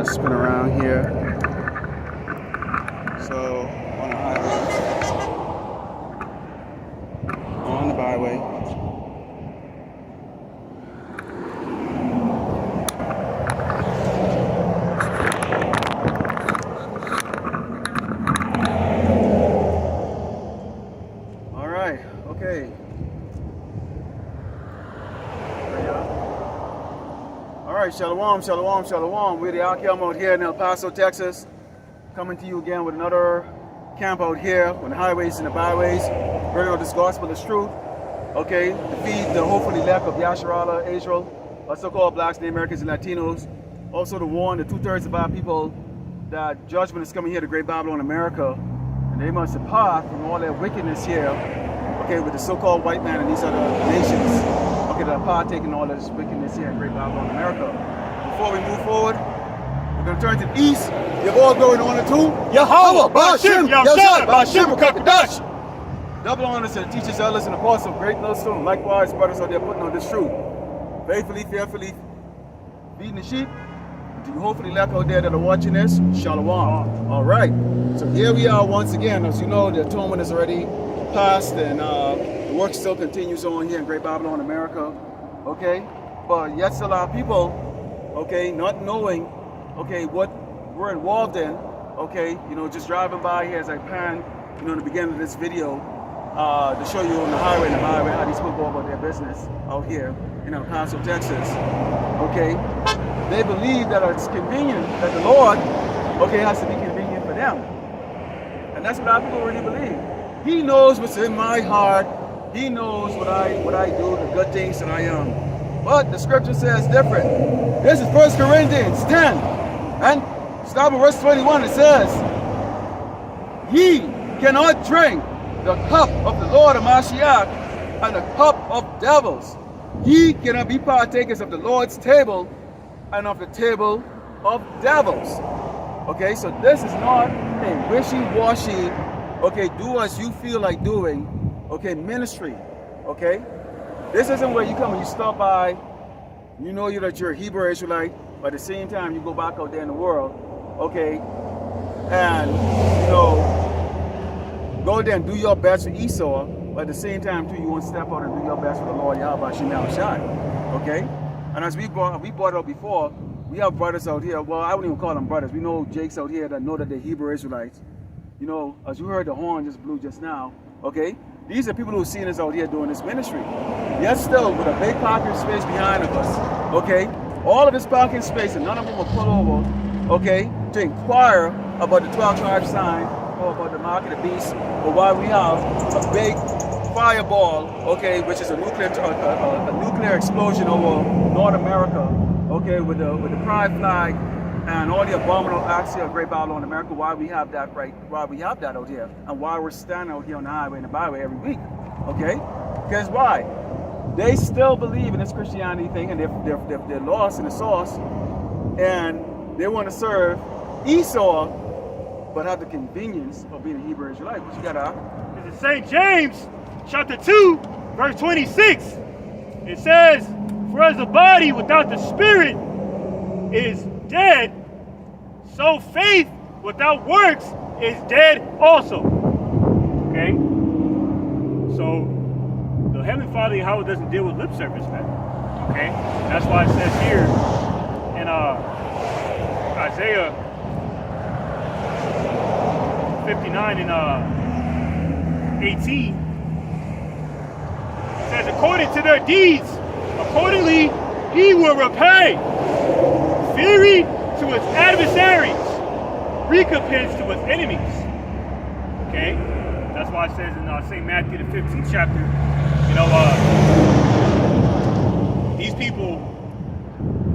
Spin around here. So on the highway, on the byway. All right, okay. All right, shalom, shalom, shalom. We're the Ahchyam out here in El Paso, Texas. Coming to you again with another camp out here on the highways and the byways. Bringing out this gospel is truth. Okay, to feed the hopefully elect of Yasharala, Israel, so-called blacks, Native Americans, and Latinos. Also to warn the 2/3 of our people that judgment is coming here to Great Babylon, America, and they must depart from all their wickedness here. Okay, with the so-called white man and these other nations. Okay, that are partaking all this wickedness here in Great Babylon, America. Before we move forward, we're going to turn to the east. You're all going on the two. Yahweh, Bashim, Yahshua, Bashim, Kakadash. Double honors to the teachers, elders, and apostles of Great Millstone. Likewise, brothers out there putting on this truth. Faithfully, fearfully, feeding the sheep. To you hopefully left out there that are watching this, shalom. All right. So here we are once again. As you know, the atonement is already passed, and the work still continues on here in Great Babylon, America. Okay? But yet still our people, okay, not knowing, okay, what we're involved in, okay, you know, just driving by here as I pan, you know, in the beginning of this video, to show you on the highway and the byway how these people go about their business out here in El Paso, Texas. Okay? They believe that it's convenient, that the Lord, okay, has to be convenient for them. And that's what our people really believe. He knows what's in my heart. He knows what I do, the good things that I am. But the scripture says different. This is 1 Corinthians 10. And start with verse 21. It says, ye cannot drink the cup of the Lord of Mashiach and the cup of devils. Ye cannot be partakers of the Lord's table and of the table of devils. Okay, so this is not a wishy-washy, okay, do as you feel like doing, okay, ministry, okay? This isn't where you come and you stop by, you know that you're a Hebrew Israelite, but at the same time you go back out there in the world, okay, and, you know, go there and do your best for Esau, but at the same time too, you want to step out and do your best for the Lord Yahweh Shemel Shai, okay? And as we brought up before, we have brothers out here, well, I wouldn't even call them brothers, we know Jakes out here that know that they're Hebrew Israelites. You know, as you heard the horn just blew just now, okay? These are people who are seeing us out here doing this ministry. Yet still, with a big parking space behind of us, okay? All of this parking space, and none of them will pull over, okay, to inquire about the 12 tribe sign or about the mark of the beast, or why we have a big fireball, okay, which is a nuclear explosion over North America, okay, with the pride flag and all the abominable acts here of Great Babylon, America. Why we have that why we have that out here, and why we're standing out here on the highway and the byway every week, okay? Because why? They still believe in this Christianity thing, and they're lost in the sauce, and they want to serve Esau, but have the convenience of being a Hebrew Israelite. What you got, Al? This is St. James, chapter 2, verse 26. It says, for as the body without the spirit is dead, so faith without works is dead also. Okay? So, the Heavenly Father, Yahweh, doesn't deal with lip service, man. Okay? That's why it says here in Isaiah 59 and 18, it says, according to their deeds, accordingly he will repay. Fury to its adversaries, recompense to its enemies. Okay? That's why it says in St. Matthew, the 15th chapter, you know, these people,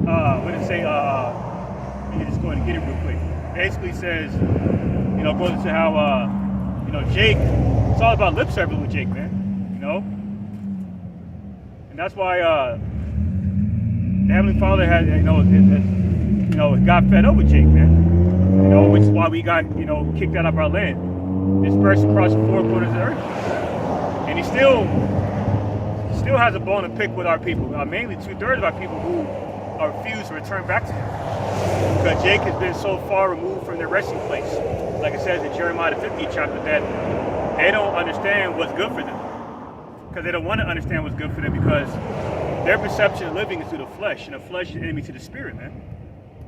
what did it say? Let me just go ahead and get it real quick. Basically says, you know, goes into how, you know, Jake, it's all about lip service with Jake, man, you know? And that's why the Heavenly Father had, you know, got fed up with Jake, man. You know, which is why we got, you know, kicked out of our land, dispersed across the four corners of the earth. And he still has a bone to pick with our people. Mainly 2/3 of our people who refuse to return back to him. Because Jake has been so far removed from their resting place. Like it says in Jeremiah the 50th chapter, that they don't understand what's good for them. Because they don't want to understand what's good for them, because their perception of living is through the flesh, and the flesh is enemy to the spirit, man.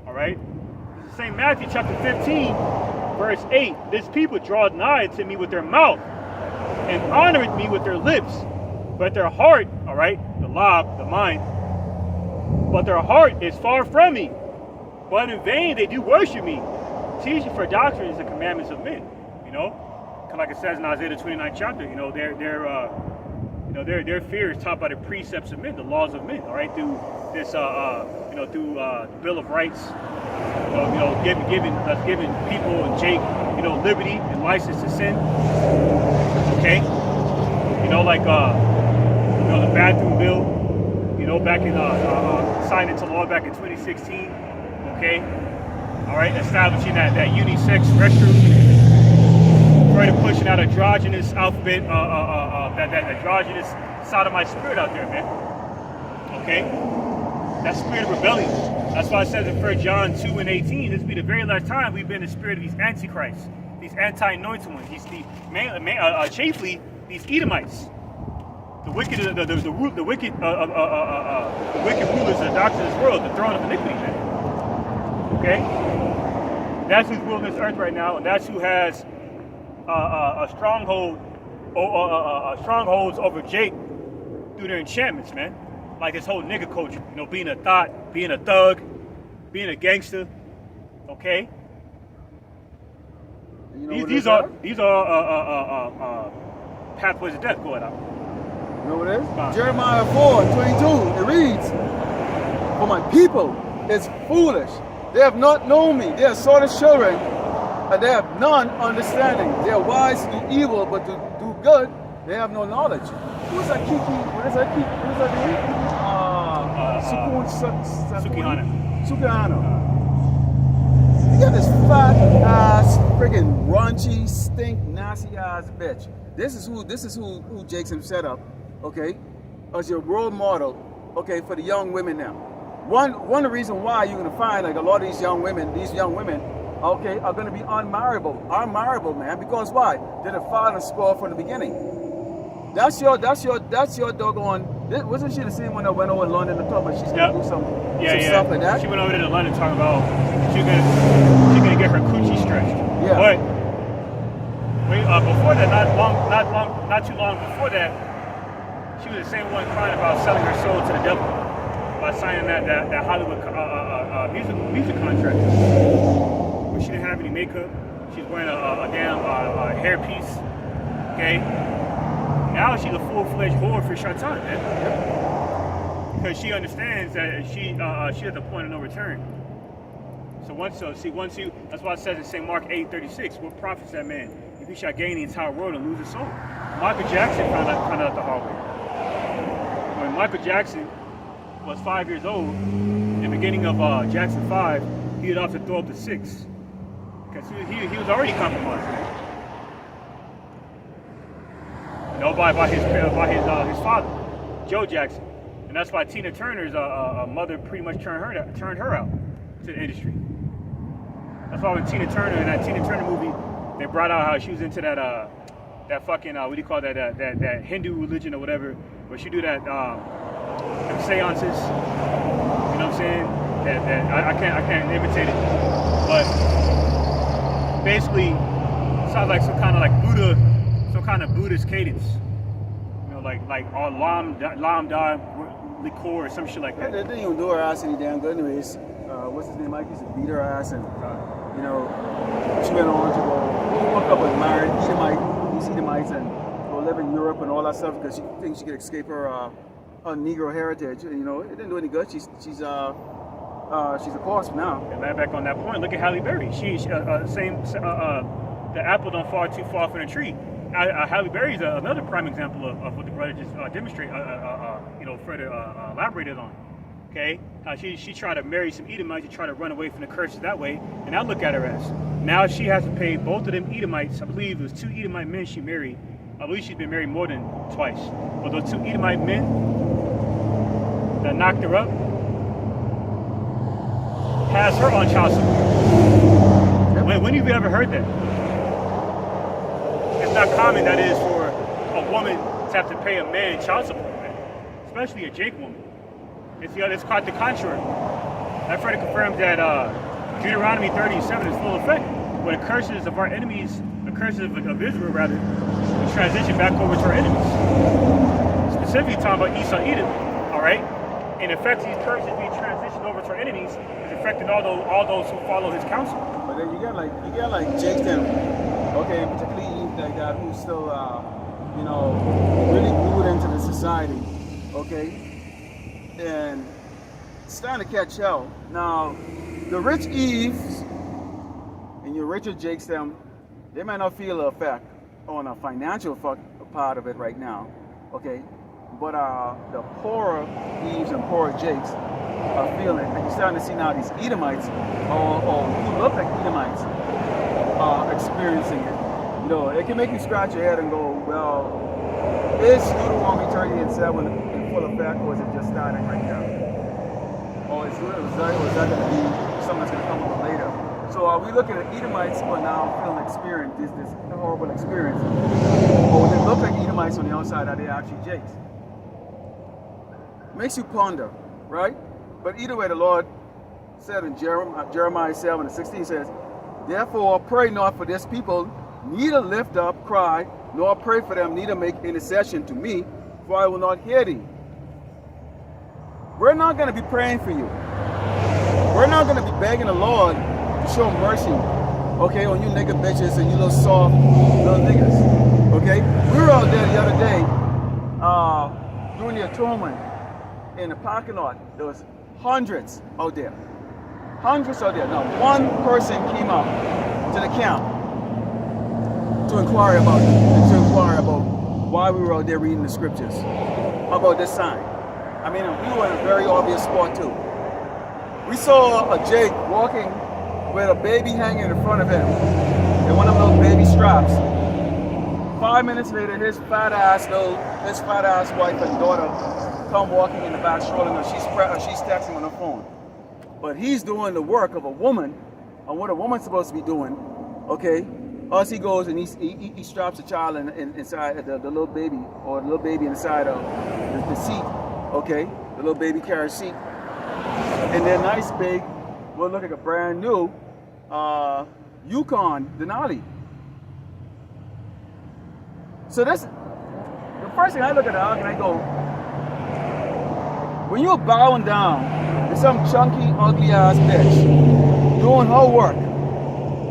All right? It's the same Matthew chapter 15, verse 8. This people draw nigh to me with their mouth and honoreth me with their lips, but their heart, all right, the lob, the mind, but their heart is far from me. But in vain they do worship me, teaching for doctrines the commandments of men. You know, like it says in Isaiah the 29th chapter, you know, their fear is taught by the precepts of men, the laws of men. All right, through this, through the Bill of Rights, giving people and Jake, liberty and license to sin. Okay, like the bathroom bill, back in signed into law back in 2016. Okay, all right, establishing that unisex restroom, further pushing out androgynous alphabet, that androgynous side of my spirit out there, man. Okay, that spirit of rebellion. That's why it says in 1 John 2:18, this will be the very last time we've been in the spirit of these antichrists, these anti-anointed ones, chiefly these Edomites, the wicked, the wicked rulers of the doctrine of this world, the throne of iniquity, man. Okay, that's who's ruling this earth right now, and that's who has a strongholds over Jake through their enchantments, man. Like this whole nigga culture, being a thought, being a thug, being a gangster. Okay, these are pathways of death going out. You know what it is? Jeremiah 4:22. It reads, "For my people is foolish. They have not known me. They are sort of children, and they have none understanding. They are wise to do evil, but to do good, they have no knowledge." Who's that Kiki? What is that Kiki? What is that name? Sukihana. You got this fat ass, friggin' raunchy, stink, nasty ass bitch. This is who Jake's set up, okay, as your role model, okay, for the young women now. One of the reasons why you're gonna find like a lot of these young women, okay, are gonna be unmarriable, man. Because why? They're the father spoiled from the beginning. That's your doggone. Wasn't she the same one that went over to London to talk about she's gonna do some stuff like that? She went over to London talking about she's gonna get her coochie stretched. Yeah. But before that, not too long before that, she was the same one crying about selling her soul to the devil by signing that Hollywood music contract. But she didn't have any makeup. She's wearing a damn hairpiece. Okay. Now she's a full-fledged whore for Shaitan, man. Because she understands that she's at the point of no return. That's why it says in St. Mark 8:36, what profits that man if he shall gain the entire world and lose his soul? Michael Jackson found out the hard way. When Michael Jackson was 5 years old, in the beginning of Jackson 5, he had off to throw up the 6. Because he was already compromised, man. By his father, Joe Jackson, and that's why Tina Turner's mother pretty much turned her out to the industry. That's why when Tina Turner in that Tina Turner movie, they brought out how she was into that fucking what do you call that Hindu religion or whatever, where she do that seances. You know what I'm saying? I can't imitate it, but basically it sounds like some kind of Buddhist cadence, like all lam da liqueur or some shit like that. They didn't even do her ass any damn good, anyways. What's his name? Mike used to beat her ass, and she went on to go hook up with married Edomites and go live in Europe and all that stuff because she thinks she could escape her Negro heritage. It didn't do any good. She's a corpse now. And back on that point, look at Halle Berry. The apple don't fall too far from the tree. Halle Berry is another prime example of what the brother just further elaborated on. Okay, how she tried to marry some Edomites, she tried to run away from the curses that way, and now look at her ass. Now she has to pay both of them Edomites. I believe it was 2 Edomite men she married. I believe she's been married more than twice. But those 2 Edomite men that knocked her up, has her on child support. When have you ever heard that? It's not common, that is, for a woman to have to pay a man child support, man. Especially a Jake woman. It's quite the contrary. I've heard it confirmed that Deuteronomy 37 is full effect. When the curses of our enemies, the curses of Israel rather, we transition back over to our enemies. Specifically talking about Esau, Edom, all right? In effect, these curses being transitioned over to our enemies is affecting all those who follow his counsel. But then you get like Jake them, okay, particularly Eve like that, who's still really glued into the society, okay, and starting to catch hell. Now, the rich Eves and your richer Jakes them, they might not feel the effect on a financial part of it right now, okay, but the poorer Eves and poorer Jakes are feeling, and you're starting to see now these Edomites, or who look like Edomites, experiencing it. You know, it can make you scratch your head and go, well, is Deuteronomy 30:7 in full effect, or is it just starting right now? Or is that going to be something that's going to come up later? So are we looking at Edomites who are now feeling experience, this horrible experience? Or they look like Edomites on the outside, are they actually Jakes? Makes you ponder, right? But either way, the Lord said in Jeremiah 7:16 says, therefore pray not for this people, neither lift up cry, nor pray for them, neither make intercession to me, for I will not hear thee. We're not going to be praying for you. We're not going to be begging the Lord to show mercy, okay, on you nigger bitches and you little soft little niggas, okay? We were out there the other day doing the atonement in the parking lot. There was hundreds out there. Hundreds out there. Now, one person came out to the camp to inquire about why we were out there reading the scriptures, about this sign. I mean, we were in a very obvious spot too. We saw a Jake walking with a baby hanging in front of him and one of those baby straps. 5 minutes later, his fat ass wife and daughter come walking in the back, strolling her. She's texting on her phone. But he's doing the work of a woman, and what a woman's supposed to be doing, okay? As he goes and he straps a child inside the little baby, or the little baby inside of the seat, okay? The little baby carriage seat. And they're nice, big, will look like a brand new Yukon Denali. So the first thing I look at the ark and I go, when you're bowing down to some chunky, ugly ass bitch, doing her work,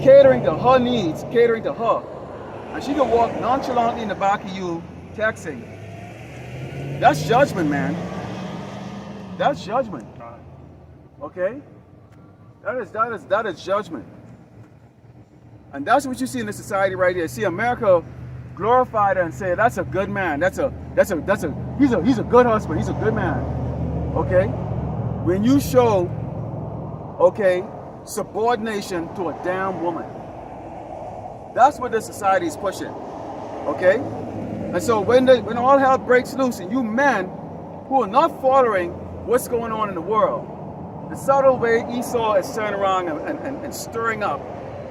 catering to her needs, catering to her, and she can walk nonchalantly in the back of you, texting, that's judgment, man. That's judgment. Okay? That is judgment. And that's what you see in this society right here. See, America glorified her and say, that's a good man. He's a good husband. He's a good man. Okay? When you show, okay, subordination to a damn woman, that's what this society is pushing. Okay? And so when all hell breaks loose and you men who are not following what's going on in the world, the subtle way Esau is turning around and stirring up,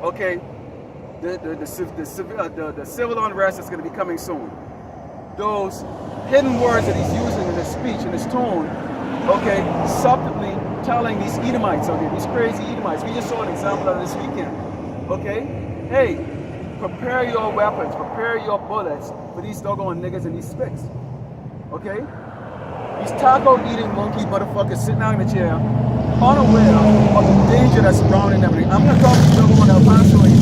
okay, the civil unrest that's going to be coming soon. Those hidden words that he's using in his speech, in his tone, okay, subtly telling these Edomites, okay, these crazy Edomites. We just saw an example of this weekend, okay? Hey, prepare your weapons, prepare your bullets for these doggone niggas and these spicks, okay? These taco-eating monkey motherfuckers sitting out in the chair, unaware of the danger that's surrounding them. I'm going to talk to you about El Paso and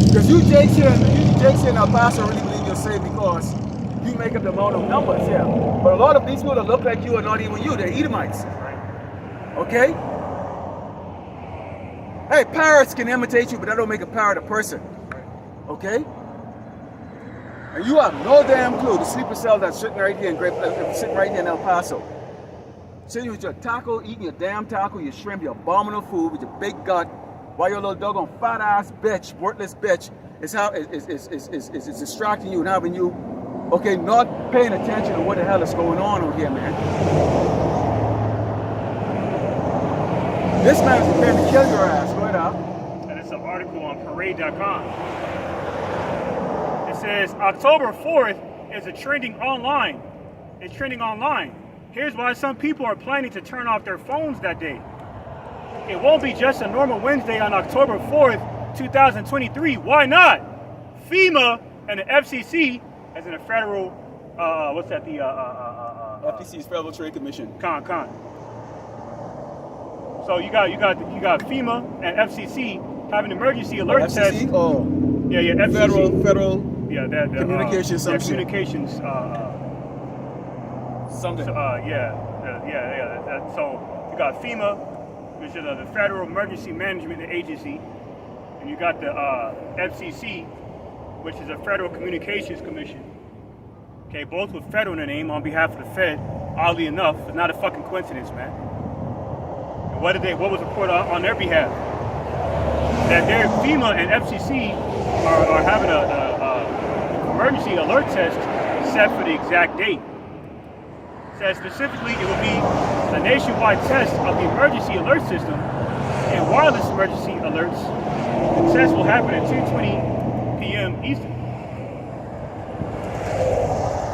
because you Jakes here in El Paso really believe you're safe because you make up the amount of numbers here. But a lot of these people that look like you are not even you, they're Edomites. Okay? Hey, parrots can imitate you, but that don't make a parrot a person. Okay? And you have no damn clue the sleeper cell that's sitting right here in El Paso. Sitting with your taco, eating your damn taco, your shrimp, your abominable food with your big gut, while your little doggone fat ass bitch, worthless bitch, is distracting you and having you, okay, not paying attention to what the hell is going on over here, man. This man is prepared to kill your ass. Go ahead, Al. And it's an article on parade.com. It says October 4th is trending online. It's trending online. Here's why some people are planning to turn off their phones that day. It won't be just a normal Wednesday on October 4th, 2023. Why not? FEMA and the FCC, as in a federal, what's that? The FTC's Federal Trade Commission. Con. So you got FEMA and FCC having emergency alert FCC? tests. Oh. Yeah, FCC. Federal. Yeah, that Communications. communications. Something. So, so you got FEMA, which is the Federal Emergency Management Agency, and you got the FCC, which is the Federal Communications Commission. Okay, both with federal in their name on behalf of the Fed. Oddly enough, it's not a fucking coincidence, man. And what was reported on their behalf? That their FEMA and FCC are having a emergency alert test set for the exact date. Says specifically it will be a nationwide test of the emergency alert system and wireless emergency alerts. The test will happen at 2:20 p.m. Eastern.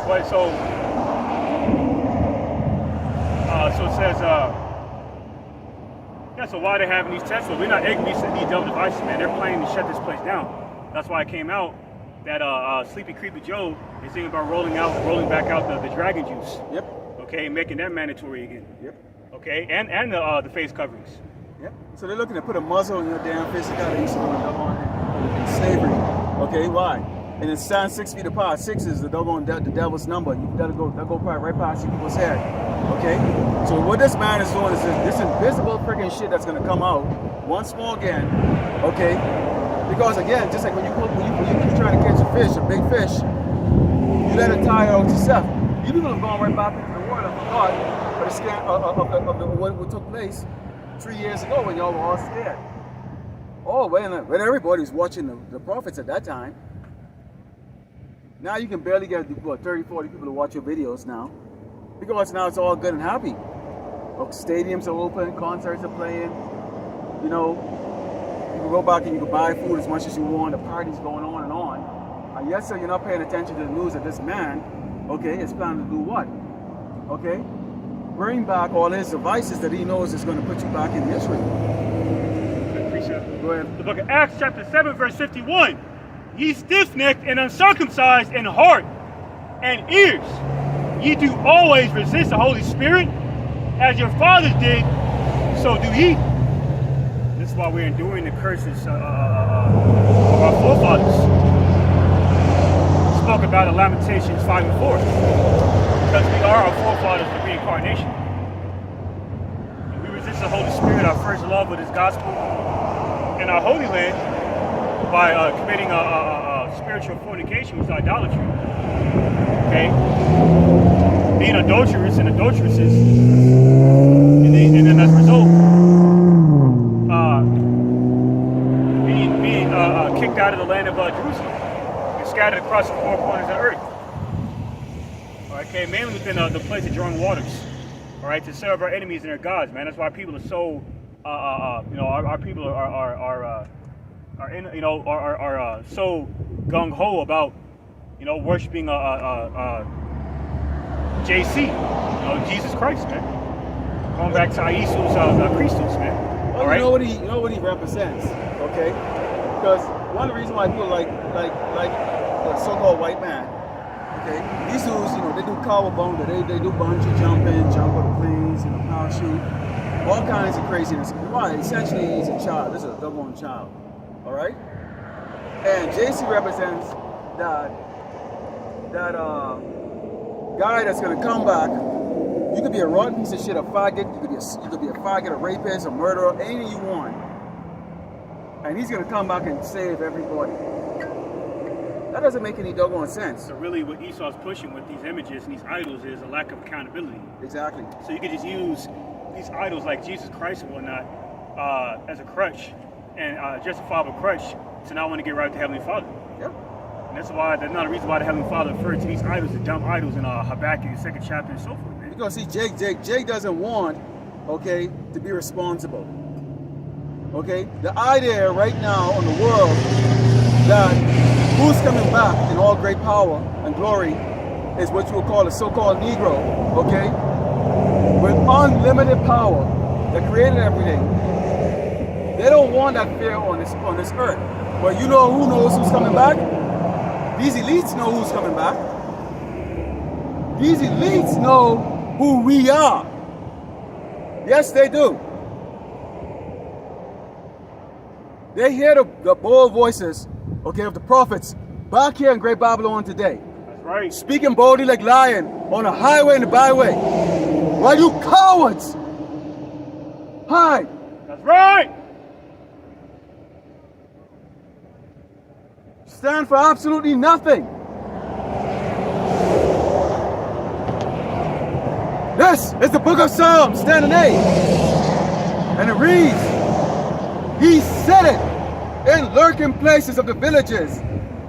But so it says, so why they're having these tests? Well, we're not ignorant to these dumb devices, man. They're planning to shut this place down. That's why it came out that Sleepy Creepy Joe is thinking about rolling back out the dragon juice. Yep. Okay, making that mandatory again. Yep. Okay, and the face coverings. Yep. So they're looking to put a muzzle on your damn face. They got to install on slavery. Okay, why? And it stands 6 feet apart. 6 is the devil's number. You gotta go right past you people's head. Okay? So what this man is doing is this invisible freaking shit that's gonna come out once more again. Okay? Because again, just like when you trying to catch a fish, a big fish, you let it tire out yourself. You people have gone right back into the water, thought, but it's scared of what took place 3 years ago when y'all were all scared. Oh, when everybody was watching the prophets at that time. Now you can barely get 30, 40 people to watch your videos now. Because now it's all good and happy. Stadiums are open, concerts are playing. You know, you can go back and you can buy food as much as you want. The party's going on and on. And yes, sir, you're not paying attention to the news that this man, okay, is planning to do what? Okay? Bring back all his devices that he knows is going to put you back in history. Go ahead. The book of Acts chapter 7 verse 51. Ye stiff-necked and uncircumcised in heart and ears, ye do always resist the Holy Spirit, as your fathers did, so do ye. This is why we're enduring the curses of our forefathers. Spoke about in Lamentations 5 and 4. Because we are our forefathers of reincarnation. And we resist the Holy Spirit, our first love with His gospel, in our Holy Land, by committing spiritual fornication, which is idolatry. Okay? Being adulterous and adulteresses, and then as a result, being kicked out of the land of Jerusalem and scattered across the four corners of the earth. All right, okay, mainly within the place of drawing waters. All right, to serve our enemies and their gods, man. That's why people are so, our people are so gung ho about, worshiping JC, Jesus Christ, man. Going back to Iesus Christus, man. Well, right? You know what he represents, okay? Because one of the reasons why people like the so-called white man, okay? These dudes, they do cowabunga, they do bungee jumping, jump on the planes, parachute, all kinds of craziness. Why? Essentially, he's a child. This is a double-born child. All right, and JC represents that guy that's gonna come back. You could be a rotten piece of shit, a faggot. You could be a faggot, a rapist, a murderer, anything you want, and he's gonna come back and save everybody. That doesn't make any doggone sense. So really, what Esau's pushing with these images and these idols is a lack of accountability. Exactly. So you could just use these idols like Jesus Christ and whatnot as a crutch. And justifiable crutch to not want to get right with the Heavenly Father. Yep. And that's another reason why the Heavenly Father referred to these idols, the dumb idols in Habakkuk, the 2nd chapter, and so forth, man. Because see, Jake doesn't want, okay, to be responsible. Okay? The idea right now in the world that who's coming back in all great power and glory is what you would call a so-called Negro, okay? With unlimited power that created everything. They don't want that fear on this earth. But you know who knows who's coming back? These elites know who's coming back. These elites know who we are. Yes, they do. They hear the bold voices, okay, of the prophets back here in Great Babylon today. That's right. Speaking boldly like lion on the highway and the byway. While you cowards hide. That's right. Stand for absolutely nothing. This is the book of Psalms, standing 8. And it reads, He said it in lurking places of the villages,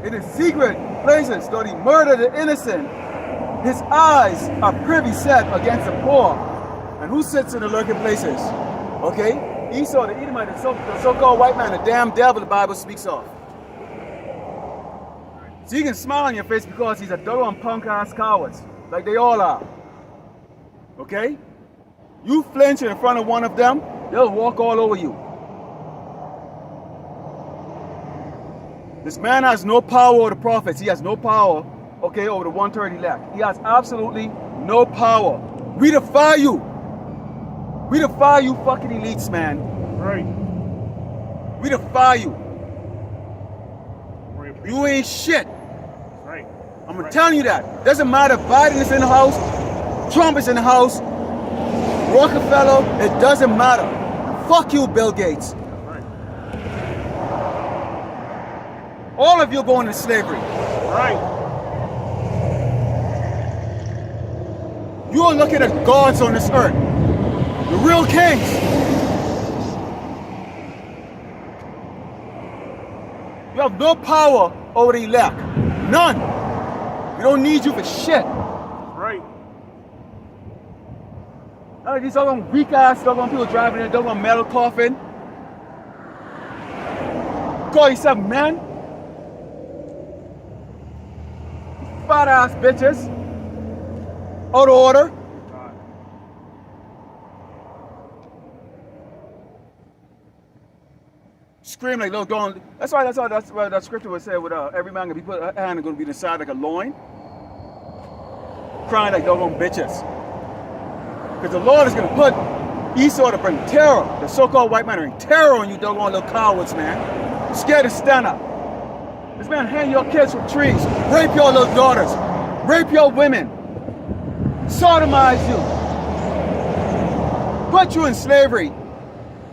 in the secret places, though he murdered the innocent. His eyes are privy set against the poor. And who sits in the lurking places? Okay? Esau, the Edomite, the so-called white man, the damn devil the Bible speaks of. So you can smile on your face because he's a doggone punk-ass cowards, like they all are. Okay? You flinch in front of one of them, they'll walk all over you. This man has no power over the prophets. He has no power, okay, over the 1/3 elect. He has absolutely no power. We defy you. We defy you fucking elites, man. Right. We defy you. You ain't shit. Right. I'm telling you that. Doesn't matter if Biden is in the house, Trump is in the house, Rockefeller, it doesn't matter. Fuck you, Bill Gates. Right. All of you going into slavery. Right. You are looking at gods on this earth. The real kings. You have no power over the elect. None. We don't need you for shit. Right. None of these other weak ass doggone people driving in a doggone metal coffin. Call yourself men. Fat ass bitches. Out of order. Scream like little going. That's why that scripture would say with every man gonna be put a hand gonna be inside like a loin. Crying like doggone bitches. Because the Lord is gonna put Esau to bring terror. The so-called white man bring terror on you doggone little cowards, man. You're scared to stand up. This man hang your kids from trees, rape your little daughters, rape your women, sodomize you, put you in slavery,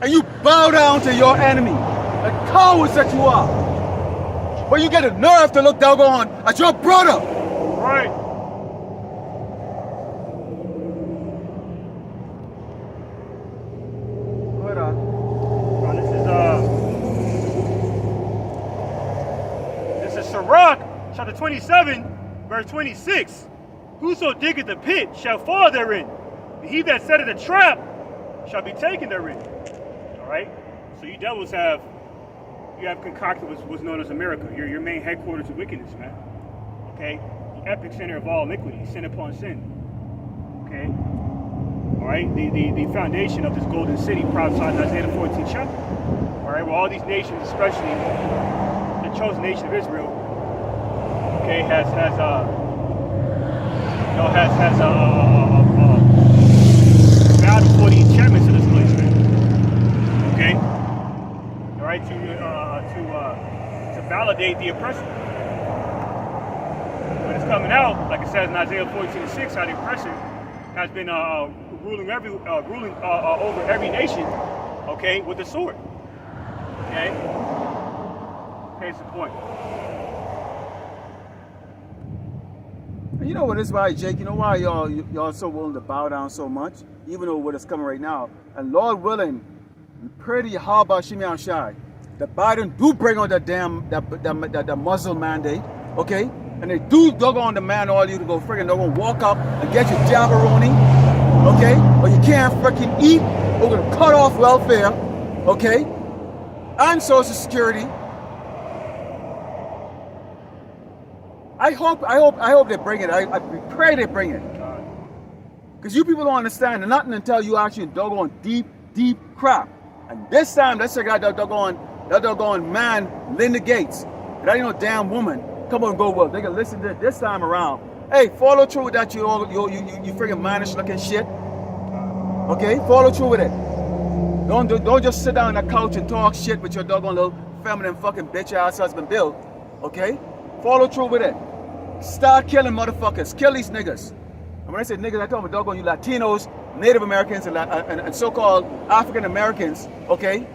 and you bow down to your enemy. The cowards that you are. But you get the nerve to look doggone at your brother. Right. Go ahead on. This is Sirach, chapter 27, verse 26. Whoso diggeth the pit shall fall therein. And he that setteth a trap shall be taken therein. All right. So you devils have concocted what's known as America, your main headquarters of wickedness, man. Okay? The epic center of all iniquity, sin upon sin. Okay? All right? The foundation of this golden city prophesied in Isaiah 14 chapter. All right? Where all these nations, especially the chosen nation of Israel, okay, has vowed before the enchantments of this place, man. Okay? All right? To validate the oppressor. But it's coming out, like it says in Isaiah 14:6, how the oppressor has been ruling over every nation, okay, with the sword. Okay? Case in point. You know what is why, Jake? You know why y'all so willing to bow down so much, even though what is coming right now. And Lord willing, pretty hard about Shimei Shai. That Biden do bring on that Muslim mandate, okay? And they do doggone demand all you to go friggin' they're gonna walk up and get your jabberoni, okay? Or you can't freaking eat, or we're gonna cut off welfare, okay? and Social Security. I hope they bring it. I pray they bring it. Because you people don't understand nothing until you actually doggone deep crap. And this time, let's check out that doggone man, Linda Gates. That ain't no damn woman. Come on, go well. They can listen to it this time around. Hey, follow through with that, you freaking mannish looking shit. Okay, follow through with it. Don't just sit down on the couch and talk shit with your doggone little feminine fucking bitch ass husband Bill. Okay, follow through with it. Start killing motherfuckers. Kill these niggas. And when I say niggas, I talk about doggone you Latinos, Native Americans, and so-called African Americans. Okay,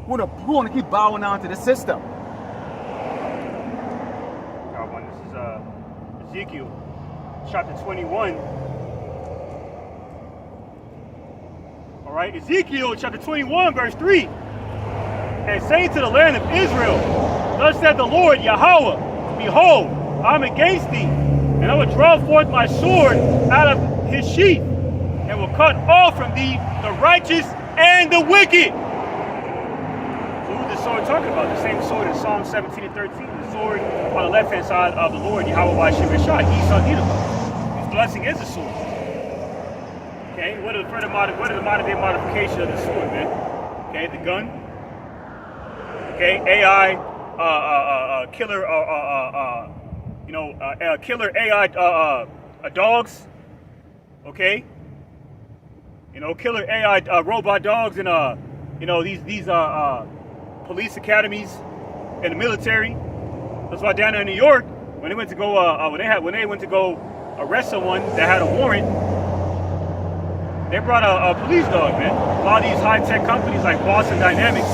who want to keep bowing down to the system. Ezekiel chapter 21. All right, Ezekiel chapter 21, verse 3. And say to the land of Israel, thus said the Lord Yahweh, behold, I am against thee, and I will draw forth my sword out of his sheath, and will cut off from thee the righteous and the wicked. So who's the sword talking about? The same sword in Psalm 17 and 13. The sword on the left-hand side of the Lord, Yahweh by Shemeshah, Esau Edom. His blessing is a sword. Okay, what are the modern day modification of the sword, man? Okay, the gun. Okay, AI, killer, killer AI dogs. Okay, killer AI robot dogs, and these police academies and the military. That's why down there in New York, when they went to go when they went to go arrest someone that had a warrant, they brought a police dog, man. A lot of these high-tech companies like Boston Dynamics,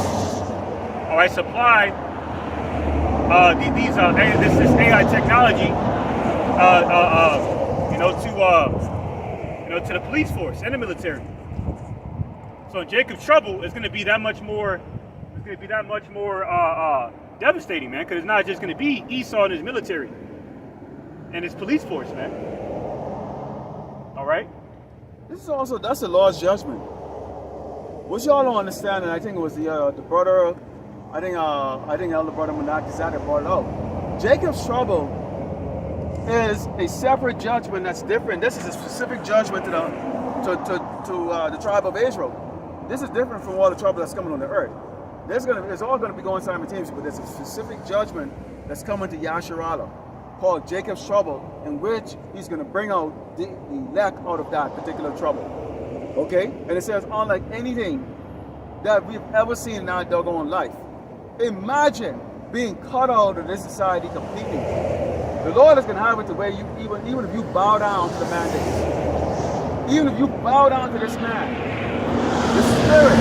all right, supply this AI technology, to the police force and the military. So Jacob's trouble is going to be that much more. It's going to be that much more devastating, man, because it's not just going to be Esau and his military and his police force, man. All right. That's a Lord's judgment. What y'all don't understand, and I think it was the brother, I think elder brother Menachem that brought it out. Jacob's trouble is a separate judgment that's different. This is a specific judgment to the tribe of Israel. This is different from all the trouble that's coming on the earth. It's all going to be going simultaneously, but there's a specific judgment that's coming to Yasharallah called Jacob's trouble, in which he's going to bring out the elect out of that particular trouble. Okay? And it says, unlike anything that we've ever seen in our doggone life. Imagine being cut out of this society completely. The Lord is going to have it to where you, even if you bow down to the mandate, even if you bow down to this man, the spirit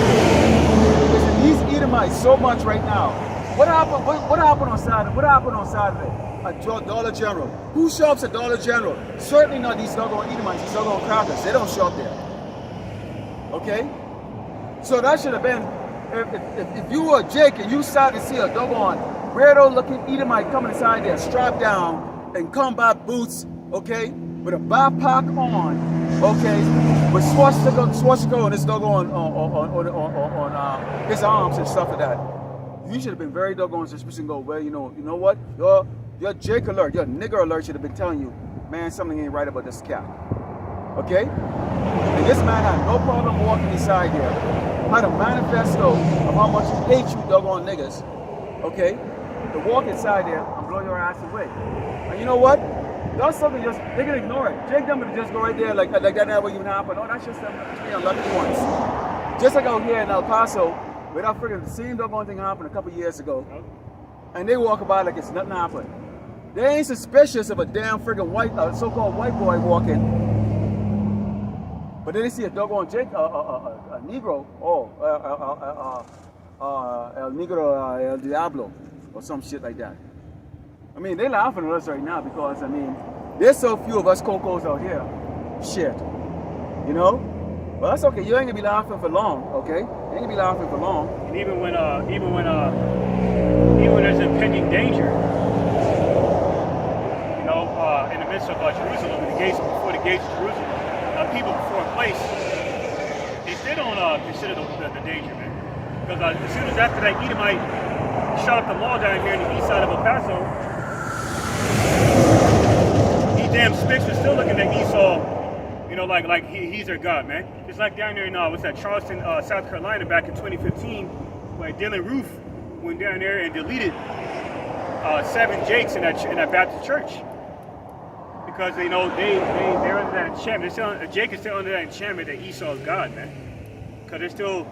is in these Edomites so much right now. What happened on Saturday? What happened on Saturday? At Dollar General. Who shops at Dollar General? Certainly not these doggone Edomites, these doggone crackers. They don't shop there. Okay? So that should have been, if you were Jake and you started to see a doggone weirdo looking Edomite coming inside there, strapped down, and combat boots, okay, with a backpack on, okay, with swastika on his doggone on his arms and stuff like that. You should have been very doggone suspicious and go, well, you know what? Your Jake alert, your nigger alert should have been telling you, man, something ain't right about this cat. Okay? And this man had no problem walking inside there. Had a manifesto of how much he hates you doggone niggas. Okay? To walk inside there and blow your ass away. And you know what? That's something they can ignore it. Jake them to just go right there like that never even happened. Oh, that's just them three unlucky ones. Just like out here in El Paso, where that freaking the same doggone thing happened a couple years ago. And they walk about like it's nothing happened. They ain't suspicious of a damn freaking so-called white boy walking. But then they see a doggone Jake, a Negro, El Negro, El Diablo, or some shit like that. I mean, they laughing at us right now because, I mean, there's so few of us Cocos out here. Shit. You know? But that's okay. You ain't gonna be laughing for long, okay? You ain't gonna be laughing for long. And even when there's impending danger, in the midst of Jerusalem, before the gates of Jerusalem, people before a place, they still don't consider the danger, man. Because as soon as after that Edomite shot up the mall down here in the east side of El Paso, these damn spicks were still looking at Esau, you know, like he's their god, man. It's like down there in what's that, Charleston, South Carolina, back in 2015, where Dylan Roof went down there and deleted 7 Jakes in that Baptist church. Because they're under that enchantment. Jake is still under that enchantment that Esau is God, man. Because they're still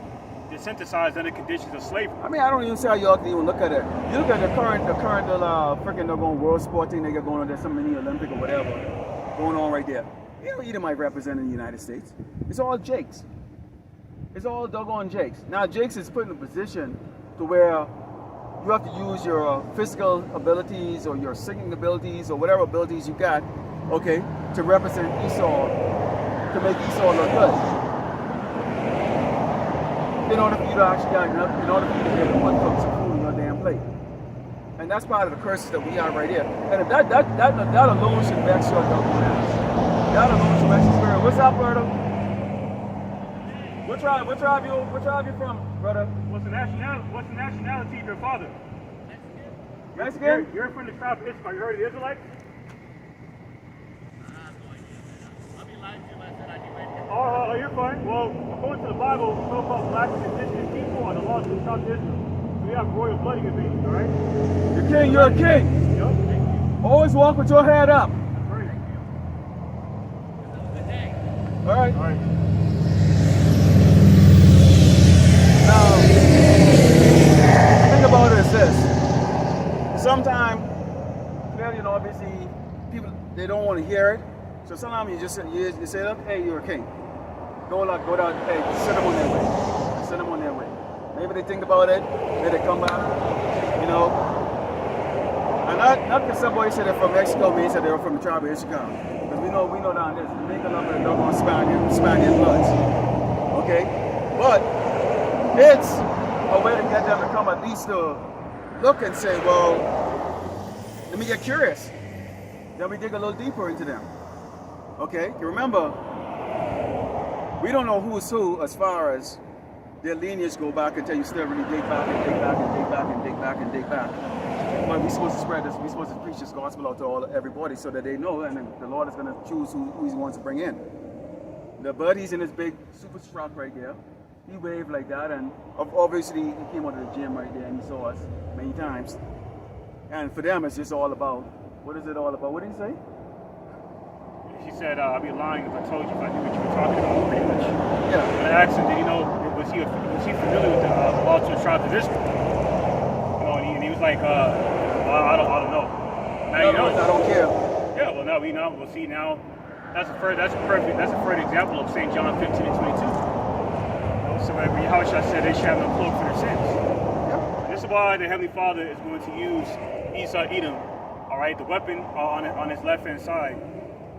desensitized under conditions of slavery. I mean, I don't even see how y'all can even look at it. You look at the current freaking they're going world sport thing they got going on there, some mini Olympic or whatever going on right there. You know, Edomite representing the United States. It's all Jakes. It's all doggone Jakes. Now Jakes is put in a position to where you have to use your physical abilities or your singing abilities or whatever abilities you got, okay, to represent Esau, to make Esau look good. In order for you to actually get enough, in order for you to get one cook some food in your damn plate. And that's part of the curses that we have right here. And if that alone should vex your doggone ass. That alone should vex your spirit. What's up, brother? What tribe you from, brother? What's the nationality of your father? Mexican? You're from the tribe of Issachar. You heard of the Israelites? I'll be lying to you if I said I knew anything. Oh, you're fine. Well, according to the Bible, so-called black and indigenous people are the laws of the tribe of Israel. We have royal blood in your veins, all right? You're a king. Yep. Always walk with your head up. Great. Good day. All right. All right. Now, the thing about it is this. Sometimes, you know, obviously, people, they don't want to hear it. So sometimes you just say, look, hey, you're a king. Go down, hey, send them on their way. Send them on their way. Maybe they think about it, maybe they come back, you know. And not because somebody said they're from Mexico, maybe said they're from the tribe of Ahchyam. Because we know down there, they make a number of doggone Spaniard bloods. Okay? But it's a way to get them to come at least to look and say, well, let me get curious. Then we dig a little deeper into them. Okay? You remember, we don't know who's who as far as their lineage go back until you still really dig back and dig back and dig back and dig back and dig back. But we're supposed to spread this, we're supposed to preach this gospel out to everybody so that they know, and then the Lord is going to choose who he wants to bring in. The buddy's in his big super truck right there. He waved like that, and obviously he came out of the gym right there and he saw us many times. And for them, it's just all about, what is it all about? What did he say? She said, I'd be lying if I told you if I knew what you were talking about, pretty much. Yeah. And I asked him, did he know, was he familiar with the law to the tribe of Israel? You know, and he was like, I don't know. Now you know. I don't care. Yeah, well, now we know. We'll see now. That's a further example of St. John 15 and 22. So Yahushua said they should have no cloak for their sins. Yeah. This is why the Heavenly Father is going to use Esau Edom, all right, the weapon on his left-hand side,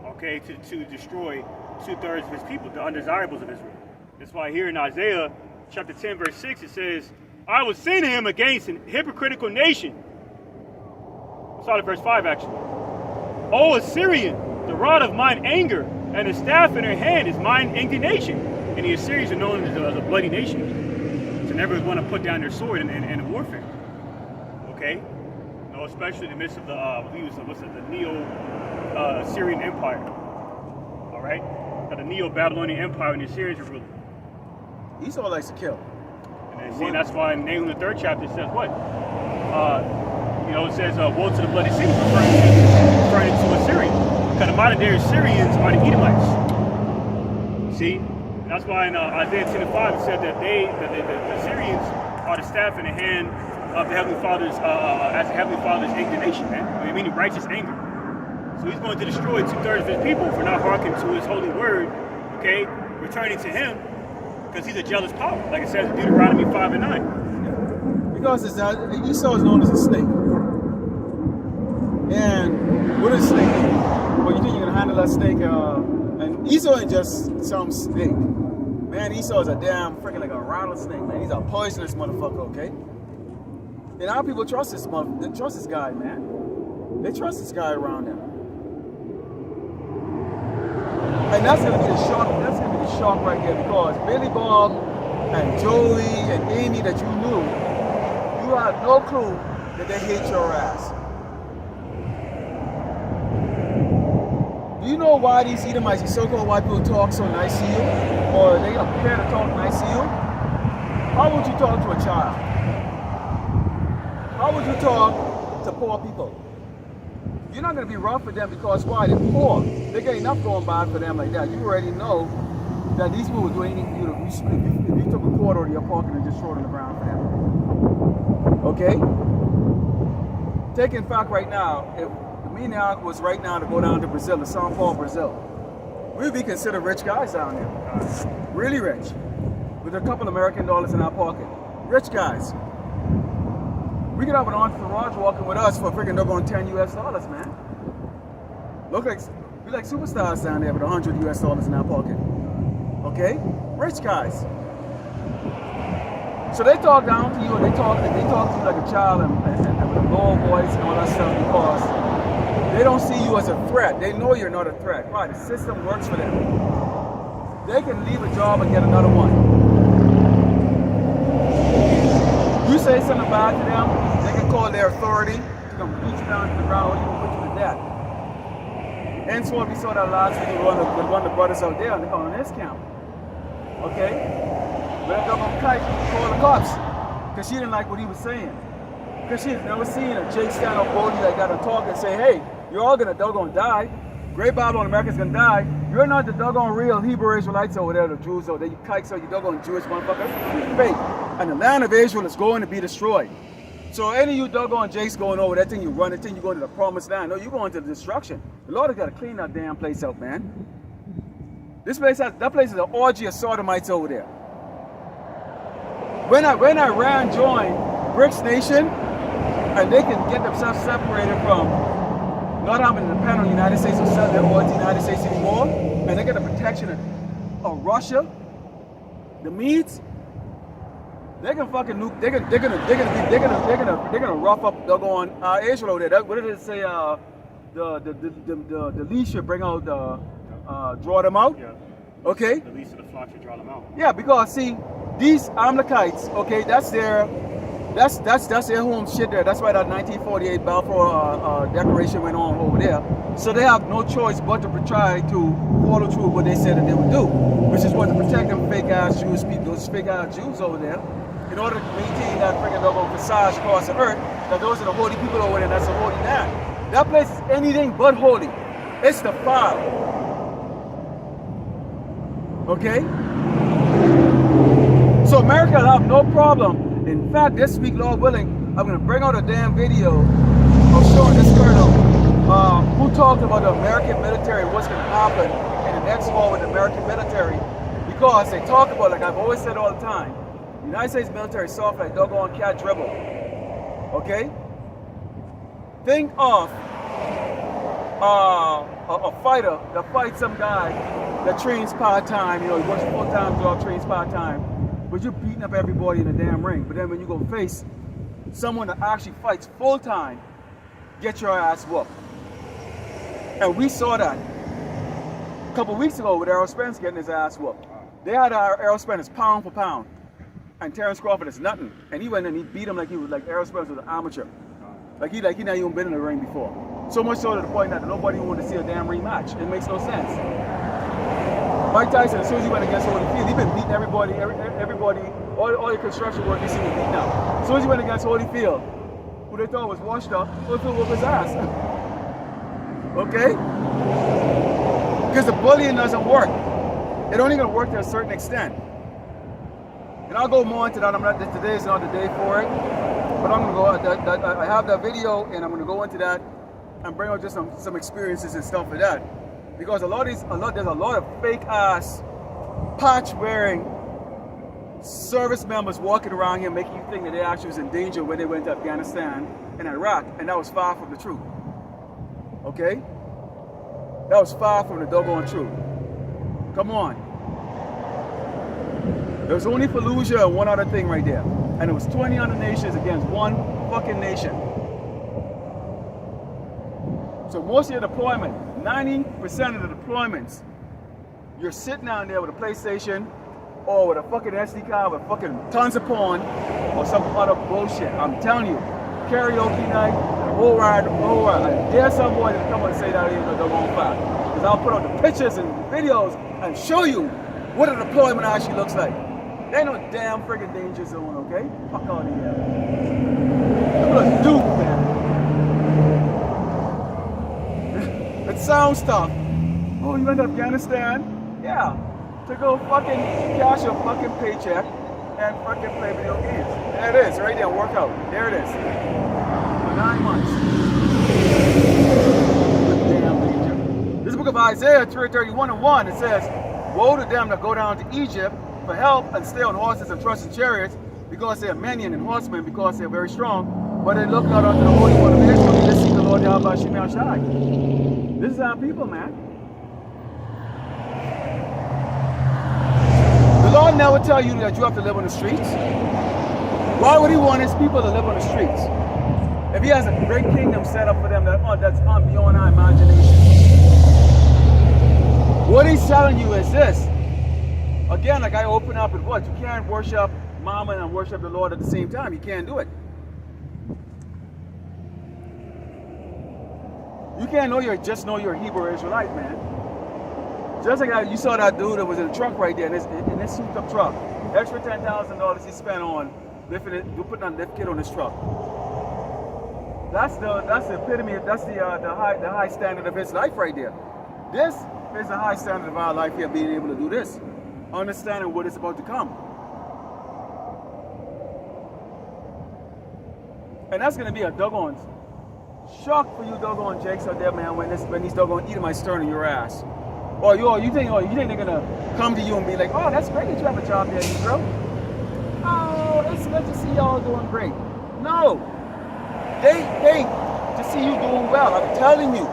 okay, to destroy 2/3 of his people, the undesirables of Israel. That's why here in Isaiah chapter 10, verse 6, it says, I will send him against an hypocritical nation. Start at verse 5, actually. O Assyrian, the rod of mine anger, and the staff in her hand is mine indignation. And the Assyrians are known as a bloody nation. So never want to put down their sword in warfare. Okay? You know, especially in the midst of the Neo-Assyrian Empire. Alright? The Neo-Babylonian Empire and the Assyrians are ruling. Esau likes to kill. And that's why in Nahum the 3rd chapter it says what? It says, woe to the bloody city, referring to Assyria. Because the modern day Assyrians are the Edomites. See? That's why in Isaiah 10 and 5 it said that the Assyrians are the staff in the hand of the Heavenly Father's, as the Heavenly Father's indignation, man. I mean, righteous anger. So he's going to destroy 2/3 of his people for not hearkening to his holy word, okay? Returning to him, because he's a jealous power, like it says in Deuteronomy 5 and 9. Because Esau is known as a snake. And what is a snake? Well, you think you're going to handle that snake? And Esau ain't just some snake. Man, Esau is a damn freaking like a rattlesnake, man. He's a poisonous motherfucker, okay? And our people trust this they trust this guy, man. They trust this guy around them. And that's gonna be the shock. That's gonna be the shock right here, because Billy Bob and Joey and Amy that you knew, you had no clue that they hate your ass. Do you know why these Edomites, these so-called white people, talk so nice to you? Or they appear to talk nice to you? How would you talk to a child? How would you talk to poor people? You're not going to be rough with them because why? They're poor. They get enough going by for them like that. You already know that these people would do anything for you if you took a quarter out of your pocket and just throw it on the ground for them. Okay? Take in fact right now, if me and Alec was right now to go down to Brazil, to São Paulo, Brazil, we would be considered rich guys down there. Really rich. With a couple American dollars in our pocket. Rich guys. We could have an entourage walking with us for freaking $10 US, man. We like superstars down there with $100 US in our pocket. Okay? Rich guys. So they talk down to you, and they talk to you like a child and with a low voice and all that stuff because they don't see you as a threat. They know you're not a threat. Why? The system works for them. They can leave a job and get another one. You say something bad to them, they can call their authority to come beat you down to the ground or even put you to death. And so we saw that last week with one of the brothers out there on this camp. Okay? But that doggone kite called the cops because she didn't like what he was saying. Because she had never seen a Jake stand up boldly like that and talk and say, hey, you're all gonna doggone die. Great Bible in America's gonna die. You're not the doggone real Hebrew Israelites over there, the Jews over there. You kikes are you doggone Jewish motherfuckers. You're fake. And the land of Israel is going to be destroyed. So any of you doggone Jakes going over that thing, you run it, think you're going to the promised land. No, you're going to the destruction. The Lord has got to clean that damn place out, man. That place is an orgy of sodomites over there. When Iran joined BRICS Nation, and they can get themselves separated from not having to depend on the United States or sell their oil to the United States anymore, and they get the protection of Russia, the Medes, they can fucking nuke. They're gonna rough up doggone Israel over there. What did it say? The leash should bring out draw them out. Yeah. Okay. The leash of the flock should draw them out. Yeah, because see, these Amalekites, okay, that's their home shit there. That's why that 1948 Balfour Declaration went on over there. So they have no choice but to try to follow through what they said that they would do, which is what to protect them fake ass Jewish people, those fake ass Jews over there, in order to maintain that freaking double visage across the earth. That those are the holy people over there. That's a holy land. That place is anything but holy. It's defiled. Okay. So America will have no problem. In fact, this week, Lord willing, I'm going to bring out a damn video of showing this colonel who talked about the American military, what's going to happen in the next war with the American military, because they talk about, like I've always said all the time, the United States military is soft like doggone cat dribble. Okay? Think of a fighter that fights some guy that trains part-time, he works a full-time job, trains part-time, but you're beating up everybody in the damn ring. But then when you go face someone that actually fights full-time, get your ass whooped. And we saw that a couple weeks ago with Errol Spence getting his ass whooped. They had Errol Spence pound for pound, and Terrence Crawford is nothing. And he went and he beat him like Errol Spence was an amateur. Like he not even been in the ring before. So much so to the point that nobody wanted to see a damn rematch. It makes no sense. Mike Tyson, as soon as he went against Holyfield, he been beating everybody, all the construction work you see was beating up. As soon as he went against Holyfield, who they thought was washed up, Holyfield whooped his ass. Okay? Because the bullying doesn't work. It only gonna work to a certain extent. And I'll go more into that. Today is not the day for it. But I'm gonna go. I have that video, and I'm gonna go into that and bring out just some experiences and stuff like that. Because there's a lot of fake ass patch wearing service members walking around here making you think that they actually was in danger when they went to Afghanistan and Iraq, and that was far from the truth. Okay? That was far from the doggone truth. Come on. There was only Fallujah and one other thing right there. And it was 20 other nations against one fucking nation. So most of your deployment, 90% of the deployments, you're sitting down there with a PlayStation or with a fucking SD card with fucking tons of porn or some other bullshit. I'm telling you, karaoke night, the whole ride. I dare some boy to come and say that ain't no doggone fact. Because I'll put out the pictures and videos and show you what a deployment actually looks like. There ain't no damn friggin' danger zone, okay? Fuck out of here. People are duped, man. It sounds tough. Oh, you went to Afghanistan? Yeah. To go fucking cash your fucking paycheck and fucking play video games. There it is, right there, workout. There it is. For 9 months. Damn danger. This is the book of Isaiah 3:31-1. It says, woe to them that go down to Egypt for help and stay on horses and trust in chariots, because they are many and horsemen, because they are very strong. But they look not unto the Holy One of Israel, to see the Lord Yahweh Hashem Yahshai. This is our people, man. The Lord never tell you that you have to live on the streets. Why would he want his people to live on the streets? If he has a great kingdom set up for them that's beyond our imagination. What he's telling you is this. Again, like I open up with what? You can't worship Mama and worship the Lord at the same time. You can't do it. You can't know just know you're a Hebrew Israelite, man. Just like you saw that dude that was in the truck right there, in this souped up truck. Extra $10,000 he spent on putting on lift kit on his truck. That's the epitome. That's the high standard of his life right there. This is the high standard of our life here, being able to do this, understanding what is about to come. And that's going to be a doggone shock for you doggone Jakes out there, man, when these doggone eating my stern in your ass. Or you think they're going to come to you and be like, oh, that's great that you have a job there, bro. Oh, it's good to see y'all doing great. No. They hate to see you doing well, I'm telling you.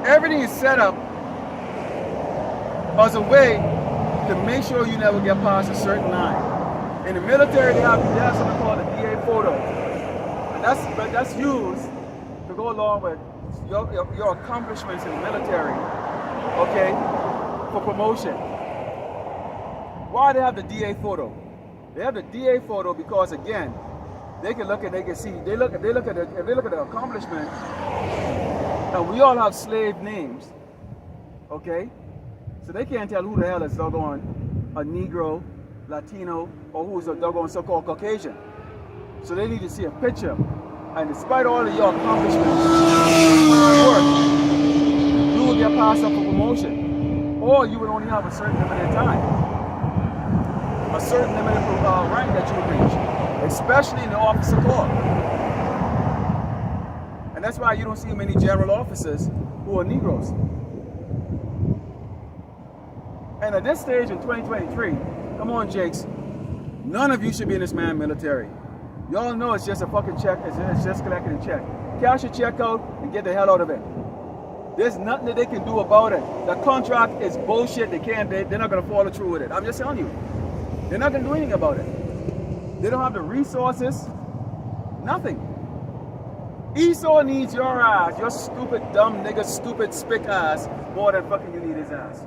Everything is set up as a way to make sure you never get past a certain line. In the military, they have something called a DA photo. And that's used to go along with your accomplishments in the military, okay, for promotion. Why do they have the DA photo? They have the DA photo because, again, they look at the accomplishment, and we all have slave names, okay? So they can't tell who the hell is doggone a Negro, Latino, or who's a doggone so-called Caucasian. So they need to see a picture. And despite all of your accomplishments, work, you will get passed up for promotion. Or you would only have a certain limited time. A certain limited rank that you would reach. Especially in the officer corps. And that's why you don't see many general officers who are Negroes. And at this stage in 2023, come on, Jakes, none of you should be in this man military. Y'all know it's just a fucking check, it's just collecting a check. Cash your check out and get the hell out of it. There's nothing that they can do about it. The contract is bullshit, they're not gonna follow through with it. I'm just telling you. They're not gonna do anything about it. They don't have the resources, nothing. Esau needs your ass, your stupid, dumb nigga, stupid, spick ass, more than fucking you need his ass.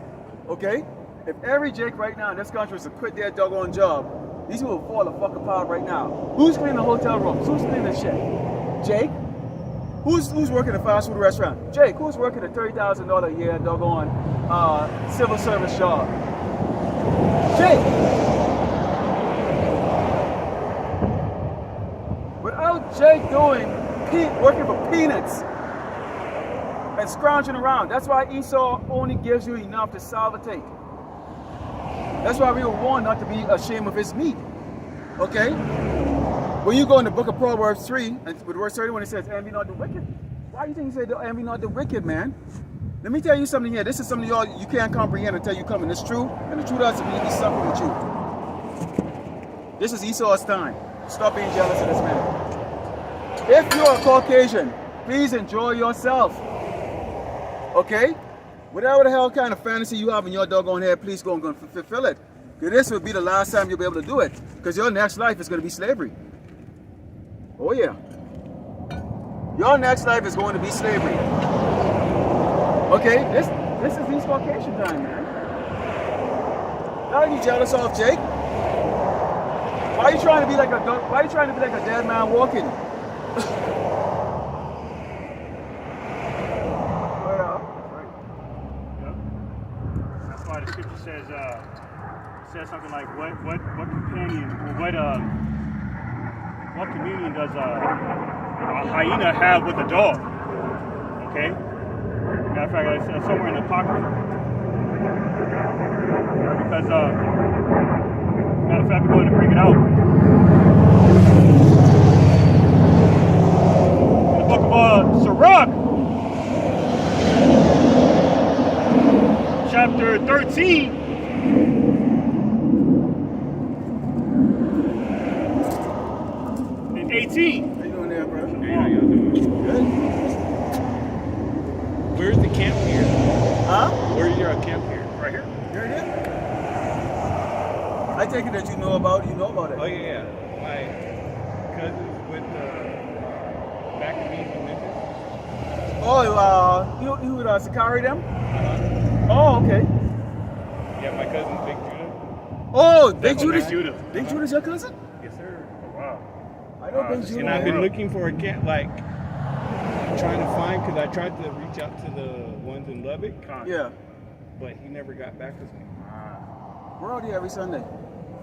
Okay? If every Jake right now in this country was to quit their doggone job, these people will fall the fuck apart right now. Who's cleaning the hotel rooms? Who's cleaning the shit? Jake? Who's working a fast food restaurant? Jake, who's working a $30,000 a year doggone civil service job? Jake! Without Jake working for peanuts and scrounging around, that's why Esau only gives you enough to salivate. That's why we were warned not to be ashamed of his meat. Okay? When you go in the book of Proverbs 3, and with verse 31, it says, envy not the wicked. Why do you think he said, envy not the wicked, man? Let me tell you something here. This is something y'all you can't comprehend until you come, and it's true. And the truth doesn't mean he's suffering with you. This is Esau's time. Stop being jealous of this man. If you're a Caucasian, please enjoy yourself. Okay? Whatever the hell kind of fantasy you have in your doggone head, please go and fulfill it. Because this will be the last time you'll be able to do it. Because your next life is going to be slavery. Oh yeah. Your next life is going to be slavery. Okay? This is East vacation time, man. Now you jealous of Jake? Why are you trying to be like a dead man walking? That's why the scripture says something like what companion or what communion does a hyena have with a dog? Okay. Matter of fact, it's somewhere in the Apocrypha. Because matter of fact, we're going to bring it out. In the book of Sirach, chapter 13. And 18. How you doing there, bro? Hey, how y'all doing? Good. Where's the camp here? Huh? Where's your camp here? Right here. You're here? I take it that you know about it. Oh yeah. My cousins went back in Memphis. Oh, you would Sakari them? Uh-huh. Oh, okay. Yeah, my cousin Big Judah. Oh, Big Big Judas. Judah. Big Judas, your cousin? Yes, sir. Wow. I know Big Judas. And I've been looking for a camp, like trying to find, because I tried to reach out to the ones in Lubbock, Yeah. but he never got back with me. We're out here every Sunday.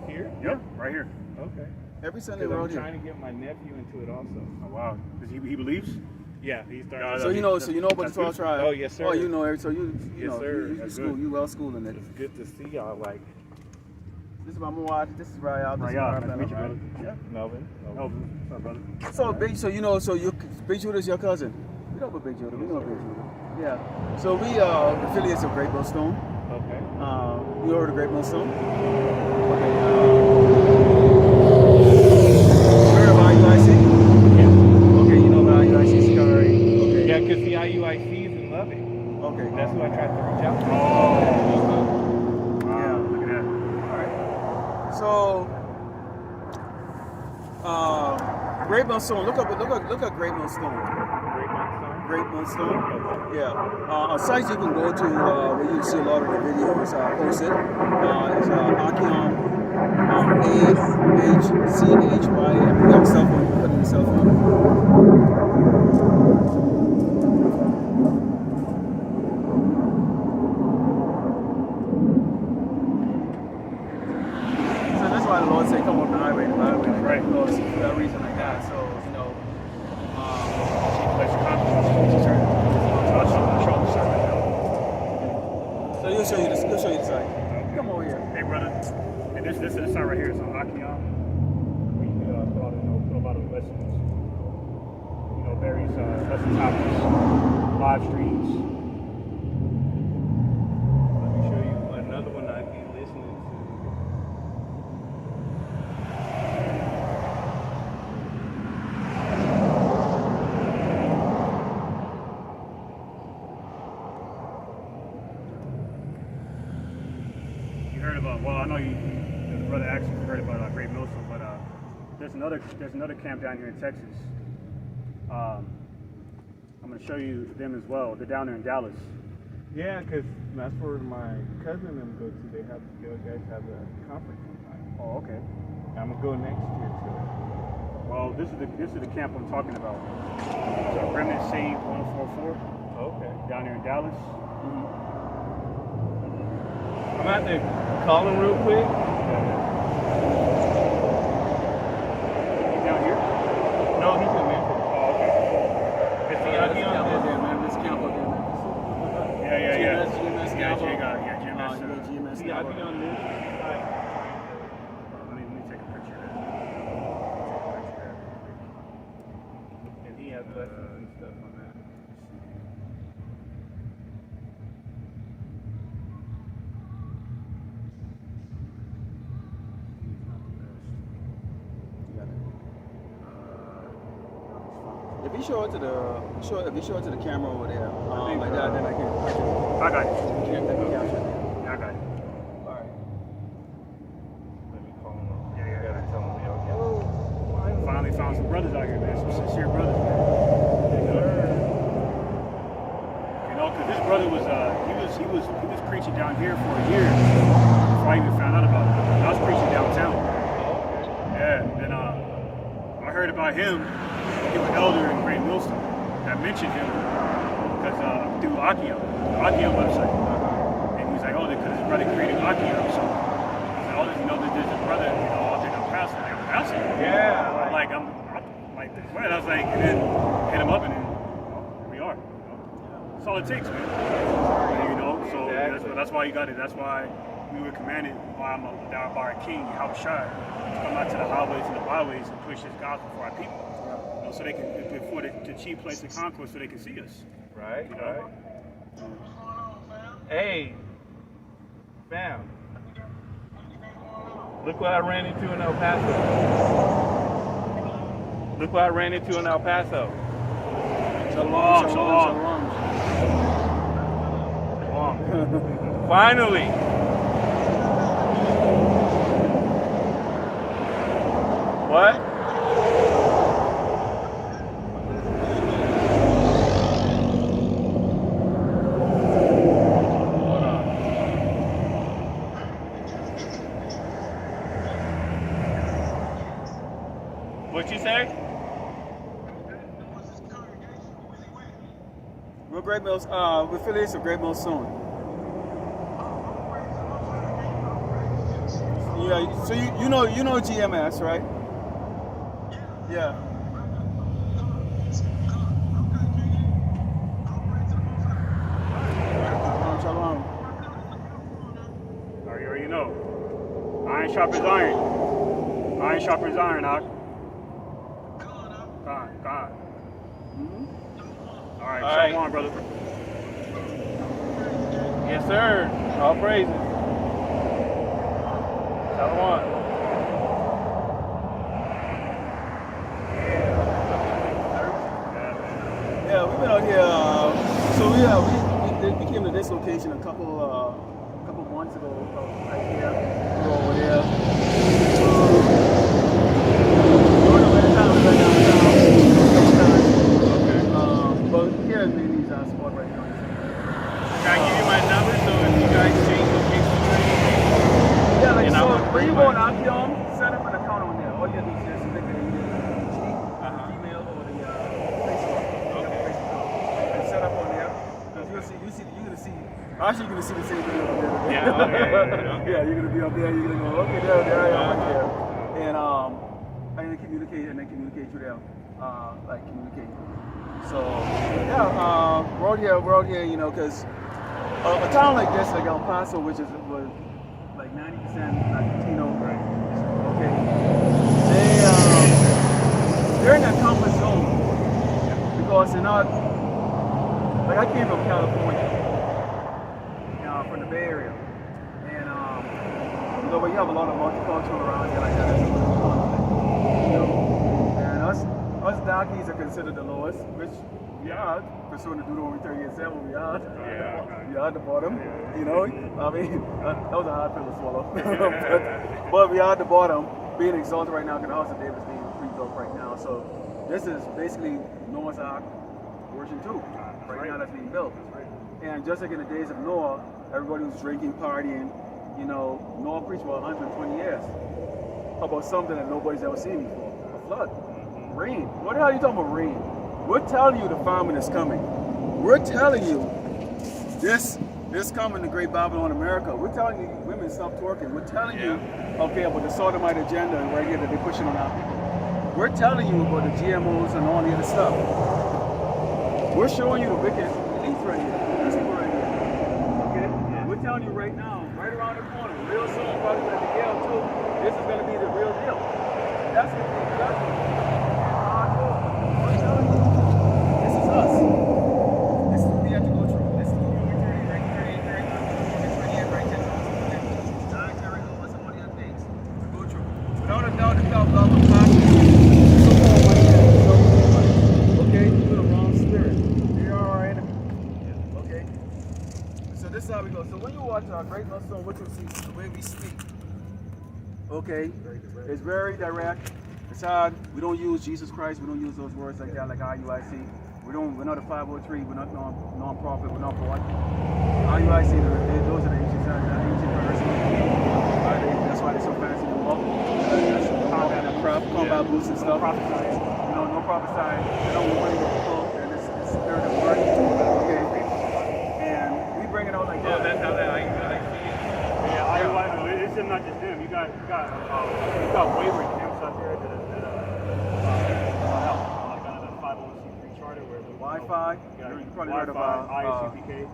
Here? Yep, right here. Okay. Every Sunday Because we're I'm out here. trying to get my nephew into it also. Oh wow. Does he believes? Yeah, he started. So you know about the 12 tribe. Oh, yes, sir. Oh, you know every. So you Yes, know, sir. You That's school. good. You well schooled in it. It's good to see y'all, like This is my Muad. This is Rayal. This is Nice to Rayal. meet you, brother. Yeah. Melvin. Oh, what's up, brother? So Big Judah is your cousin. We know about Big Judah. We know Big Judah. Yeah. So we affiliates of Great Millstone. Okay. You heard of Great Millstone? Okay. Heard of IUIC? Yeah. Okay, you know about IUIC Sakari. Okay. Yeah, because the IUIC is in Lubbock. Okay. That's who I tried to reach out to. Oh. Wow. Look at that. So, Great Millstone. Look up Great Millstone. Great Millstone. Yeah. A site you can go to where you see a lot of the videos posted is Ahchyam. Ahchyam. You have a cell phone. Put in your cell phone. So that's why the Lord say, "Come on the highway, the byway." Right. Because for that reason like that. So you know. Let's So he'll show you the site. Come over here. Hey, brother. And this is the sign right here. It's on Ahchyam. We put a lot of lessons. Various lesson topics, live streams. Let me show you another one I've been listening to. You heard about? Well, I know you, the brother actually heard about Great Millstone, but there's another camp down here in Texas. I'm going to show you them as well. They're down there in Dallas. Yeah, because that's where my cousin and them go to. They have you guys have a conference sometime. Oh, okay. I'm gonna go next year to it. Well, this is the camp I'm talking about. It's Remnant Saved 144 Okay. down there in Dallas. I'm gonna have to call him real quick. He's down here. No, he's in Memphis. Oh, okay. It's Yeah, this camp up there, man. This camp up there, man. yeah. GMS Yeah, camp. GMS. GMS See, I'll camp. be on this. Let me take a picture of that. And he has lessons and stuff on that. If you show it to the camera over there, like that, then I can. I got it. Can't take a capture. Yeah, I got it. Alright. Let me call him up. Yeah. I gotta tell him, okay. Finally found some brothers out here, man. Some sincere brothers, man. Because this brother was, he was he was preaching down here for a year before I even found out about it. I was preaching downtown. Yeah, and I heard about him through an elder in Great Millstone that mentioned him because through Ahchyam, the Ahchyam website. And he was like, oh, because his brother created Ahchyam. So he's like, oh, you know, there's a brother, you know, out there in Paso. Like, Paso? Yeah. Like, I'm like, what? I was like, and then hit him up, and then here we are. You know? That's all it takes, man. You know, so that's why you got it. That's why we were commanded by our King, Ahchyam, to come out to the highways and the byways and push his gospel for our people. You know, so they can, before the chief place of conquest, so they can see us. Right, You know? right. Hey, fam. Look what I ran into in El Paso. Look what I ran into in El Paso. Shalom, Shalom. shalom. Finally. What? What'd you say? We're Great Mills. We're affiliates of Great Mills soon. Yeah. So you know GMS, right? Yeah. Shalom. You already know. Iron sharpens iron. Iron sharpens iron, Ak. God. All right, All right. shalom, brother. Yes, sir. All praises. Shalom. Yeah, we've been out here. We came to this location a couple months ago. Right here, we were over there. During the winter time, we went downtown. Okay. But here is mainly our spot right now. Can I give you my number so if you guys change location or anything? Yeah, like And I so. will When bring you go on mine. Ahchyam, set up an account on there. All you have to do is just click the email or the Facebook. Okay. And set up on there. Because you're gonna see. Actually, you're gonna see the same video on there. Yeah, okay. Yeah, you're gonna be up there. You're gonna go, okay, there I am right there. And then communicate through there. Communicate. So yeah, we're out here, you know, because a town like this, like El Paso, which was like 90% Latino, okay, they're in that comfort zone because they're not. Like I came from California, from the Bay Area, and but you have a lot of multicultural around here like that. It's a little conflict, you know. And us darkies are considered the lowest, which we are, pursuing the Deuteronomy 38:7, we are. Yeah. We are at the bottom, you know. I mean, that was a hard pill to swallow. but we are at the bottom, being exalted right now because the house of David is being rebuilt right now. So this is basically Noah's Ark version 2. Right now that's being built. And just like in the days of Noah, everybody was drinking, partying. You know, Noah preached for 120 years about something that nobody's ever seen before. A flood. Rain. What the hell are you talking about rain? We're telling you the famine is coming. We're telling you this coming, the great Babylon America. We're telling you women stop twerking. We're telling you, okay, about the sodomite agenda right here that they're pushing on our people. We're telling you about the GMOs and all the other stuff. We're showing you the wicked elites right here. These people right here. Okay? Yeah. We're telling you right now, right around the corner, real soon, probably like the Gale too, this is going to be the real deal. That's what we're telling you. We're telling you. This is us. This is what we have to go through. This is what we're 30, right 38, right 10. Dietary laws and all the other things to go through. Without a doubt, the God will pass you. Okay, you're the wrong spirit. They are our enemy. Okay? So this is how we go. So when you watch our Great Millstone, what you'll see is the way we speak. Okay? It's very direct. It's hard. We don't use Jesus Christ. We don't use those words like that, like IUIC. We're not a 503. We're not non-profit. We're not board. IUIC, those are the ancient universities. That's why they're so fancy to walk. Combat boots and stuff. No profit side. They don't want money with people, and it's they're the word. Okay. And we bring it out like that. That's how that IUIC is. Yeah, IUIC. It's not just them. You got wavering camps out there that like under the 501c3 charter where the Wi-Fi. You probably heard about ISUPK.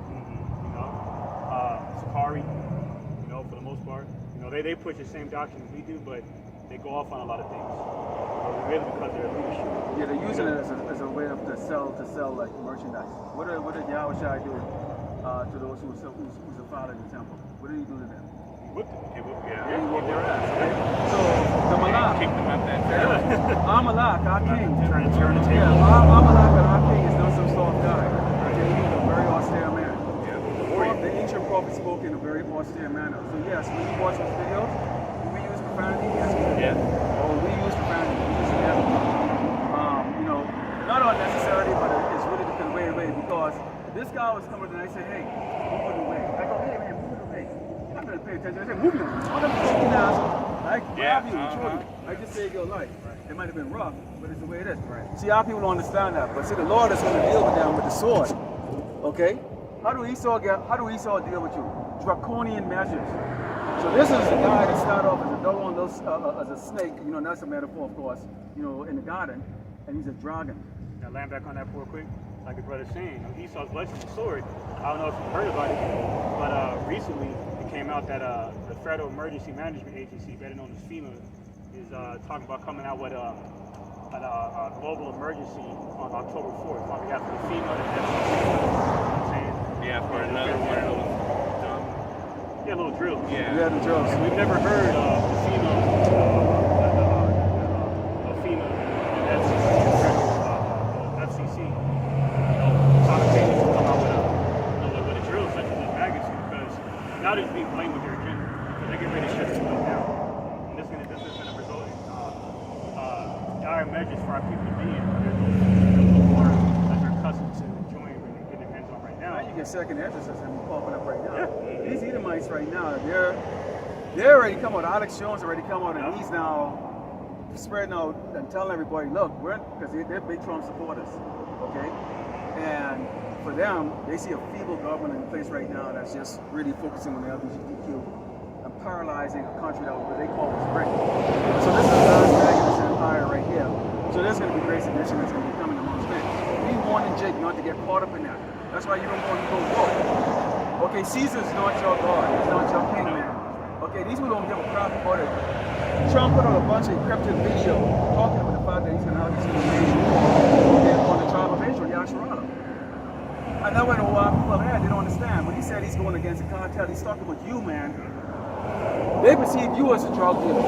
Sakari. For the most part, they push the same doctrine we do, but they go off on a lot of things. Really because they're leadership. Yeah, they're using it as a way to sell like merchandise. What did Yahweh Shai do to those who's a father in the temple? What did he do to them? He whipped them. He whipped their ass. Okay? So the Malak, Kicked them out that trailer. Amalek, our king. Turn the table. Yeah, Amalek, our king, is not some soft guy. Okay, he's a very austere man. The ancient prophet spoke in a very austere manner. So yes, when you watch his videos, do we use profanity? Yes, we do. Yeah. Oh, we use profanity. We use it everything. Not unnecessarily, but it's really to convey away because this guy was coming and I said, hey, move it away. I go, hey man, move it away. You're not gonna pay attention. I said, move it. I'm gonna fucking asshole. I grab you and show you. I just saved your life. It might have been rough, but it's the way it is. See, our people don't understand that. But see, the Lord is going to deal with them with the sword. Okay? How do Esau deal with you? Draconian measures. So this is the guy that started off as a dog on those as a snake. That's a metaphor, of course. In the garden, and he's a dragon. Now, land back on that real quick. Like the brother's saying, Esau's blessing the sword. I don't know if you've heard about it, but recently it came out that the Federal Emergency Management Agency, better known as FEMA, is talking about coming out with a global emergency on October 4th on behalf of the FEMA and FCC. You know what I'm saying? Yeah, for another one of those. Yeah, little drills. Yeah, the drills. And we've never heard of the FEMA and FCC simultaneously come out with a drill such as this magnitude because now they're being blamed with their agenda because they're getting ready to shut this place down. And this is going to result in dire measures for our people to be in. There's no more that they're accustomed to enjoying and getting their hands on right now. Now you get second entrances and popping up right now. Yeah. These Edomites right now, they're already come out. Alex Jones already come out, and he's now spreading out and telling everybody, look, because they're big Trump supporters, okay? And for them, they see a feeble government in place right now that's just really focusing on the LGBTQ and paralyzing a country that what they call was great. So this is the last bag of this empire right here. So there's going to be great sedition that's going to be coming amongst men. We warning Jake not to get caught up in that. That's why you don't want to go vote. Okay, Caesar's not your God. He's not your king, man. Okay, these people don't give a crap about it. Trump put out a bunch of encrypted video talking about the fact that he's going to have this invasion on the tribe of Israel, Yasharala. And that went over people there, they don't understand. When he said he's going against the cartel, he's talking about you, man. They perceive you as a drug dealer.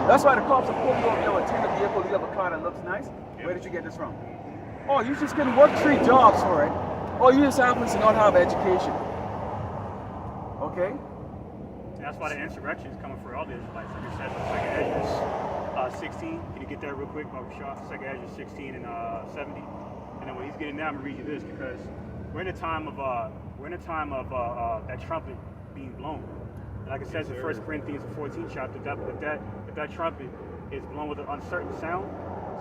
That's why the cops are pulling you over. You have a tender vehicle, you have a car that looks nice. Where did you get this from? Oh, you just couldn't work 3 jobs for it. Oh, you just happen to not have education. Okay? And that's why the insurrection is coming for all the Israelites. Like I said, Second Ezra 16. Can you get that real quick, Barbara Shaw? Second Ezra 16 and 70. And then when he's getting that, I'm gonna read you this because we're in a time of that trumpet being blown. And like it says in 1 Corinthians 14 chapter, if that trumpet is blown with an uncertain sound,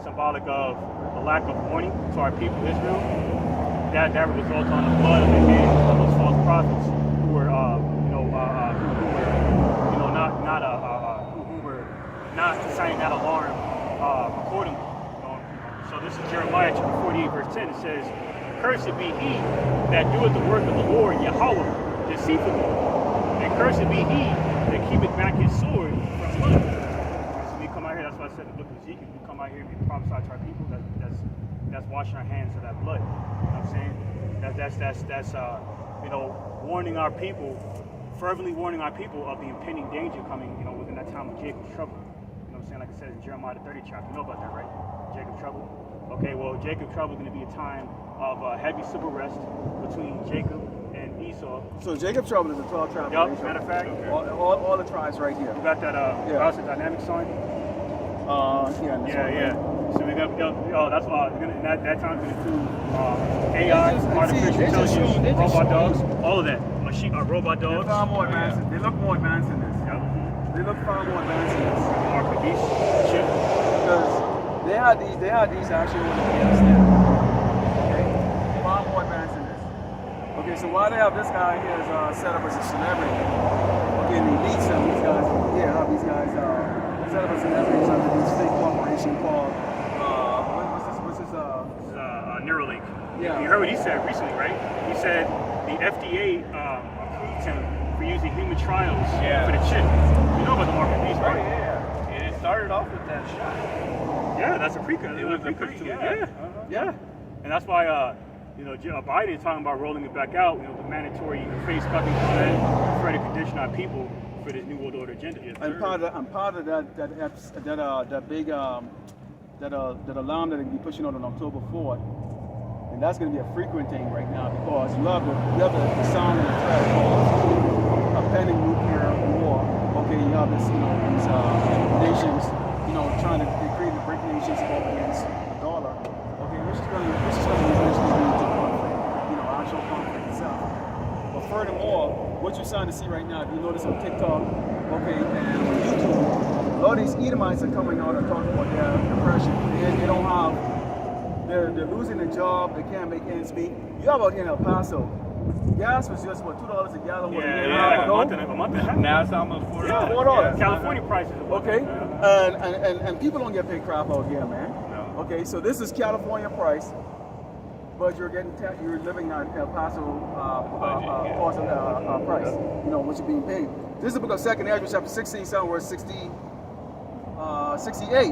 symbolic of a lack of warning to our people Israel, that would result on the blood of the hands of those false prophets who were not sounding that alarm accordingly. So this is Jeremiah chapter 48 verse 10. It says, "Cursed be he that doeth the work of the Lord Yahweh deceitfully, and cursed be he that keepeth back his sword from blood." So we come out here. That's why I said in the book of Ezekiel, we come out here and we prophesy to our people. That's washing our hands of that blood. You know what I'm saying? That's warning our people, fervently warning our people of the impending danger coming, within that time of Jacob's trouble. You know what I'm saying? Like I said in Jeremiah the 30th chapter. You know about that, right? Jacob's trouble. Okay, well, Jacob's trouble is going to be a time of heavy civil rest between Jacob and Esau. So Jacob's trouble is a 12 tribe. Yup, matter of fact. All the tribes right here. You got that House of Dynamics on? Yeah. So we got, that's why that time's going to include AI, artificial they just intelligence, show- they just robot show dogs, all of that. Robot They're dogs. far more advanced. They look more advanced than this. Yeah. They look far more advanced than this. RPGs, chip. Because they had these actually on the PS there. Okay? Far more advanced than this. Okay, so why they have this guy here is set up as a celebrity. Okay, and they lead some these guys. Yeah, have these guys set up as celebrities under this fake corporation called what's this Neuralink. Yeah. You heard what he said recently, right? He said the FDA approved him for using human trials for the chip. You know about the market piece, right? Yeah. And it started off with that shot. Yeah, that's a precursor. It was a precursor to it. yeah. Yeah. And that's why Biden is talking about rolling it back out. The mandatory face covering for the condition on people for this new world order agenda. And part of that big that alarm that they be pushing out on October 4th, and that's going to be a frequent thing right now because you have the sound and the threat of a pending nuclear war. Okay, you have these nations trying to create the BRIC nations up against the dollar. Okay, which is going to eventually lead to conflict, actual conflict itself. But furthermore, what you're starting to see right now, if you notice on TikTok, okay, and on YouTube, a lot of these Edomites are coming out and talking about their depression. They don't have, they're losing their job, they can't make ends meet. You have out here in El Paso, gas was just $2 a gallon. Like a month and a half. Now it's almost $4. Yeah, $4. California prices. Okay, and people don't get paid crap out here, man. No. Okay, so this is California price, but you're living on El Paso price. What you're being paid. This is the book of 2nd Ezra, chapter 16, somewhere 68.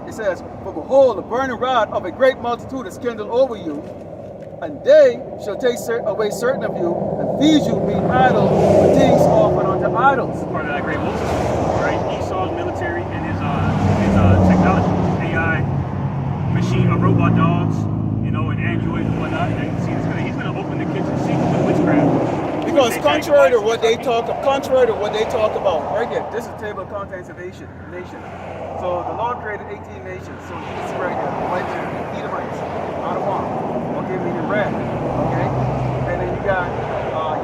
It says, "For behold, the burning rod of a great multitude is kindled over you, and they shall take away certain of you, and feed you, being idle, with things offered unto idols." Part of that great multitude, right? Esau's military and his technology, AI, robot dogs, and androids and whatnot. And see, he's going to open the kitchen sink with witchcraft. Because contrary to what they talk about, right here, this is the table of contents of nations. So the Lord created 18 nations. So you can see right here, right there, Edomites, Ahchyam, okay, meaning red, okay? And then you got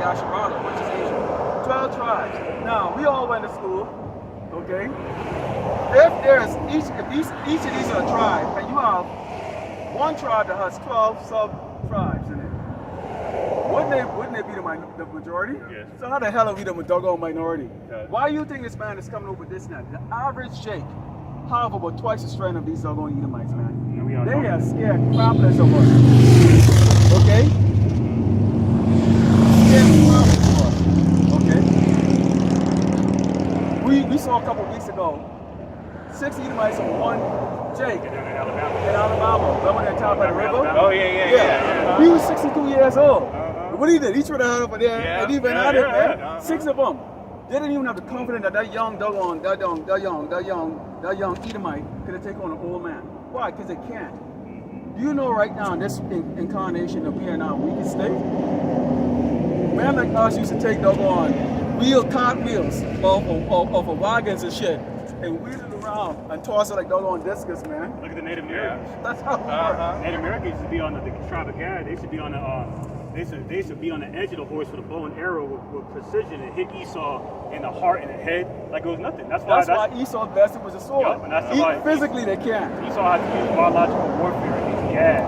Yasharala, which is Asia. 12 tribes. Now, we all went to school, okay? If each of these are a tribe, and you have one tribe that has 12 sub-tribes in it, wouldn't they be the majority? Yes. So how the hell are we the doggone minority? Yes. Why do you think this man is coming up with this now? The average Jake have about twice the strength of these doggone Edomites, man. They are scared crapless of us. Okay? Scared crapless of us. Okay? We saw a couple weeks ago 6 Edomites on one Jake in Alabama. Remember that top by the river? Oh, yeah. He was 62 years old. What he did, he tried to hide over there and even at it, man. 6 of them. They didn't even have the confidence that young Edomite could have taken on an old man. Why? Because they can't. Do you know right now in this incarnation that we are now weakest state? Man like us used to take doggone cartwheels off of wagons and shit and wheel it around and toss it like doggone discus, man. Look at the Native Americans. That's how it works. Native Americans used to be on the tribe of Gad. They used to be on the they used to be on the edge of the horse with a bow and arrow with precision and hit Esau in the heart and the head like it was nothing. That's why Esau's best was a sword. Yep, and that's why physically they can't. Esau had to use biological warfare against Gad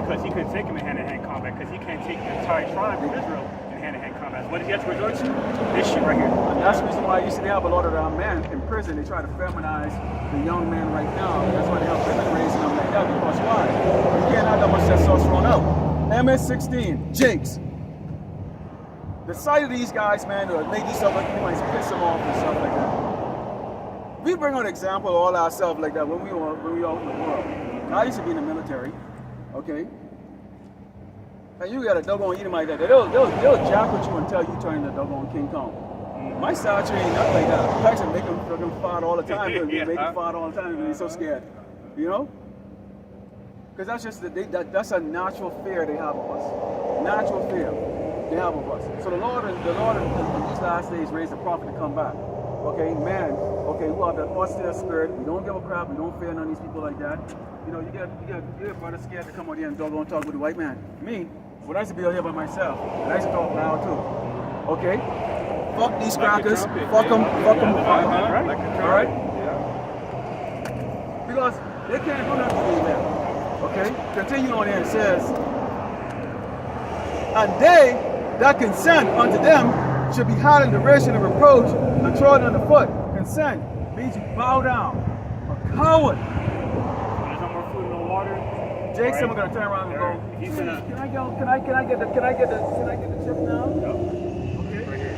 because he couldn't take him in hand-to-hand combat because he can't take the entire tribe of Israel in hand-to-hand combat. What does he have to resort to? This shit right here. And that's the reason why you see they have a lot of men in prison. They try to feminize the young men right now. That's why they have women raising them like that. Because why? You can't have that much testosterone out. MS-16, Jakes. The sight of these guys, man, will make these stuff like you might piss them off and stuff like that. We bring on an example all ourselves like that when we out in the world. I used to be in the military, okay? And you got a doggone Edomite that they'll jack with you until you turn into doggone King Kong. My stature ain't nothing like that. In fact, I make them fight all the time. They make them fight all the time because they're so scared, Because that's just that's a natural fear they have of us. Natural fear they have of us. So the Lord in these last days raised a prophet to come back. okay, man, okay, who have that austere spirit. We don't give a crap. We don't fear none of these people like that. You know, you get brother scared to come out here and go and talk with the white man. Me, when I used to be out here by myself, and I used to talk loud too. Okay, fuck these crackers. Fuck them. Fuck them. All right. Because they can't do nothing to you now. Okay, continue on here. It says, and they that consent unto them should be held in derision and reproach and trodden underfoot. Consent means you bow down. A coward. There's no more food and no water. Jake said we're gonna turn around and go. He's gonna. Can I get the chip now? Okay. Right here.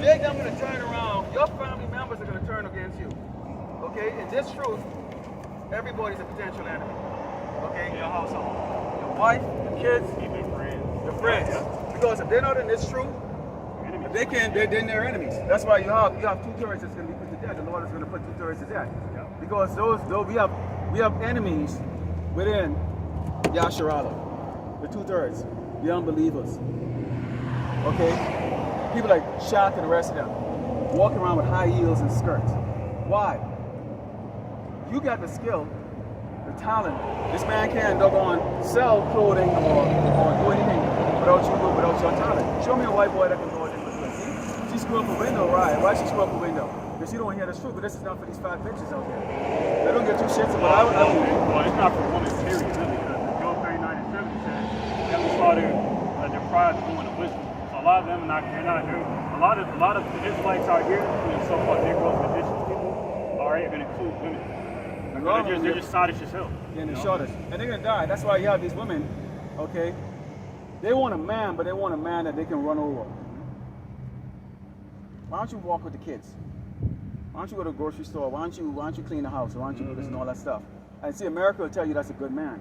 Jake, I'm gonna turn around. Your family members are gonna turn against you. Okay, in this truth, everybody's a potential enemy. Okay, in your household. Your wife, your kids, Even friends. your friends. Because if they're not in this truth, if they can't, then they're enemies. That's why you have 2/3 that's going to be put to death. The Lord is going to put 2/3 to death. Yeah. Because those we have enemies within Yasharala. The 2/3, the unbelievers. Okay, people like Shaq and the rest of them walking around with high heels and skirts. Why? You got the skill, the talent. This man can't doggone sell clothing or do anything without your talent. Show me a white boy that can go in with this. She screw up a window, right? Why she screw up a window? Because she don't hear the truth, but this is not for these fat bitches out there. They don't get two shits about it. Well, it's not for women, period, really. Job 39 and 7 says, Heavenly Father deprived the woman of wisdom. So a lot of them are not, a lot of the Israelites out here, including so-called Negroes and indigenous people, are going to include women. They're just sottish as hell. Yeah, they're shortish. And they're going to die. That's why you have these women, okay? They want a man, but they want a man that they can run over. Why don't you walk with the kids? Why don't you go to the grocery store? Why don't you clean the house? Why don't you do this and all that stuff? And see, America will tell you that's a good man.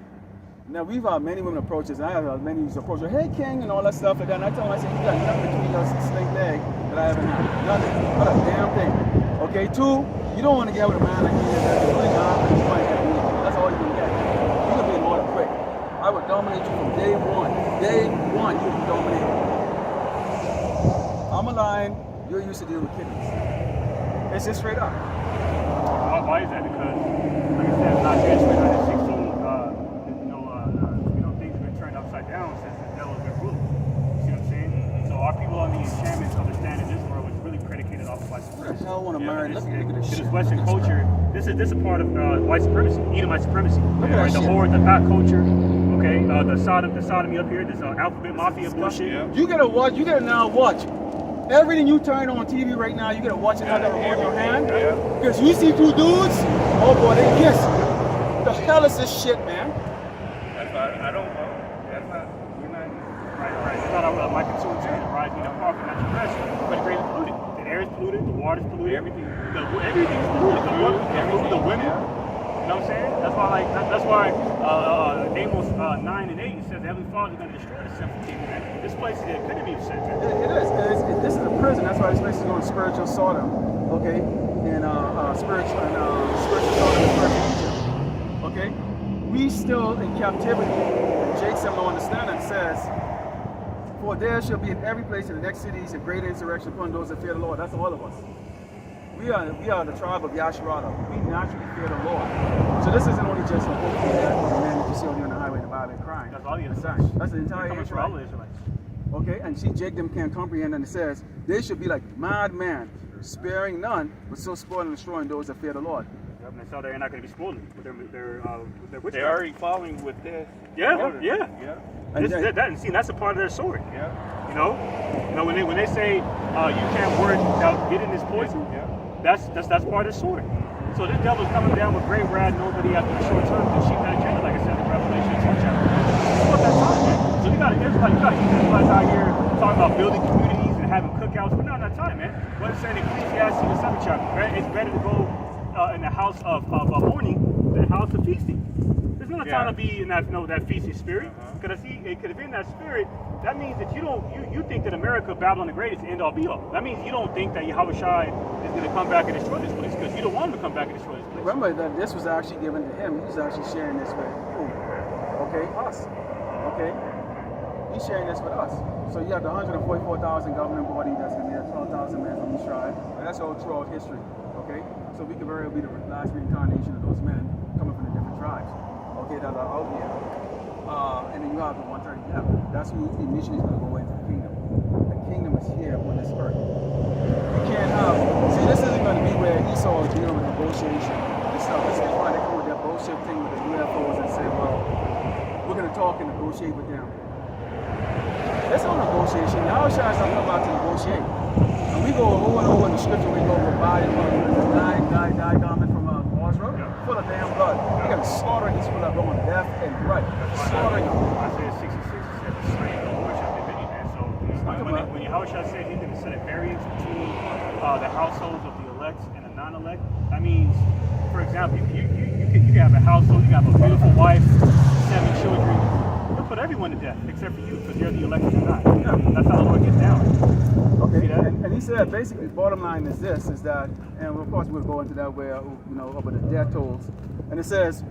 Now, we've had many women approach us, and I have had many approach us, hey, king, and all that stuff. And then I tell them, I said, you got nothing between your stink leg that I haven't had. Nothing. Not a damn thing. Okay, 2, you don't want to get with a man like me that's really not, and he's trying to get me. That's all you can get. You're going to be in order quick. I would dominate you from day one. Day one, you would be dominated. I'm a lion. You're used to dealing with kittens. It's just straight up. Why is that? Because, like I said, not Genesis 16, things have been turned upside down since the devil has been ruling. You see what I'm saying? So our people on the enchantments understand that this world was really predicated off of white supremacy. Who the hell want to marry? Look at this shit. This Western culture, this is a part of white supremacy, Edomite supremacy. Look at that The shit. horde, the thought culture, okay, the sodomy up here, this alphabet mafia bullshit. You gotta watch. You gotta now watch. Everything you turn on TV right now, you gotta watch it have that remote in your hand. Because you see 2 dudes, oh boy, they kiss. The hell is this shit, man? That's why I don't know. That's not, we're not. Right. It's not my concern too. The rising of power natural pressure, but it's greatly polluted. The air is polluted, the water is polluted, everything is polluted. The women. You know what I'm saying? That's why Amos 9 and 8 says the Heavenly Father is going to destroy the sinful kingdom, man. This place is the epitome of sin, man. It is. This is a prison. That's why this place is on spiritual Sodom, okay? And spiritual Sodom and spiritual Egypt, okay? We still in captivity. And Jake said, no understanding says, for there shall be in every place in the next cities a great insurrection upon those that fear the Lord. That's all of us. We are the tribe of Yasharala. We naturally fear the Lord. So this isn't only just a whole man that you see on the highway in the Bible crying. That's all the That's Israelites. the entire Coming from all the Israelite. Israelites. Okay, and see, Jake them can't comprehend, and it says, they should be like mad men, sparing none, but still spoiling and destroying those that fear the Lord. Yep, and so they're not going to be spoiled with their witchcraft. They're already following with this. Yeah. And That's a part of their sword. Yeah. You know, when they say you can't work without getting this poison, that's part of the sword. So this devil's coming down with great wrath, nobody after the short term to sheep that agenda, like I said in Revelation 2 chapter. That's what that's time, man. So you got Israelites out here talking about building communities and having cookouts. We're not on that time, man. What it's saying in Ecclesiastes the 7th chapter, right? It's better to go in the house of mourning than the house of feasting. There's not a time to be in that feasting spirit. Because if you're in that spirit, that means that you think that America, Babylon the Great, is the end all be all. That means you don't think that Yahweh Shai is going to come back and destroy this place because you don't want him to come back and destroy this place. Remember that this was actually given to him. He was actually sharing this with you. Okay, us. Okay. He's sharing this with us. So you have the 144,000 governing body that's going to be at 12,000 men from each tribe. And that's all throughout history. Okay? So we could very well be the last reincarnation of those men coming from the different tribes. Okay, that are out here. And then you have the 137. That's who initially is going to go into the kingdom. The kingdom is here on this earth. You can't have. See, this isn't going to be where Esau is dealing with negotiation and stuff. This is why they come with their bullshit thing with the UFOs and say, well, we're going to talk and negotiate with them. There's no negotiation. Y'all shy is not about to negotiate. And we go over and over in the scripture, we go with body, die garment from Mars Road, full of damn blood. You got to slaughter these people that are going left and right. Slaughtering them. Isaiah 66 said the slain of the worship of many men. So when Yahushua said he's going to set a variance between the households of the elect and the non-elect, that means, for example, you can have a household, you can have a beautiful wife, 7 children. You'll put everyone to death except for you because you're the elect and you're not. Yeah, that's how the Lord gets down. Okay, and he said basically, bottom line is this, is that, and of course we'll go into that where, over the death tolls. And it says,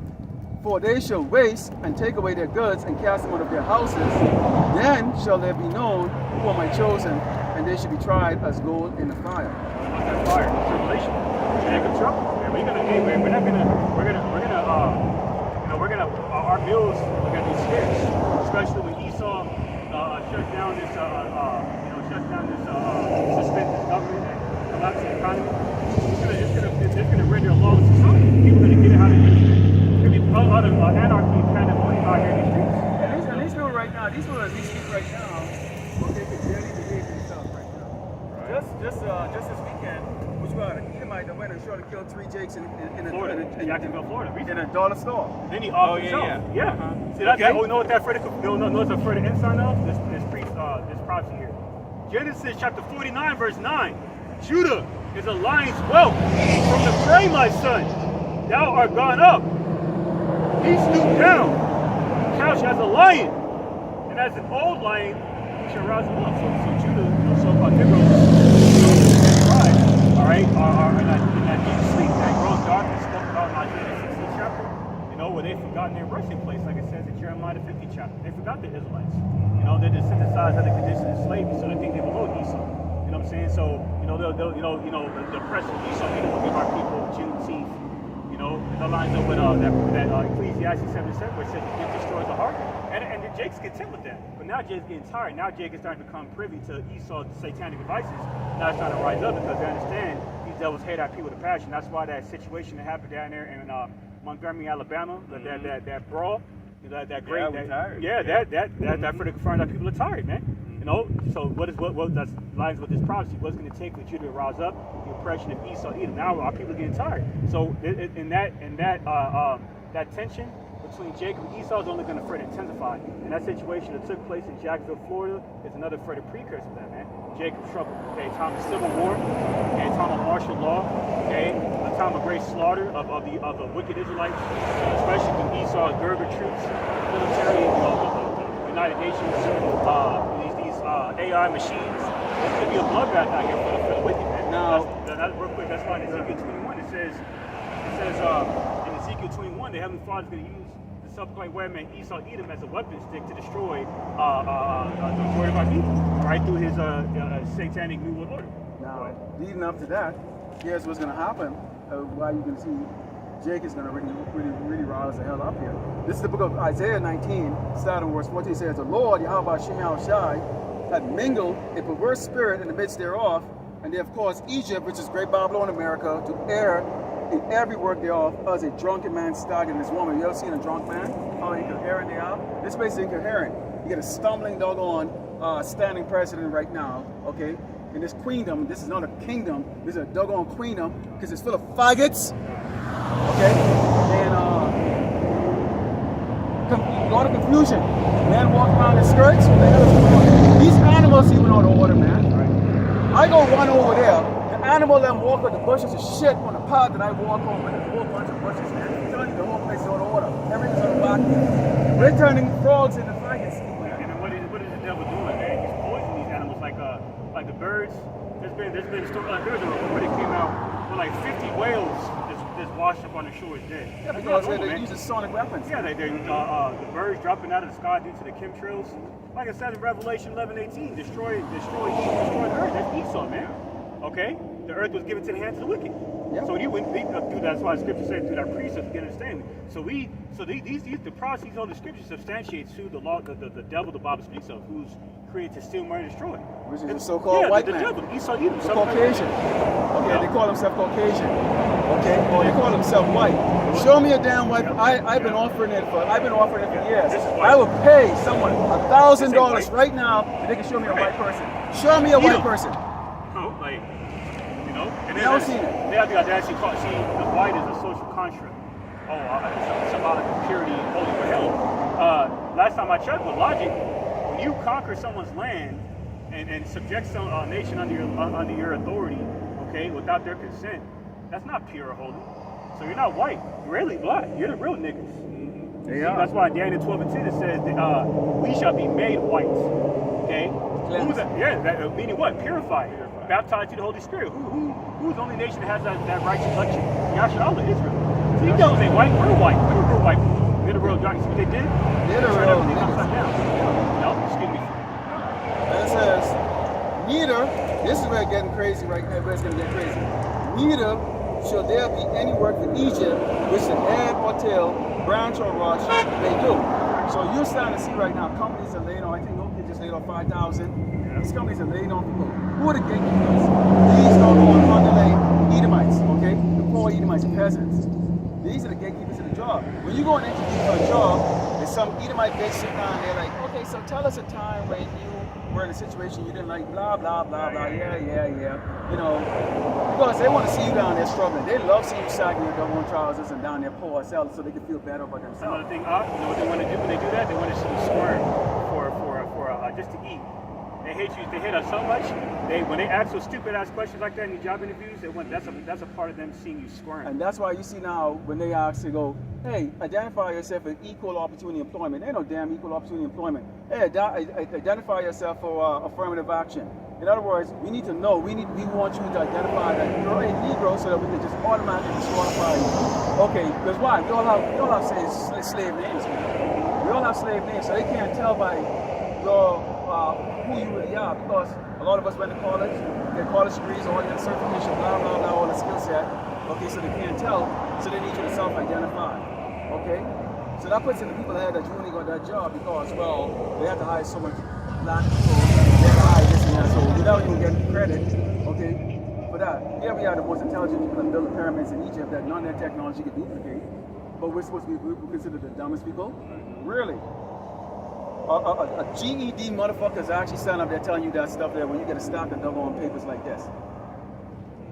for they shall waste and take away their goods and cast them out of their houses. Then shall there be known who are my chosen, and they shall be tried as gold in the fire. What's that fire? Tribulation. Jacob trouble. Our bills are going to be scarce, especially when Esau shuts down this, suspend this government and collapse the economy. It's going to render a lawless society. People are going to get it how they do. There's going to be other anarchy kind of money out here in the streets. And these people right now, as we speak right now, okay, could barely behave themselves right now. Right. Just this weekend, which was an Edomite that went and shot and killed 3 Jakes in Jacksonville, Florida. In a dollar store. Then he offed himself. Yeah. See, that's you know what that further insight of? This prophecy here. Genesis chapter 49, verse 9. Judah is a lion's whelp from the prey, my son. Thou art gone up. He stooped down, couched as a lion, and as an old lion, he shall rouse him up. So Judah, so-called Negroes, pride, all right, are in that deep sleep, that grows darkness, spoke about in Isaiah 60 chapter, where they've forgotten their resting place, like it says in Jeremiah 50 chapter. They forgot the Israelites. They're desensitized of the condition of slavery, so they think they belong to Esau. You know what I'm saying? So, the oppression of Esau, they will give our people Juneteenth. It lines up with that Ecclesiastes 7:7 where it says it destroys the heart. And Jake's content with that. But now Jake's getting tired. Now Jake is starting to become privy to Esau's satanic devices. Now it's trying to rise up because they understand these devils hate our people with a passion. That's why that situation that happened down there in Montgomery, Alabama, that brawl, that further confirms that people are tired, man. So what that lines with this prophecy? What's going to take for you to rouse up the oppression of Esau, Edom? Now our people are getting tired. So that tension between Jacob and Esau is only going to further intensify. And that situation that took place in Jacksonville, Florida, is another further precursor to that, man. Jacob's trouble. Okay, time of civil war. Okay, time of martial law. Okay, a time of great slaughter of the wicked Israelites, especially when Esau's Gerger troops, military, the United Nations, these AI machines. There's going to be a bloodbath out here for the wicked, man. Now, that's real quick. That's why in Ezekiel 21 it says in Ezekiel 21 the Heavenly Father is going to use the subsequent webman Esau Edom as a weapon stick to destroy the majority of our people, right, through his satanic New World Order. Now, leading up to that, here's what's going to happen. Why you can see Jake is going to really rise the hell up here. This is the book of Isaiah 19, starting verse 14. It says, the Lord, Yahweh Shem Shai, had mingled a perverse spirit in the midst thereof, and they have caused Egypt, which is great Babylon, America, to err in every work thereof, as a drunken man staggering his woman. You ever seen a drunk man? How incoherent they are? This place is incoherent. You get a stumbling doggone standing president right now, okay? In this queendom, this is not a kingdom, this is a doggone queendom, because it's full of faggots, okay? And a lot of confusion. Man walking around in skirts, what the hell is going on? These animals even out of order, man. I go run over there, the animal them walk with the bushes of shit on the path that I walk on with a whole bunch of bushes, man. I'm telling you, the whole place is out of order. Everything's out of whack. We're turning frogs into faggots. And then what is the devil doing, man? He's poisoning these animals like the birds. There's been a story, there was a report that came out where like 50 whales just washed washed up on the shore is dead. Yeah, That's because not normal, they're man. using sonic weapons. Yeah, the birds dropping out of the sky due to the chemtrails. Like it says in Revelation 11:18, destroy Eden, destroy the earth. That's Esau, man. Okay? The earth was given to the hands of the wicked. Yep. So that's why the scripture says through that precept to get understanding. So the prophecies of the scripture substantiates who the law, the devil the Bible speaks of, who's created to steal, murder, and destroy. Which is the so-called white man. Devil, Esau, Edom, the Caucasian. Okay, they call themselves Caucasian. Okay, or they call themselves white. Show me a damn white. I've been offering it for years. I would pay someone $1,000 right now if they can show me a white person. Show me a white person. Oh, like, you know, and Never seen it. They have the audacity to see the white is a social construct. Oh, it's symbolic of purity and holy for hell. Last time I checked with logic, when you conquer someone's land and subject some nation under your authority, okay, without their consent, that's not pure or holy. So you're not white. You're really black. You're the real niggas. They are. That's why in Daniel 12:10 it says that, we shall be made white. Okay? Who's that? Yeah, meaning what? Purified. Baptized to the Holy Spirit. Who's the only nation that has that righteous election? Yasha, Israel. So you don't say white. We're white. We're the real white people. They're the real dark. See what they did? They're the real upside down. No, excuse me. And it says, neither, this is where it's getting crazy right now, where it's going to get crazy. Neither shall there be any work in Egypt which the head or tail, branch or rush may do. So you're starting to see right now, companies are laying on, I think Nokia just laid off 5,000. These companies are laying on people. Who are the gatekeepers? These are on the lane Edomites, okay? The poor Edomites, the peasants. These are the gatekeepers of the job. When you go and interview for a job, there's some Edomite bitch sitting down there like, okay, so tell us a time when you were in a situation you didn't like, blah, blah, blah, blah, yeah. You know, because they want to see you down there struggling. They love seeing you sagging your double trousers and down there poor as hell so they can feel better about themselves. Another thing, you know what they want to do when they do that? They want to see you squirm for just to eat. They hate you. They hate us so much. When they ask those stupid ass questions like that in your job interviews, that's a part of them seeing you squirm. And that's why you see now when they ask, they go, hey, identify yourself as equal opportunity employment. Ain't no damn equal opportunity employment. Hey, identify yourself for affirmative action. In other words, we need to know. We want you to identify that you're a Negro so that we can just automatically disqualify you. Okay, because why? We all have slave names. We all have slave names, so they can't tell by your who you really are, because a lot of us went to college, get college degrees, all your certification, blah, blah, blah, all the skill set. Okay, so they can't tell, so they need you to self-identify. Okay? So that puts in the people ahead that you only got that job because, well, they had to hire so much black people, they had to hire this and that, so without even getting credit, okay, for that. Here we are the most intelligent people that built the pyramids in Egypt that none of their technology could duplicate, but we're supposed to be considered the dumbest people? Really? A GED motherfuckers actually stand up there telling you that stuff there when you get a stack of doggone papers like this.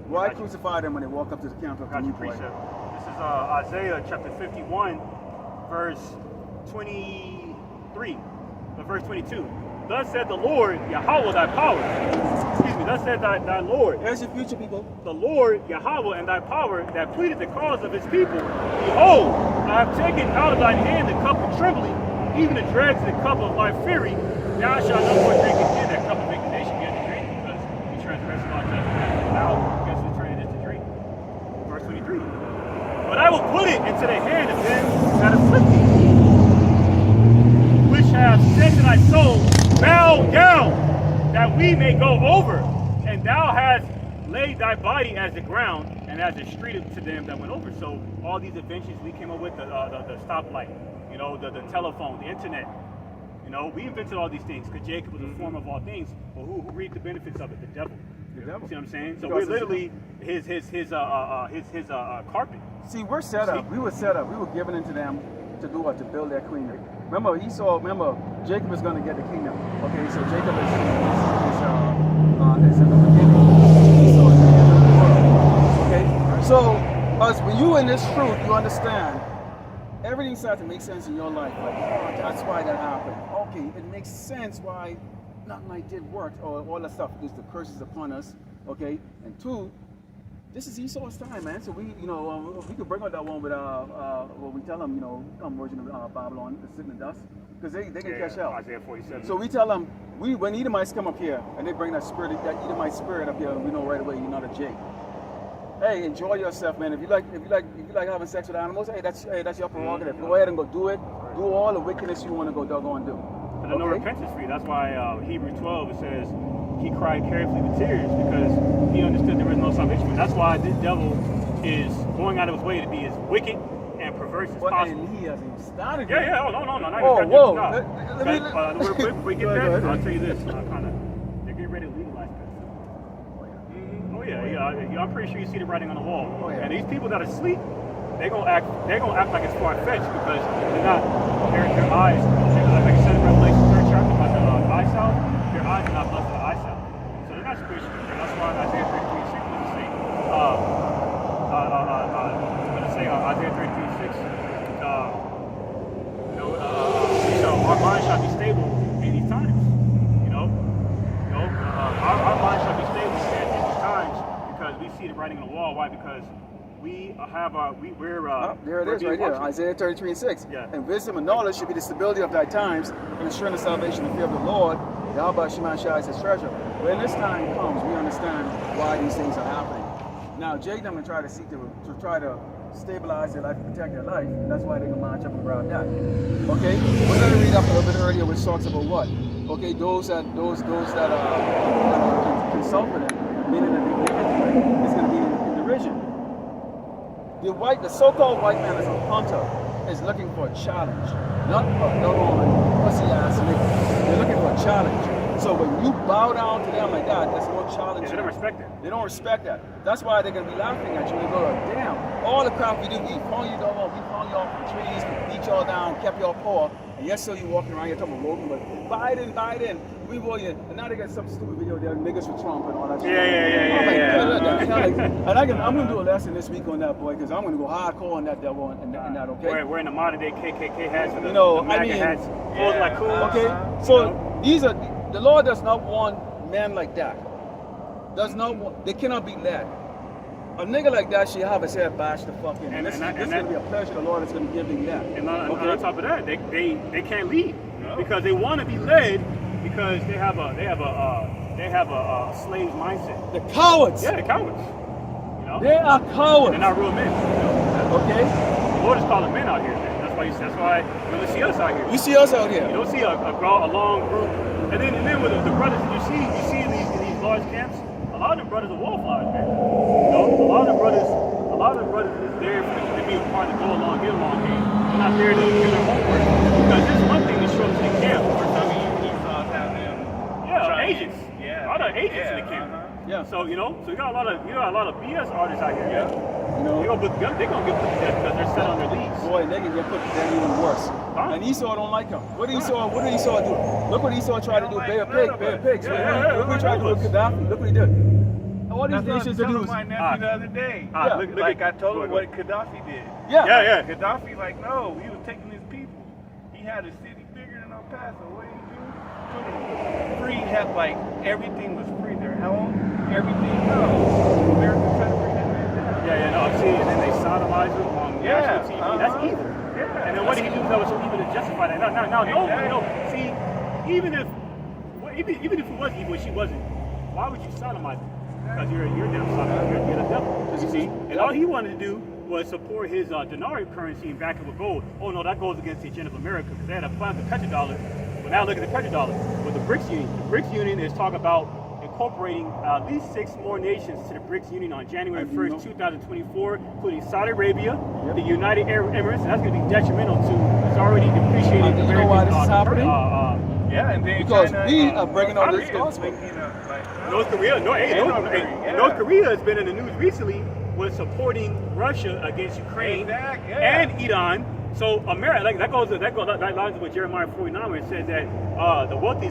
Why crucify them when they walk up to the camp of the new boy? This is Isaiah chapter 51, verse 23, verse 22. Thus said the Lord, Yahweh thy power. Excuse me, thus said thy Lord. There's your future, people. The Lord, Yahweh, and thy power that pleaded the cause of his people. Behold, I have taken out of thine hand the cup of trembling, even the dregs of the cup of my fury. Thou shalt no more drink again that cup of indignation you had to drink, because you transgressed my judgment. Now, guess who turned it to drink? Verse 23. But I will put it into the hand of them that afflict thee, which have said to thy soul, bow down, that we may go over. And thou hast laid thy body as the ground, and as a street to them that went over. So all these inventions we came up with, the stoplight, you know, the telephone, the internet, you know, we invented all these things because Jacob was the form of all things. But who reaped the benefits of it? The devil. The devil. See what I'm saying? So we're literally his carpet. See, we're set up. We were set up. We were given into them to do what? To build their kingdom. Remember, Jacob is going to get the kingdom. Okay, so Jacob is in the beginning. Esau is in the end of the world. Okay, so when you in this truth, you understand. Everything starts to make sense in your life. Like, oh, that's why that happened. Okay, it makes sense why nothing I did worked, or all that stuff. There's the curses upon us. Okay, and two, this is Esau's time, man. So we could bring out that one with when we tell them, come version of Babylon, the sitting in dust, because they can catch hell. Isaiah 47. So we tell them, when Edomites come up here and they bring that Edomite spirit up here, we know right away you're not a Jake. Hey, enjoy yourself, man. If you like having sex with animals, hey, that's your prerogative. Go ahead and go do it. Do all the wickedness you want to go doggone do. And no repentance free. That's why Hebrews 12 it says he cried carefully with tears because he understood there was no salvation. That's why this devil is going out of his way to be as wicked and perverse as possible. And he hasn't started. Yeah. Oh, no. Whoa. Real quick, before we get there, I'll tell you this. They're getting ready to legalize that. Oh yeah. I'm pretty sure you see the writing on the wall. Oh, yeah. And these people that are asleep, they're gonna act like it's far fetched because they're not. Their eyes, like I said in Revelation 3rd chapter about the eye salve, their eyes are not blessed with the eye salve. So they're not spiritual. That's why Isaiah 33:6 was saying. Isaiah 33:6. Our mind shall be stable in these times. Our mind shall be stable in these times because we see the writing on the wall. Why? Because we have there it is right here, Isaiah 33:6. Yeah. And wisdom and knowledge should be the stability of thy times, and the strength of salvation and fear of the Lord. Yahweh Shema Shai is his treasure. When this time comes, we understand why these things are happening. Now, Jake them try to seek to stabilize their life and protect their life. And that's why they're gonna march up and grab that. Okay, we're gonna read up a little bit earlier, which talks about what? Okay, those that consult with him, meaning that it's gonna be in derision. The so-called white man is a hunter, is looking for a challenge, not a pussy ass nigga. They're looking for a challenge. So when you bow down to them like that, there's no challenge. They don't respect it. They don't respect that. That's why they're gonna be laughing at you. They go, damn, all the crap we do, we found you off the trees, beat y'all down, kept y'all poor, and yes, so you walking around here talking about voting, but Biden, we vote you. And now they got some stupid video there, niggas with Trump and all that shit. Yeah. And I'm gonna do a lesson this week on that, boy, because I'm gonna go hardcore on that devil and that, okay? We're in the modern day KKK hats and the MAGA hats. Like cool. Okay, so these are, the Lord does not want men like that. They cannot be led. A nigga like that should have his head bashed the fuck in. This is gonna be a pleasure the Lord is gonna give them that. And on top of that, they can't lead because they want to be led because they have a slave mindset. The cowards. Yeah, they're cowards. They are cowards. They're not real men. Okay. The Lord is calling men out here, man. That's why you don't see us out here. You see us out here. You don't see a long group. And then with the brothers you see in these large camps, a lot of them brothers are wallflowers, man. A lot of the brothers is there to be a part to go along, get along game. They're not there to do their homework. Because there's one thing to show up to the camp. Agents. Yeah. A lot of agents in the camp. Yeah. So you got a lot of BS artists out here. Yeah. They're gonna get put to death because they're set on their leads. Boy, they can get put to death even worse. Huh? And Esau don't like him. What did Esau do? Look what Esau tried to do. Bear pigs. Look what he tried to do with Gaddafi. Look what he did. All these nations are doing. My nephew the other day. I told him what Gaddafi did. Yeah. Gaddafi, no, he was taking his people. He had a city bigger than El Paso. What did he do? Put them free. Everything was free there. Home, everything. No. America tried to bring that man down. I'm seeing, and then they sodomize him on national TV. That's evil. Yeah. And then what did he do that was so evil to justify that? Now, see, even if it was evil, she wasn't. Why would you sodomize him? Because you're a damn sodomite. You're the devil. You see, and all he wanted to do was support his denarii currency and back it with gold. Oh no, that goes against the agenda of America because they had a plan to petrodollar. But now look at the petrodollar with the BRICS Union. The BRICS Union is talking about incorporating at least 6 more nations to the BRICS Union on January 1st, 2024, including Saudi Arabia, the United Arab Emirates, and that's going to be detrimental to it's already depreciating the American. You know why this is happening? And then because China, we are breaking all this gospel. North Korea has been in the news recently with supporting Russia against Ukraine and Iran. So America, that lines up with Jeremiah 49, where it says that the wealthy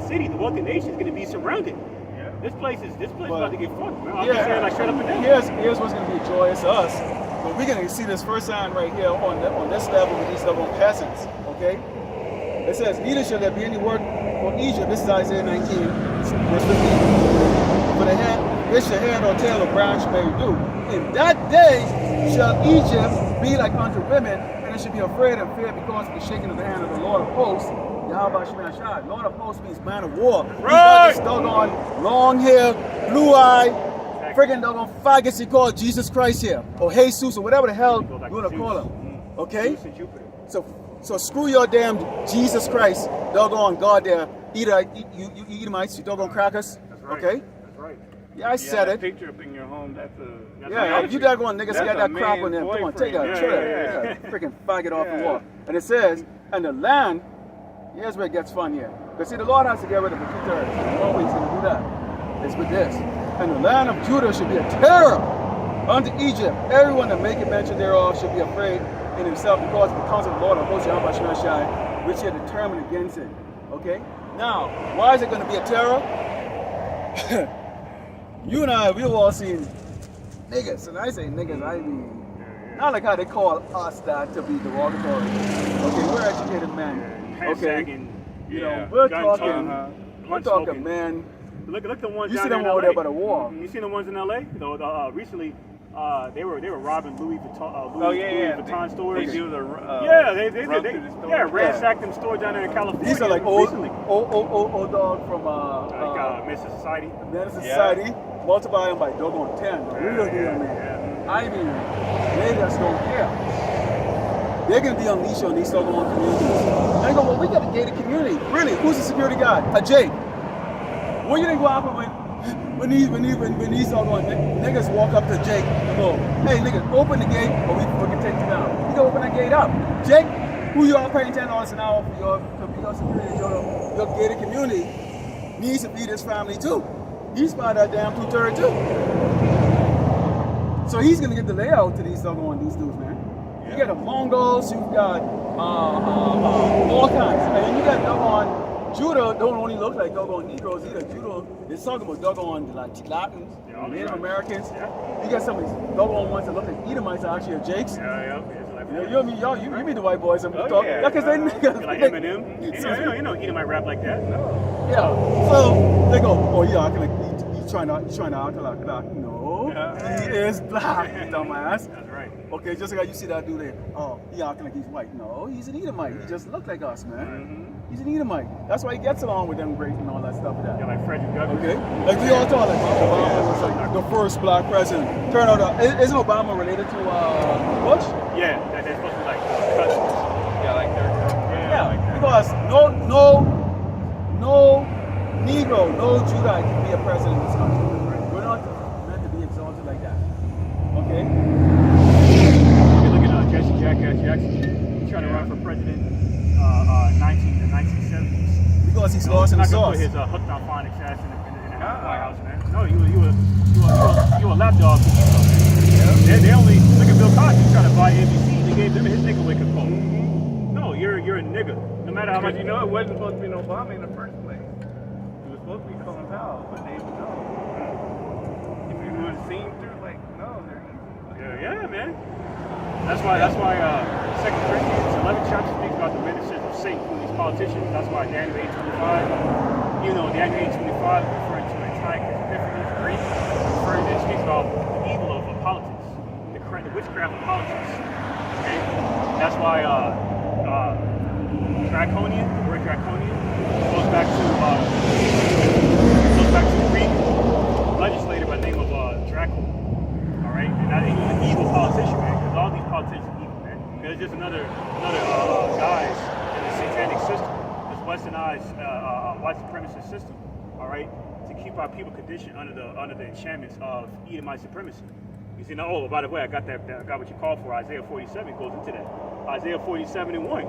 nation is going to be surrounded. This place is about to get fucked, man. I'm just saying, straight up and down. Here's what's going to be joyous to us. But we're going to see this first sign right here on this level with these level peasants. Okay. It says, neither shall there be any work for Egypt. This is Isaiah 19, verse 15. For the hand, which the hand or tail of branch may do. In that day shall Egypt be like unto women, and it should be afraid and fear because of the shaking of the hand of the Lord of hosts. Yahweh Shema Shai. Lord of hosts means man of war. He's not this doggone long hair, blue eye, friggin' doggone faggots you call Jesus Christ here, or Jesus, or whatever the hell you Go back want to to call Zeus. him. Okay? Zeus and Jupiter. So screw your damn Jesus Christ, doggone God there. You Edomites, you doggone crackers. That's right. Okay? That's right. Yeah, I said that it. picture up in your home, that's a... Yeah, if you doggone niggas That's got a that crap on man's them, come on, take that. boyfriend. Chill Yeah. that freaking faggot off the Yeah. wall. And it says, and the land, here's where it gets fun here. Because see, the Lord has to get rid of the 2/3. The only way he's going to do that is with this. And the land of Judah should be a terror unto Egypt. Everyone that maketh mention thereof should be afraid in himself because of the counsel of the Lord of hosts, Yahweh Shemashai, which he had determined against it. Okay? Now, why is it going to be a terror? You and I, we've all seen niggas, and I say niggas, I mean, not like how they call us that to be derogatory. Okay, we're educated men. Okay, you know, we're talking men. Look the ones You down see there them in over LA. there by the wall. You seen the ones in LA? Recently, they were robbing Louis Vuitton. Oh yeah, yeah. Louis Vuitton stores. They do the they ransacked them stores down there in California. These are like old dog from Menace Society. Menace Society. Multiply them by doggone 10. Real deal, man. I mean, they just don't care. They're gonna be unleashed on these doggone communities. They go, well, we got a gated community. Really? Who's the security guy? A Jake. What do you think will happen when these doggone niggas walk up to Jake and go, hey niggas, open the gate or we can take you down. You can open that gate up. Jake, who you are paying $10 an hour for your security, your gated community, needs to feed his family too. He's by that damn 2/3 too. So he's gonna get the layout to these dudes, man. You got the Mongols, you've got all kinds. And then you got doggone Judah don't only look like doggone Negroes either. Judah is talking about doggone Latins, Native Americans. You got some of these doggone ones that look like Edomites are actually Jakes. You meet the white boys and talk. yeah. Because they niggas. Like Eminem. You know, Edom might rap like that. Yeah. So they go, oh yeah, I can like he's trying to act like that. No, he is black, dumbass. That's right. Okay, just like you see that dude there. Oh, he acting like he's white. No, he's an Edomite. He just look like us, man. He's an Edomite. That's why he gets along with them great and all that stuff. Yeah, like Frederick Douglass. Okay, like we all thought like Obama was like the first black president. Turn out, isn't Obama related to Bush? Yeah, they're supposed to be like cousins. Yeah, like they're Because no Negro, no Judite can be a president in this country. We're not meant to be exalted like that. Okay? You're looking at Jesse Jackass Jackson. He's trying to run for president in the 1970s. Because he's lost in the sauce. sauce. His hooked on phonics ass in the White House, man. No, you a lapdog. They only look at Bill Cosby trying to buy ABC. They gave him his nigga wake up call. No, you're a nigga. No matter how much you know it wasn't supposed to be Obama in the first place. It was supposed to be Colin Powell, but they didn't know. If you would have seen through, like, no, they're Yeah, man. That's why 2 Corinthians 11 chapter speaks about the ministers of Satan, these politicians. That's why Daniel 8:25, Daniel 8:25 referring to Antiochus Epiphanes, Greek, it speaks about the evil of politics, the witchcraft of politics. Okay? That's why draconian, the word draconian, goes back to Greek legislator by the name of Draco. All right, and that ain't an evil politician, man. Because all these politicians are evil, man. There's just another guys in the satanic system, this westernized white supremacist system. All right, to keep our people conditioned under the enchantments of Edomite supremacy. You see, now, by the way, I got what you called for. Isaiah 47 goes into that. Isaiah 47:1.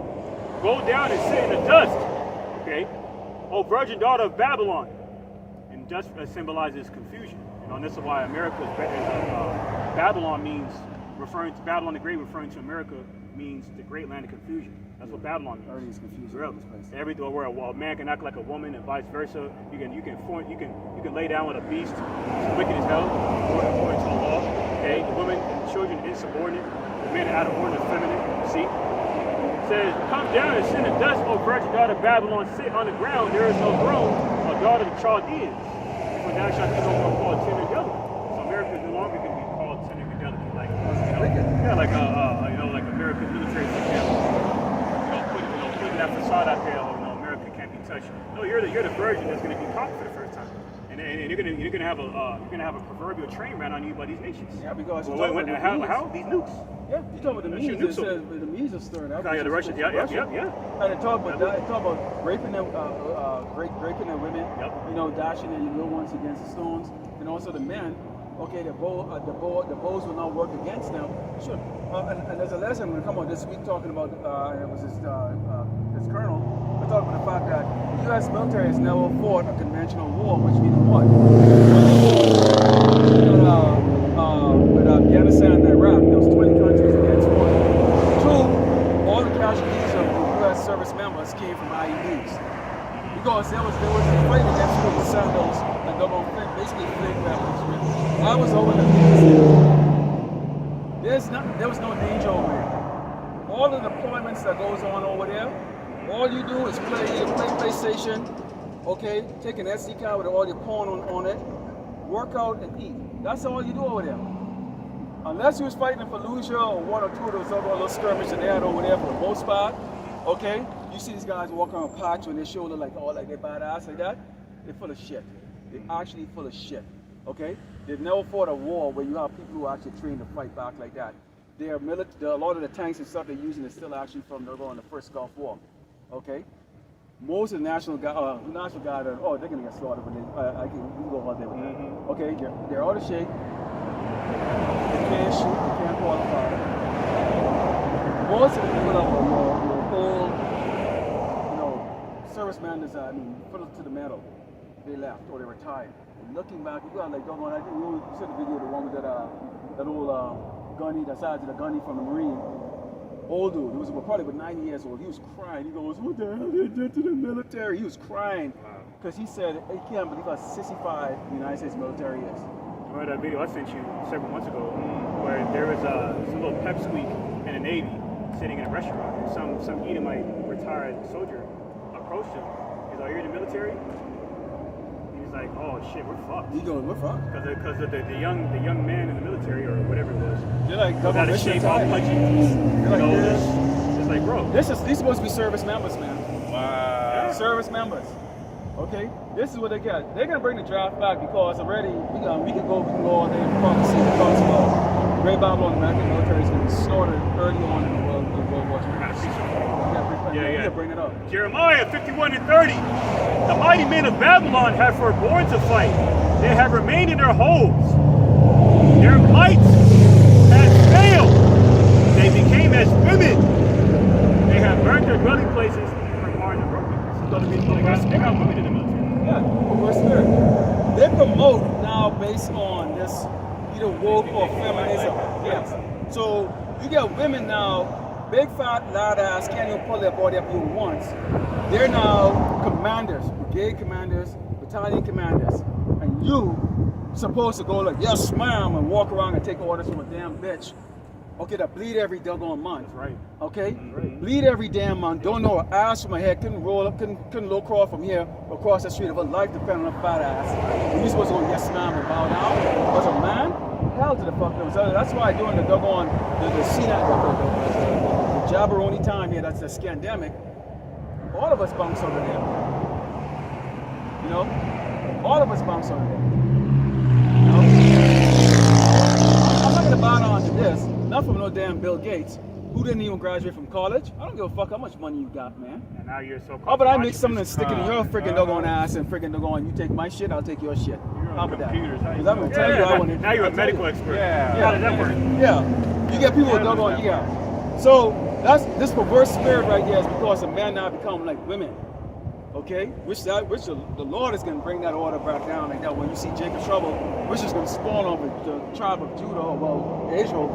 Go down and sit in the dust, okay? O virgin daughter of Babylon. And dust symbolizes confusion. And this is why America is Babylon means Babylon the Great, referring to America means the great land of confusion. That's what Babylon means. Everything's confused. Really. Everywhere where a man can act like a woman and vice versa. You can lay down with a beast. It's wicked as hell, according to the law. Okay, the women and children insubordinate. The men are out of order, feminine. See. Says, come down and sit in the dust, O virgin daughter of Babylon, sit on the ground, there is no throne, O daughter of the Chaldeans. For thou shalt be no more called Tender-Delicate. So America is no longer going to be called Tender-Delicate, like like American military, for example. Putting that facade out there, America can't be touched. No, you're the virgin that's going to be caught for the first time. And you're gonna have a proverbial train ran on you by these nations. Yeah, because Well, how these nukes? Yeah, you talk about the Shoot means. nukes It says the means of stirring up. Yeah, the Russians. Yeah. And they talk about raping their raping their women. Yep. You know, dashing their little ones against the stones, and also the men. Okay, the bows will not work against them. Sure. And there's a lesson when we come on this week talking about it was this colonel. We're talking about the fact that the U.S. military has never fought a conventional war, which means what? With Afghanistan and Iraq, there was 20 countries against one. Two, all the casualties of the U.S. service members came from IEDs. Because there was a fight against the sandals and they're going to basically flame weapons. I was over the there was no danger over there. All the deployments that goes on over there, all you do is play PlayStation, okay, take an SD card with all your porn on it, work out and eat. That's all you do over there. Unless you was fighting in Fallujah or one or two of those other little skirmishes they had over there for the most part, okay, you see these guys walking around patch on their shoulder like they're badass like that, they're full of shit. They're actually full of shit, okay? They've never fought a war where you have people who are actually trained to fight back like that. A lot of the tanks and stuff they're using is still actually from the First Gulf War, okay? Most of the National Guard, they're gonna get slaughtered when we go out there with that. Okay, they're out of shape. They can't shoot. They can't qualify. Most of the people that were old, servicemen, put to the metal. They left or they retired. And looking back, you got like, I think we saw the video, the one with that old gunny, the size of the gunny from the Marine. Old dude, he was probably about 90 years old. He was crying. He goes, "What the hell they did to the military?" He was crying because he said he can't believe how 65 the United States military is. Remember that video I sent you several months ago, where there was some little pep squeak in the Navy sitting in a restaurant, and some Edomite retired soldier approached him. He's like, "Are you in the military?" He's like, "Oh shit, we're fucked." He goes, "We're fucked." Because the young man in the military or whatever it was. They're like out of shape, all punchy. It's like, bro. These supposed to be service members, man. Wow. Yeah. Service members. Okay, this is what they got. They're gonna bring the draft back because already we can go all day and probably see the cost of the Great Babylon American military is gonna be slaughtered early on in the World War II. Yeah. Bring it up. Jeremiah 51 and 30. The mighty men of Babylon have forborne to fight. They have remained in their holes. Their might has failed. They became as women. They have burnt their dwelling places from hard and broken. They got women in the military. Yeah, we're spirit. They promote now based on this either woke or feminism. Yes. So you get women now, big fat lad ass, can't even pull their body up even once. They're now commanders, brigade commanders, battalion commanders, and you supposed to go like, "Yes, ma'am," and walk around and take orders from a damn bitch. Okay, that bleed every doggone month. That's right. Okay? Right. Bleed every damn month. Don't know her ass from her head. Couldn't roll up, couldn't low crawl from here across the street of her life depending on her fat ass. And you're supposed to go, "Yes, ma'am," and bow down. As a man, hell to the fuck no. So that's why during the doggone, the jabberoni time here, that's the scandemic, all of us bounce over there. You know? All of us bounce over there. You know? I'm not gonna bow down to this. Not from no damn Bill Gates, who didn't even graduate from college. I don't give a fuck how much money you got, man. And now you're so. Oh, but I make something and stick it in your freaking doggone ass and freaking doggone. You take my shit, I'll take your shit. How about that? Because I'm gonna tell you, I want to. Now you're a medical expert. Yeah. How does that work? Yeah. You get people with doggone. Yeah. So that's this perverse spirit right there is because of men now become like women. Okay, which the Lord is going to bring that order back down like that. When you see Jacob's trouble, which is going to spawn over the tribe of Judah, well, Israel,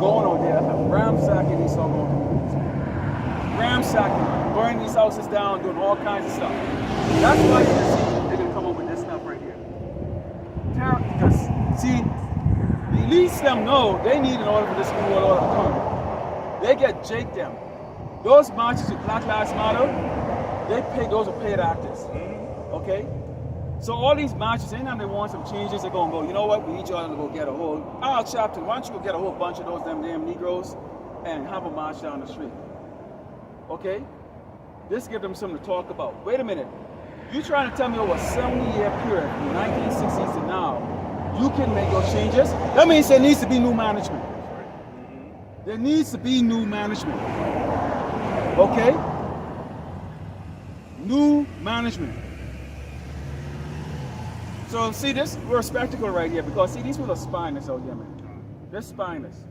going over there and ransacking these doggone communities. Ransacking, burning these houses down, doing all kinds of stuff. That's why you see they're going to come up with this stuff right here. Because, see, the elites them know they need in order for this new world order to come. They get Jake them. Those marches with Black Lives Matter, those are paid actors, okay? So all these marches, anytime they want some changes, they're gonna go, "You know what, we need y'all to go get a whole, Chapter, why don't you go get a whole bunch of those damn Negroes and have a march down the street, okay? This gives them something to talk about. Wait a minute, You trying to tell me over a 70-year period, from 1960s to now, you can make those changes? That means there needs to be new management. There needs to be new management. Okay? New management. So see this, we're a spectacle right here because see these people are spineless out here, man. They're spineless.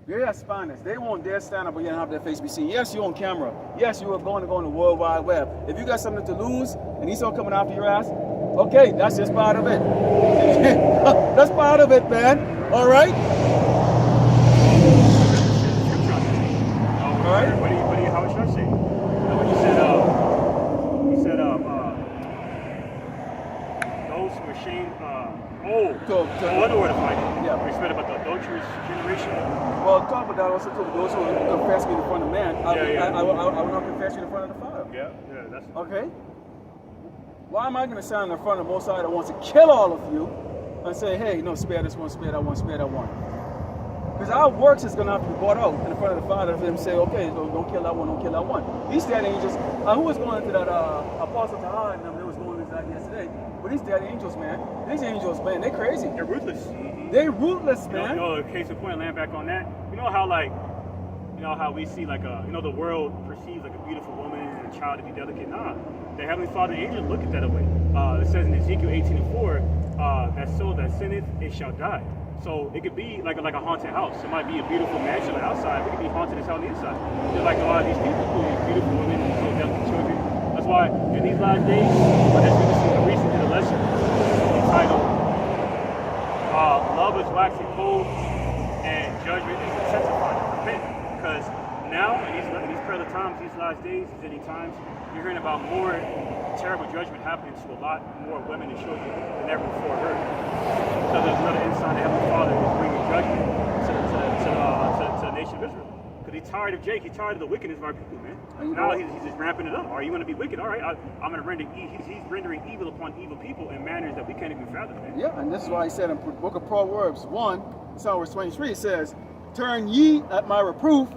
They are spineless. They won't dare stand up again and have their face be seen. Yes, you're on camera. Yes, you are going to go on the World Wide Web. If you got something to lose and he's all coming after your ass, okay, that's just part of it. That's part of it, man. All right? All right. What do you, how should I say? What you said, those who are ashamed, what word to find it? Yeah. You said about the adulterous generation? Well, talk about that also to those who confess me in front of man. I will not confess you in front of the Father. Yeah, that's okay. Why am I going to stand in front of the Most High that wants to kill all of you and say, hey, no, spare this one, spare that one, spare that one? Because our works is going to have to be brought out in front of the Father for him to say, okay, don't kill that one, don't kill that one. These dead angels, who was going into that Apostle Tahar and them, they was going into that yesterday. But these dead angels, man, these angels, man, they crazy. They're ruthless. They ruthless, man. You know, case in point, land back on that. You know how how we see the world perceives like a beautiful woman and a child to be delicate. Nah, the Heavenly Father and angels look at that way. It says in Ezekiel 18:4, that soul that sinneth, it shall die. So it could be like a haunted house. It might be a beautiful mansion on the outside, but it could be haunted as hell on the inside. Just like a lot of these people who are beautiful women and so delicate children. That's why in these last days, as we listened recently to the lesson entitled Love is Waxing Cold and Judgment is Intensifying. Repent. Because now, in these present times, these last days, these any times, you're hearing about more terrible judgment happening to a lot more women and children than ever before heard. So there's another insight that Heavenly Father is bringing judgment to the nation of Israel. Because he's tired of Jake, he's tired of the wickedness of our people, man. Now he's just ramping it up. All right, you want to be wicked? All right, I'm going to render he's rendering evil upon evil people in manners that we can't even fathom, man. Yeah, and this is why he said in the book of Proverbs 1, verse 23, it says, turn ye at my reproof,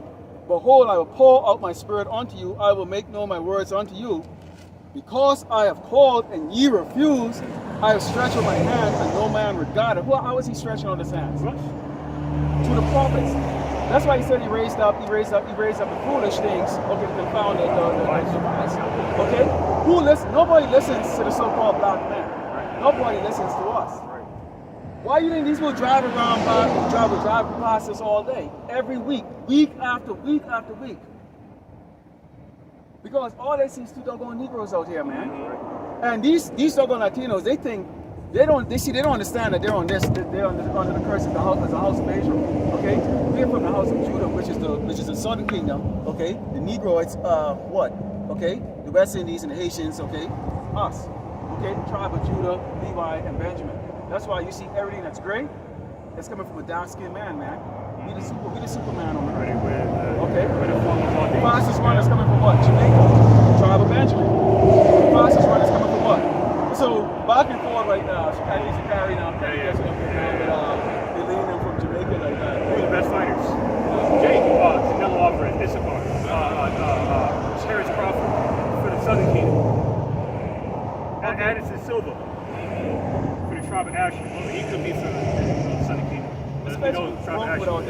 behold, I will pour out my spirit unto you, I will make known my words unto you. Because I have called and ye refuse, I have stretched out my hand and no man regarded. Well, how is he stretching out his hands? What? To the prophets. That's why he said he raised up the foolish things, okay, to confound the wise. Okay? Nobody listens to the so-called black man. Right. Nobody listens to us. Right. Why do you think these people drive past us all day? Every week after week after week. Because all they see is two doggone Negroes out here, man. Right. And these doggone Latinos, they don't understand that they're under the curse of the house of Israel. Okay? We're from the house of Judah, which is the southern kingdom. Okay? The Negroids, what? Okay? The West Indies and the Haitians, okay? Us. Okay? The tribe of Judah, Levi, and Benjamin. That's why you see everything that's great, it's coming from a dark-skinned man, man. We the Superman on the right. Okay? The fastest one is coming from what? Jamaica. Tribe of Benjamin. The fastest one is coming from what? So back and forth right now. Shikari now. They're leading them from Jamaica like that. Who are the best fighters? Jake, Canelo Alvarez, Issachar, Terrence Crawford for the Southern Kingdom. Anderson Silva for the tribe of Ahchyam. Well, he could be for the Southern Kingdom. This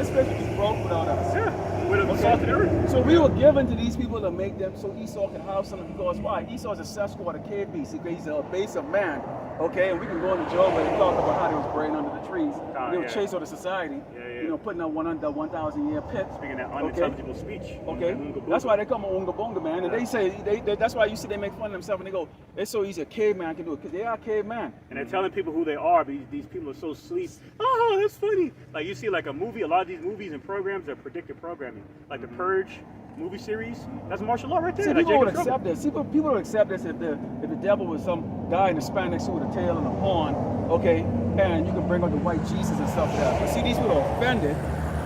place would be broke without us. Yeah, with a salted earth. So we were given to these people to make them so Esau can have something. Because why? Esau is a Sasquatch, a cave beast. He's a base of man. Okay, and we can go into Job where they talk about how they was praying under the trees. They were chased out of society. You know, putting up 1,000-year pit. Speaking that unintelligible speech. Okay, that's why they come on Unga Bunga, man. And they say that's why you see they make fun of themselves and they go, it's so easy a caveman can do it because they are caveman. And they're telling people who they are, but these people are so sleep. Oh, that's funny. Like you see, like a movie. A lot of these movies and programs are predictive programming, like the Purge movie series. That's martial law right there. See, like people would accept this. People would accept this if the devil was some guy in a spandex suit with a tail and a horn, okay, and you can bring out the white Jesus and stuff like that. But see, these people are offended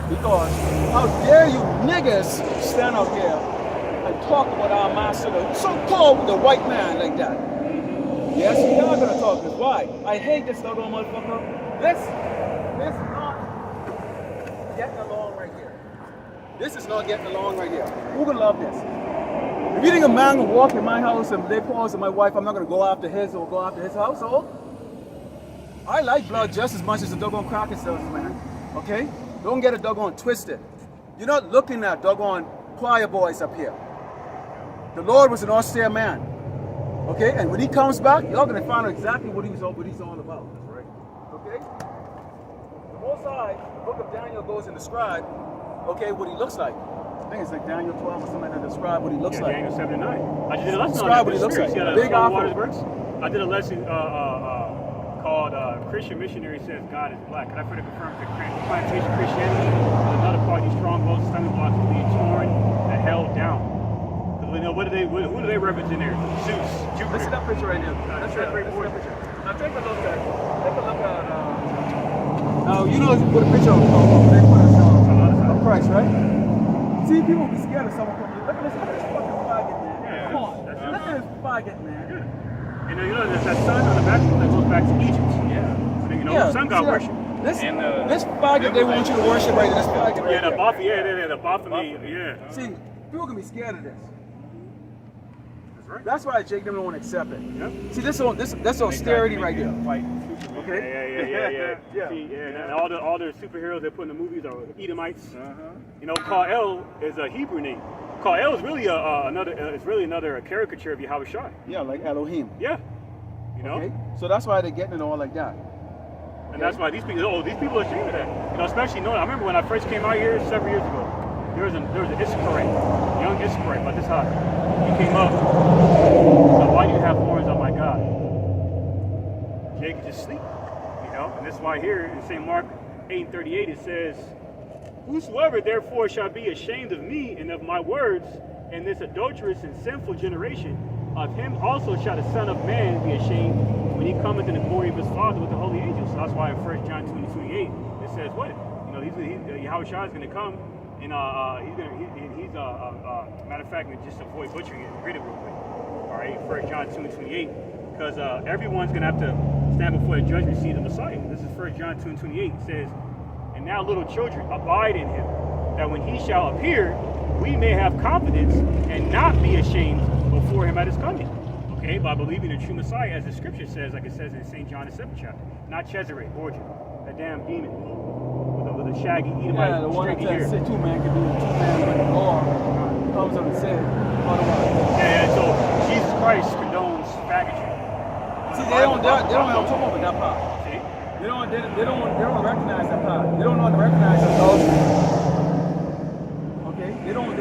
because how dare you niggas stand out here and talk about our master, the so-called the white man like that. Yes, we are gonna talk this. Why? I hate this little motherfucker. This is not getting along right here. This is not getting along right here. Who would love this? If you think a man will walk in my house and lay paws on my wife, I'm not going to go after his or go after his household. I like blood just as much as the doggone crackers does, man. Okay? Don't get it doggone twisted. You're not looking at doggone choir boys up here. The Lord was an austere man. Okay? And when he comes back, y'all going to find out exactly what he's all about. That's right. Okay? The Most High, the book of Daniel goes and describes, okay, what he looks like. I think it's like Daniel 12 or something that describe what he looks like. Daniel 7 and 9. I just did a lesson on Describe that. what he looks like. Big I did a lesson called Christian Missionary Says God is Black. And I further confirmed that plantation Christianity is another part of these strongholds, stomach blocks being torn and held down. Because we know who do they represent there? Zeus, Jupiter. Listen to that picture right there. That's that picture. Now take a look at now you know what a picture of they put of Christ, right? See, people be scared of someone coming. Look at this fucking faggot, man. Yeah, Come on. Look at this faggot, man. Yeah. And you know, there's that sun on the back that goes back to Egypt. Yeah. So, you know, sun god worship. This faggot they want you to worship right there. This faggot right there. Yeah, the Baphomet, yeah. See, people can be scared of this. That's right. That's why Jake don't want to accept it. Yep. See, that's austerity right there. Okay. Yeah. See, and all the superheroes they put in the movies are Edomites. You know, Kal-El is a Hebrew name. Kal-El is really another caricature of Yahweh Shai. Yeah, like Elohim. Yeah. You know. Okay. So that's why they're getting it all like that. And that's why these people are ashamed of that. You know, especially knowing. I remember when I first came out here several years ago. There was an Issacharite, young Issacharite, about this high. He came up. So why do you have horns on my God? Jake could just sleep. And that's why here in St. Mark 8:38 it says, "Whosoever therefore shall be ashamed of me and of my words in this adulterous and sinful generation, of him also shall the Son of Man be ashamed when he cometh in the glory of his Father with the holy angels." So that's why in 1 John 2:28 it says what? You know, Yahweh Shai is going to come and he's matter of fact, just avoid butchering it and read it real quick. All right, 1 John 2:28. Because everyone's going to have to stand before the judgment seat of the Messiah. This is 1 John 2:28. It says, "And now, little children, abide in him, that when he shall appear, we may have confidence and not be ashamed before him at his coming." Okay, by believing the true Messiah, as the scripture says, like it says in St. John the 7th chapter. Not Cesare Borgia, that damn demon with a shaggy Edomite. Yeah, the one that says two man can do it, two man with the law comes up and says, yeah, so Jesus Christ condones faggotry. See, they don't talk about that part. See? They don't recognize that part. They don't know how to recognize adultery. Okay? They don't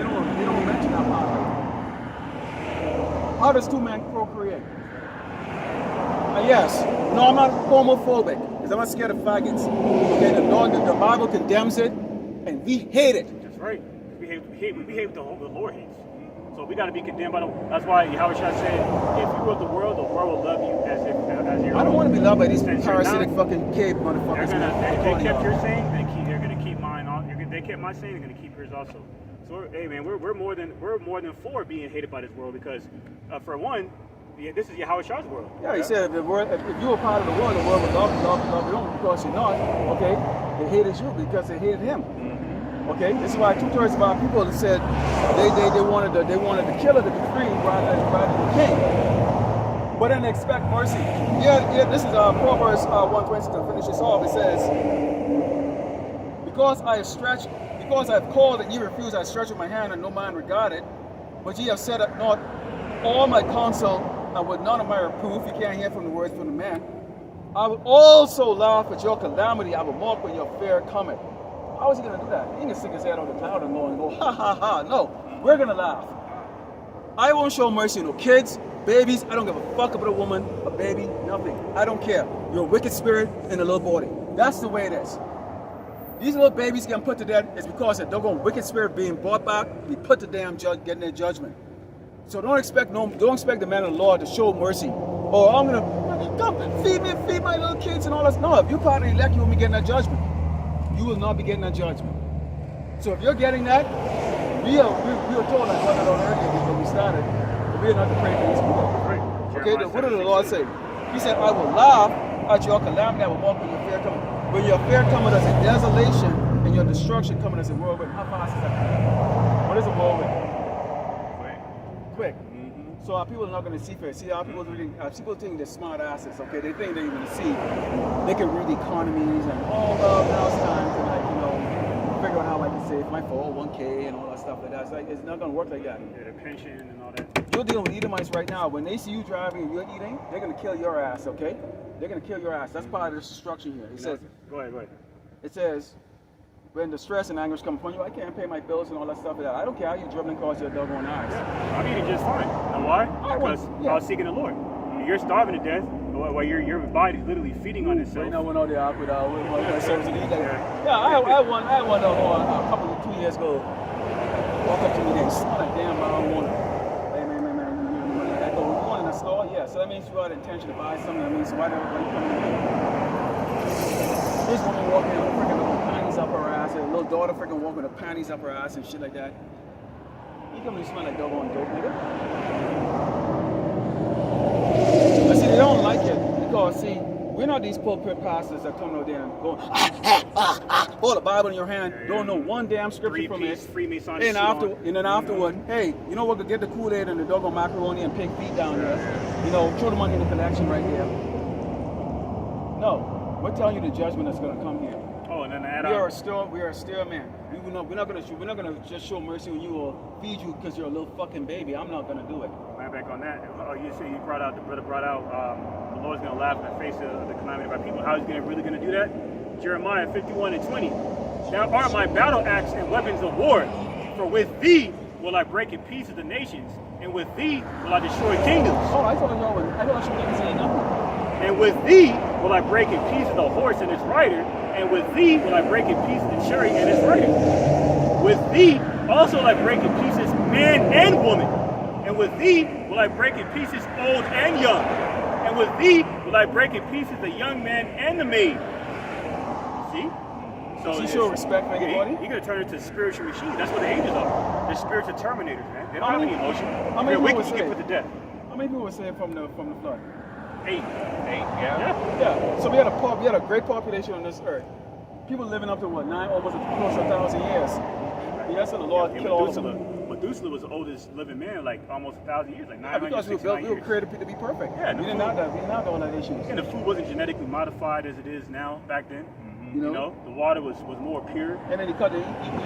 mention that part. How does two men procreate? Yes. No, I'm not homophobic because I'm not scared of faggots. Okay, the Bible condemns it and we hate it. That's right. We hate the Lord hates. So we got to be condemned by the. That's why Yahweh Shai said, "If you love the world will love you as your own." I don't want to be loved by these parasitic fucking cave motherfuckers. They kept your saying. They're going to keep mine on. They kept my saying. They're going to keep yours also. So hey man, we're more than for being hated by this world because for one, this is Yahweh Shai's world. Yeah, he said if you were part of the world would love you don't because you're not. Okay, they hated you because they hated him. Okay, this is why 2/3 of our people have said they wanted the killer to be free rather than the king. But then they expect mercy. Yeah. This is Proverbs 1:26 to finish this off. It says, because I have called and ye refuse, I stretch with my hand and no man regarded. But ye have said not all my counsel and with none of my reproof. You can't hear from the words from the man. I will also laugh at your calamity. I will mock when your fear cometh. How is he going to do that? He can stick his head on the cloud and go, ha ha ha. No, we're going to laugh. I won't show mercy on no kids, babies. I don't give a fuck about a woman, a baby, nothing. I don't care. You're a wicked spirit in a little body. That's the way it is. These little babies getting put to death is because they're going wicked spirit being brought back, be put to damn judge, getting their judgment. So don't expect the man of the Lord to show mercy. Oh, I'm gonna come feed my little kids and all that. No, if you're part of the elect, you won't be getting that judgment. You will not be getting that judgment. So if you're getting that, we were told like one earlier when we started, that we are not to pray for these people. Okay, what did the Lord say? He said, I will laugh at your calamity, I will mock when your fear coming. When your fear coming as a desolation and your destruction coming as a whirlwind. How fast is that? What is a whirlwind? quick. So our people are not going to see first. See, our people think they're smart asses, okay? They think they're going to see. They can read the economies and, oh, well, now it's time to, like, you know, figure out how I can save my 401k and all that stuff like that. It's like, it's not going to work like that. Yeah, the pension and all that. You're dealing with Edomites right now. When they see you driving and you're eating, they're going to kill your ass, okay? They're going to kill your ass. That's part of the destruction here. It says, go ahead. It says, when the stress and anguish come upon you, I can't pay my bills and all that stuff like that. I don't care how you dribbling across your doggone eyes. Yeah. I'm eating just fine. You know why? Because I was seeking the Lord. You're starving to death while your body's literally feeding on itself. Right now, when all the awkward service to eat. I won a couple of 2 years ago. Walk up to me and smell like damn marijuana. Hey, man, I go, you want in the store? Yeah, so that means you had intention to buy something. That means why you coming in? This woman walking with freaking little panties up her ass, and a little daughter freaking walking with her panties up her ass and shit like that. You come and smell like doggone dope, nigga. But see, they don't like it because, see, we're not these pulpit pastors that come out there and go, hold a Bible in your hand, don't know one damn scripture from it. And then afterward, hey, you know what? Get the Kool-Aid and the doggone macaroni and pig feet down there. You know, throw the money in the collection right there. No. We're telling you the judgment that's going to come here. Oh, and then we are still man. We're not going to just show mercy on you or feed you because you're a little fucking baby. I'm not going to do it. Right back on that. You see, the brother brought out the Lord's going to laugh in the face of the calamity of our people. How is he really going to do that? Jeremiah 51:20. Now are my battle axe and weapons of war, for with thee will I break in pieces the nations, and with thee will I destroy kingdoms. Oh, I thought you didn't say nothing. And with thee will I break in pieces the horse and its rider, and with thee will I break in pieces the chariot and its rider. With thee also will I break in pieces man and woman, and with thee will I break in pieces old and young, and with thee will I break in pieces the young man and the maid. See? So you show respect for everybody. You're gonna turn into a spiritual machine. That's what the angels are. They're spiritual terminators, man. They don't have any emotion. How many They're wicked, people you get put to death. How many people were saved from the flood? 8, yeah. So we had a great population on this earth. People living up to what, almost close to 1,000 years. Yes, and the Lord killed all of them. Methuselah was the oldest living man, like almost 1,000 years, like 900 because we were created to be perfect. Yeah, we didn't have all that issues. And the food wasn't genetically modified as it is now back then. You know, the water was more pure. And then he cut the time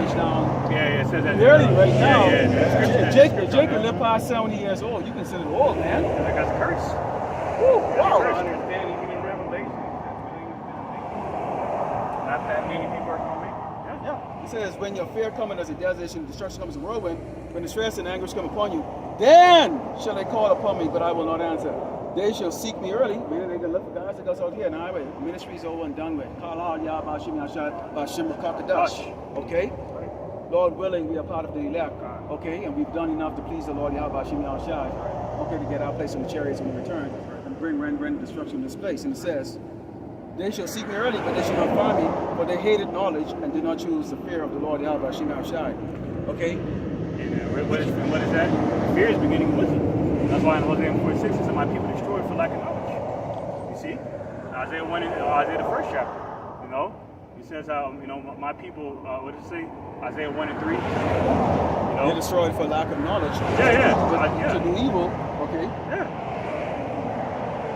age down. Yeah, it says that. Really, right now. Yeah. Jake can live past 70 years old. You consider old, man. Like that's a curse. Woo, wow. Understand even in Revelation, not that many people are going to make it. Yeah. He says, when your fear cometh as a desolation, destruction comes as a whirlwind, when distress and anguish come upon you, then shall they call upon me, but I will not answer. They shall seek me early. Meaning they can look for guys that goes out here. Now, wait, ministry's over and done with. Okay? Lord willing, we are part of the elect. Okay? And we've done enough to please the Lord Yahweh okay, to get our place in the chariots when we return and bring rend destruction in this place. And it says, they shall seek me early, but they shall not find me, for they hated knowledge and did not choose the fear of the Lord Yahweh Okay? And what is that? Fear is beginning with wisdom. That's why in Hosea 4:6 it says, my people destroyed for lack of knowledge. You see? Isaiah 1 in Isaiah the first chapter. You know? He says how, my people, what does it say? Isaiah 1 and 3. You know? They're destroyed for lack of knowledge. Yeah. To do evil. Okay. Yeah.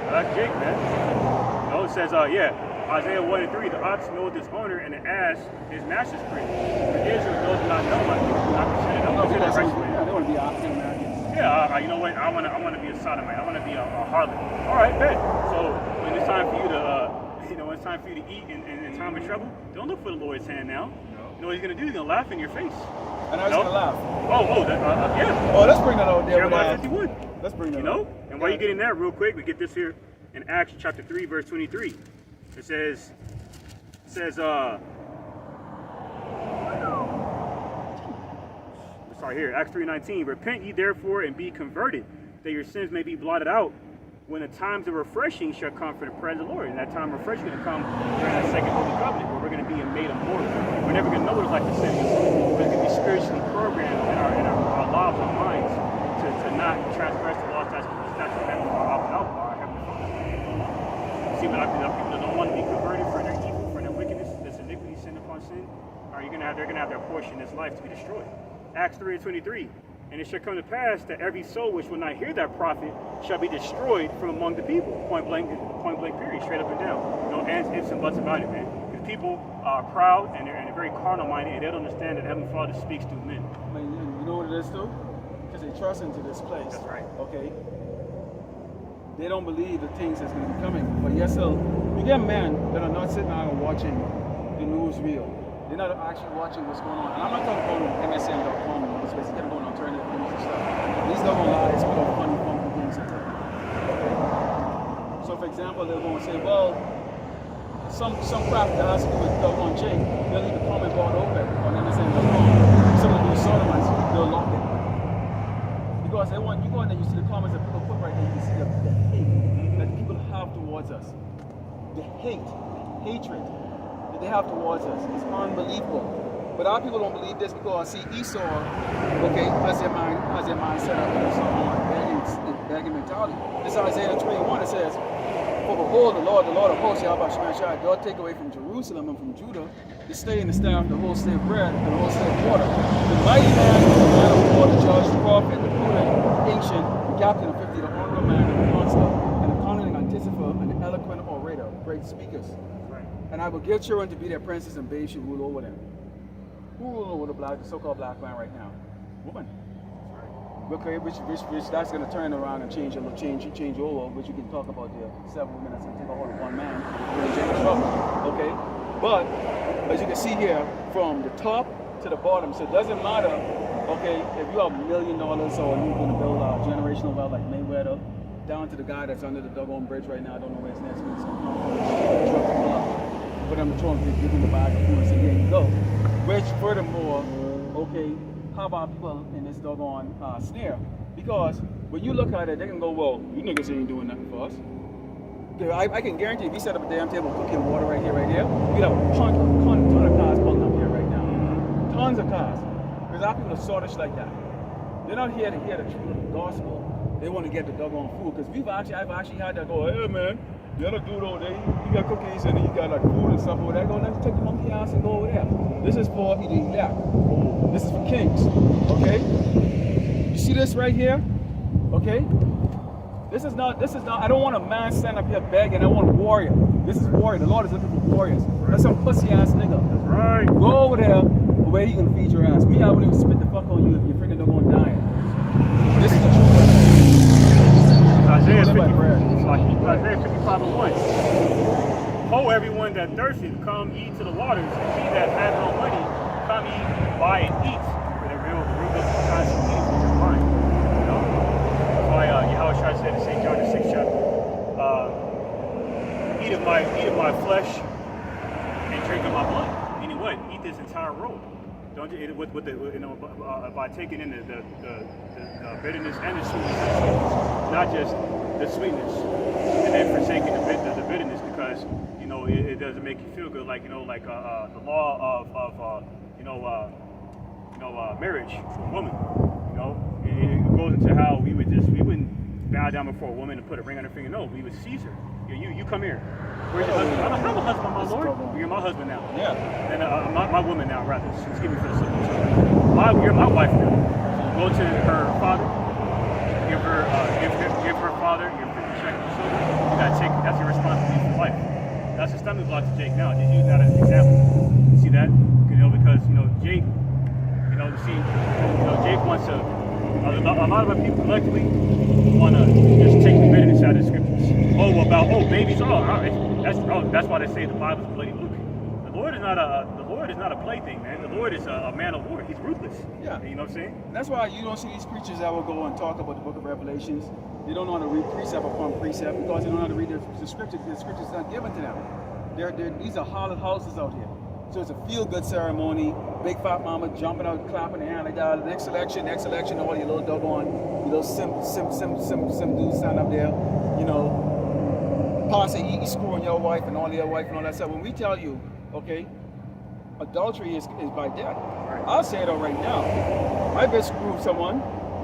I like Jake, man. You know, it says, Isaiah 1 and 3, the ox knoweth his owner, and the ass his master's crib. But Israel does not know my people. I consider that righteous. They want to be African Americans. Yeah, you know what? I want to be a sodomite. I want to be a harlot. All right, bet. So when it's time for you to, when it's time for you to eat in time of trouble, don't look for the Lord's hand now. You know what he's gonna do? He's gonna laugh in your face. And I was gonna laugh. Yeah. Oh, let's bring that out there. Jeremiah 51. Let's bring that. You know. And while you're getting that, real quick, we get this here in Acts chapter 3, verse 23. It says, sorry, here, Acts 3:19. Repent ye therefore and be converted, that your sins may be blotted out, when the times of refreshing shall come for the presence of the Lord. And that time of refreshing is going to come during that second holy covenant, where we're going to be made immortal. We're never going to know what it's like to sin. We're going to be spiritually programmed in our lives, our minds, to not transgress the law, statutes, commandments of our Heavenly Father. See, but our people that don't want to be converted for their evil, for their wickedness, this iniquity, sin upon sin, they're going to have their portion in this life to be destroyed. Acts 3:23. And it shall come to pass that every soul which will not hear that prophet shall be destroyed from among the people. Point blank period, straight up and down. No ifs and buts about it, man. Because people are proud and they're very carnal minded, and they don't understand that Heavenly Father speaks through men. Man, you know what it is too? Because they trust into this place. That's right. Okay? They don't believe the things that's going to be coming. But yes, so you get men that are not sitting down and watching the news reel. They're not actually watching what's going on. And I'm not talking about MSN.com and all this place. They're going on alternative news and stuff. These don't lies with all funny, funky things in there. Okay? So for example, they're going to say, well, some crap that has to do with on Jake, they'll leave the comment board open on MSN.com. Some of those sodomites, they'll lock it. Because they want, you go in there, you see the comments that people put right there, you can see the hate that people have towards us. The hatred that they have towards us. It's unbelievable. But our people don't believe this because, see, Esau, okay, has their mind set up on some begging mentality. This Isaiah 3:1, it says, for behold, the Lord of hosts, Yahweh Shemashai, doth take away from Jerusalem and from Judah the stay and the staff, the whole stay of bread, and the whole stay of water. The mighty man, the man of war, the judge, the prophet, the prudent, ancient, the captain of 50, the honorable man, and the consular, and the cunning anticipator, and the eloquent orator, great speakers. Right. And I will give children to be their princes, and babes shall rule over them. Who rule over the so-called black man right now? Woman. Okay, which that's going to turn around and change over, which you can talk about there several minutes and take a hold of one man. We're in jail trouble. Okay, but as you can see here, from the top to the bottom, so it doesn't matter. Okay, if you have $1 million or you're going to build a generational wealth like Mayweather, down to the guy that's under the doggone bridge right now. I don't know where it's next week. But I'm trying to give him the bag of food and say, here you go. Which, furthermore, okay, how about people in this doggone snare? Because when you look at it, they can go, well, you niggas ain't doing nothing for us. I can guarantee if you set up a damn table, cooking water right here, we'd have a ton of cars pulling up here right now. Tons of cars. Because our people are sortish like that. They're not here to hear the truth of the gospel. They want to get the doggone food. Because I've actually had that go, hey man, the other dude over there, you got cookies and then you got like food and stuff over there. Go, let's take the monkey ass and go over there. This is for the elect. This is for kings. Okay? You see this right here? Okay? This is not, I don't want a man stand up here begging. I want a warrior. This is warrior. The Lord is looking for warriors. That's some pussy ass nigga. That's right. Go over there where you can feed your ass. Me, I wouldn't even spit the fuck on you if you're freaking not gonna die. This is the truth. Isaiah 55:1. Ho, everyone that thirsteth, come ye to the waters, and he that hath no money, come ye, buy and eat. For the root of constant eating is your mind. You know? That's why Yahushua said in St. John the 6th chapter, eat of my flesh and drink of my blood. Meaning what? Eat this entire robe. Don't you, by taking in the bitterness and the sweetness, not just the sweetness, and then forsaking the bitterness because it doesn't make you feel good. Like the law of marriage for a woman. It goes into how we wouldn't bow down before a woman and put a ring on her finger. No, we would seize her. You come here. Where's your husband? I'm a husband, my lord. You're my husband now. Yeah. And my woman now, rather. Excuse me for the simple term. You're my wife now. So go to her father, give her father your 50 shekels of silver. You gotta take. That's your responsibility for life. That's a stumbling block to Jake now. Just use that as an example. See that? Because Jake. Jake wants to. A lot of our people collectively want to just take the bitterness out of the scriptures. Babies. All right. That's why they say the Bible's a bloody book. The Lord is not a plaything, man. The Lord is a man of war. He's ruthless. Yeah. You know what I'm saying? And that's why you don't see these preachers that will go and talk about the book of Revelations. They don't know how to read precept upon precept because they don't know how to read the scriptures. The scriptures not given to them. These are hallowed houses out here. So it's a feel-good ceremony. Big fat mama jumping out, clapping her hand like that. Next election, all your little doggone, you little sim dudes stand up there, Paso, he screwing your wife and all your wife and all that stuff. When we tell you, okay, adultery is by death. I'll say it all right now. My bitch screwed someone.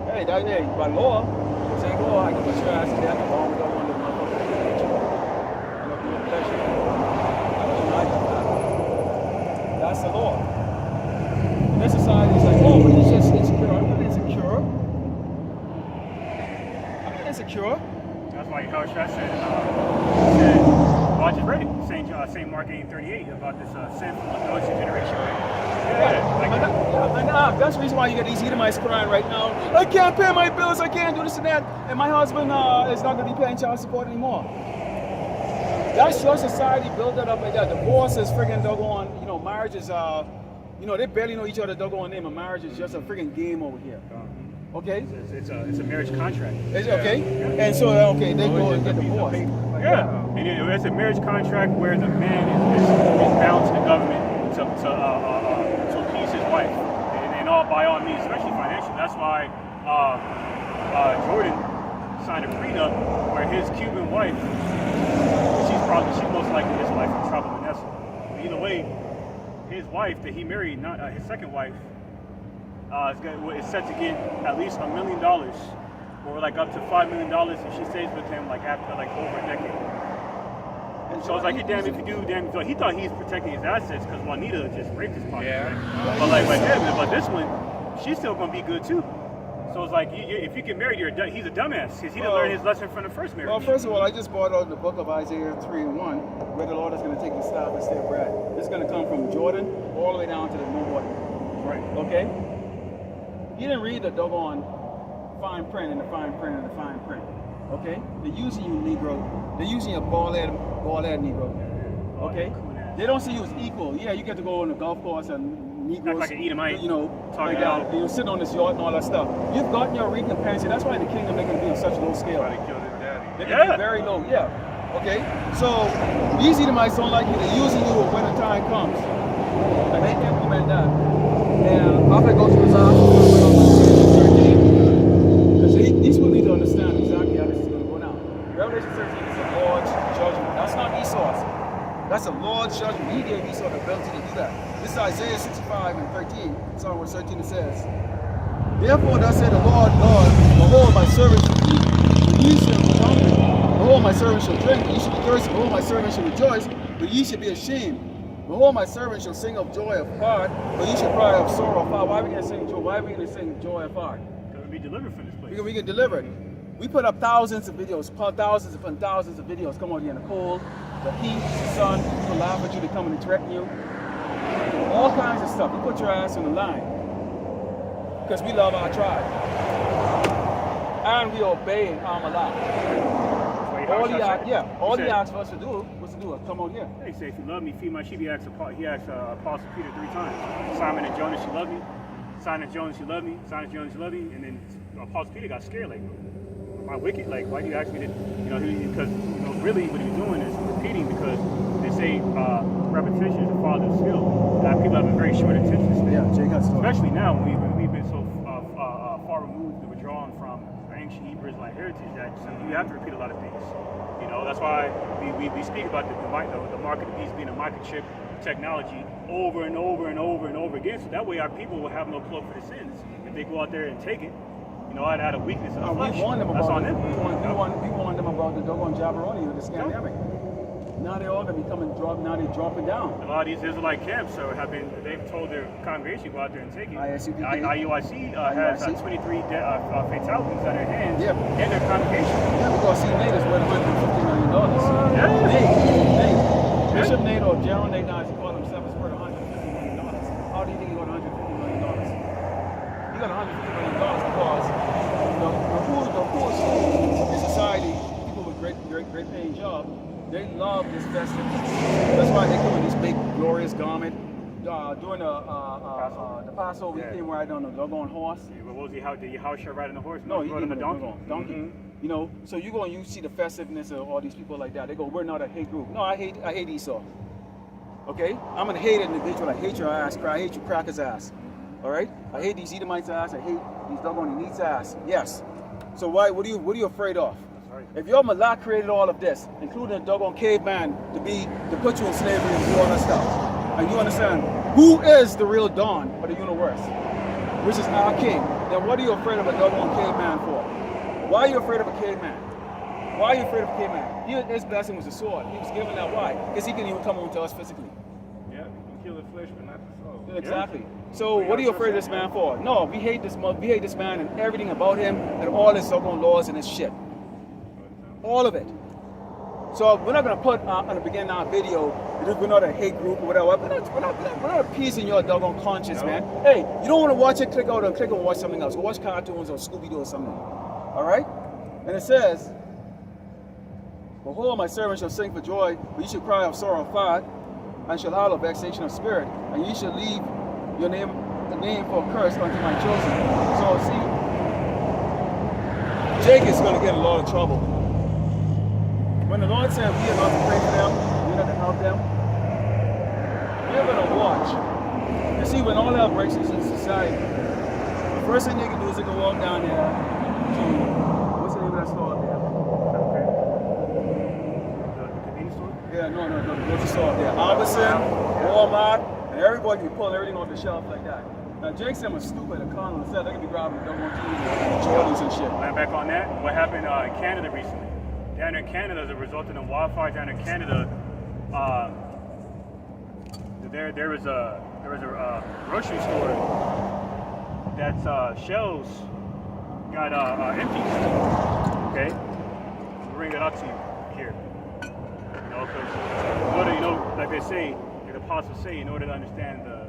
Hey, by law, same law, I can put your ass to death along with that one little motherfucker. Pleasure. That's the law. And this society is like, but it's secure. That's why Ahchyam said, well, I just read it, St. Mark 8:38 about this sinful adultery generation. That's the reason why you get these Edomites crying right now. I can't pay my bills, I can't do this and that, and my husband is not going to be paying child support anymore. That's your society built it up like that. Divorce is friggin' doggone, marriage is, they barely know each other doggone name, and marriage is just a friggin' game over here. Okay? It's a marriage contract. Okay? And so, they go and get divorced. Yeah. And it's a marriage contract where the man is bound to the government to appease his wife. And by all means, especially financially. That's why Jordan signed a prenup where his Cuban wife, she's most likely his wife in trouble, Vanessa. But either way, his wife that he married, not his second wife, is set to get at least $1 million, or like up to $5 million if she stays with him after over a decade. And so it's like, damn if you do, damn if you don't. He thought he was protecting his assets because Juanita just raped his pocket. Yeah. But this one, she's still gonna be good too. So it's like, if you get married, he's a dumbass because he didn't learn his lesson from the first marriage. Well, first of all, I just brought out the book of Isaiah 3:1, where the Lord is going to take the staff and stay bread. It's going to come from Jordan all the way down to the no water. Right. Okay? You didn't read the doggone fine print and the fine print and the fine print. Okay? They're using you, Negro. They're using a bald-head Negro. Okay? They don't see you as equal. Yeah, you get to go on the golf course and Negroes, like an Edomite, like that. You're sitting on this yacht and all that stuff. You've gotten your recompense, and that's why the kingdom they're going to be on such low scale. They killed his daddy. They're going to be very low, yeah. Okay? So, these Edomites don't like you. They're using you when the time comes. And they implement that. And after I go to his house, because these people need to understand exactly how this is going to go down. Revelation 13 is the Lord's judgment. That's not Esau's. That's the Lord's judgment. He gave Esau the ability to do that. This is Isaiah 65 and 13. Psalm 13 it says, Therefore thus said the Lord God, behold my servant shall eat, but ye shall be hungry. Behold my servant shall drink, ye shall be thirsty. Behold my servant shall rejoice, but ye shall be ashamed. Behold my servant shall sing of joy of heart, but ye shall cry of sorrow of heart. Why are we going to sing joy? Why are we going to sing joy of heart? Because we delivered from this place. We get delivered. We put up thousands of videos, thousands upon thousands of videos. Come on here in the cold, the heat, the sun, people laugh at you, they come and threaten you. All kinds of stuff. You put your ass on the line. Because we love our tribe. And we obey Amalek. All he asked for us to do was to do it. Come on here. He said, if you love me, feed my sheep. He asked Apostle Peter 3 times. Simon and Jonas, you love me. Simon and Jonas, you love me. Simon and Jonas, you love me. And then Apostle Peter got scared, like, am I wicked? Like, why do you ask me to, because really what he was doing is repeating, because they say repetition is the father of skill. People have a very short attention span. Yeah, Jake has to talk. Especially now when we've been so far removed and withdrawn from ancient Hebrew Israelite heritage that you have to repeat a lot of things. That's why we speak about the mark of the beast being a microchip technology over and over and over and over again. So that way our people will have no cloak for the sins. If they go out there and take it, out of weakness of the flesh, we warned them that's about on them. We warned them about the doggone Jabberoni with the scandemic. Now they're all going to be now they're dropping down. A lot of these Israelite camps they've told their congregation to go out there and take it. IUIC has 23 fatalities on their hands in their congregation. Yeah, because Nate is worth $150 million. Nate. Bishop Nate or General Nate, now as he call himself, is worth $150 million. How do you think he got $150 million? He got $150 million because the poor in society, people with great paying job, they love this festiveness. That's why they come in this big glorious garment. During the Paso, we came riding on a doggone horse. Yeah, what was he? Did your house shirt riding a horse? No, he rode on a donkey. Donkey. So you go and you see the festiveness of all these people like that. They go, we're not a hate group. No, I hate Esau. Okay? I'm a hate individual. I hate your ass. I hate your cracker's ass. All right? I hate these Edomites' ass. I hate these doggone Elites' ass. Yes. So what are you afraid of? Right. If your Malak created all of this, including a doggone caveman to put you in slavery and do all that stuff, and you understand who is the real Dawn of the universe, which is our king, then what are you afraid of a doggone caveman for? Why are you afraid of a caveman? Why are you afraid of a caveman? His blessing was a sword. He was given that. Why? Because he can even come to us physically. Yeah, you can kill the flesh, but not the soul. Exactly. So what are you afraid of this man for? No, we hate this man and everything about him and all his doggone laws and his shit. All of it. So we're not going to put on the beginning of our video, we're not a hate group or whatever. We're not appeasing your doggone conscience, man. Hey, you don't want to watch it, click out and click and watch something else. Go watch cartoons or Scooby-Doo or something. All right? And it says, behold, my servant shall sing for joy, but ye shall cry of sorrow of heart, and shall howl of vexation of spirit, and ye shall leave your name, the name for a curse unto my children. So see, Jake is going to get in a lot of trouble. When the Lord said we are not to pray for them, we are not to help them, we're going to watch. You see, when all hell breaks loose in society, the first thing they can do is they can walk down there to, what's the name of that store up there? The convenience store? Yeah, no, the grocery store up there. Albertson, Walmart, and everybody can be pulling everything off the shelf like that. Now, Jake said was stupid and Colin said they could be grabbing double keys and Jordans and shit. Land back on that. What happened in Canada recently? Down in Canada, as a result of the wildfire down in Canada, there was a grocery store that's shelves got emptied. Okay, bring it up to you here. You know, because like they say, like the apostles say, in order to understand the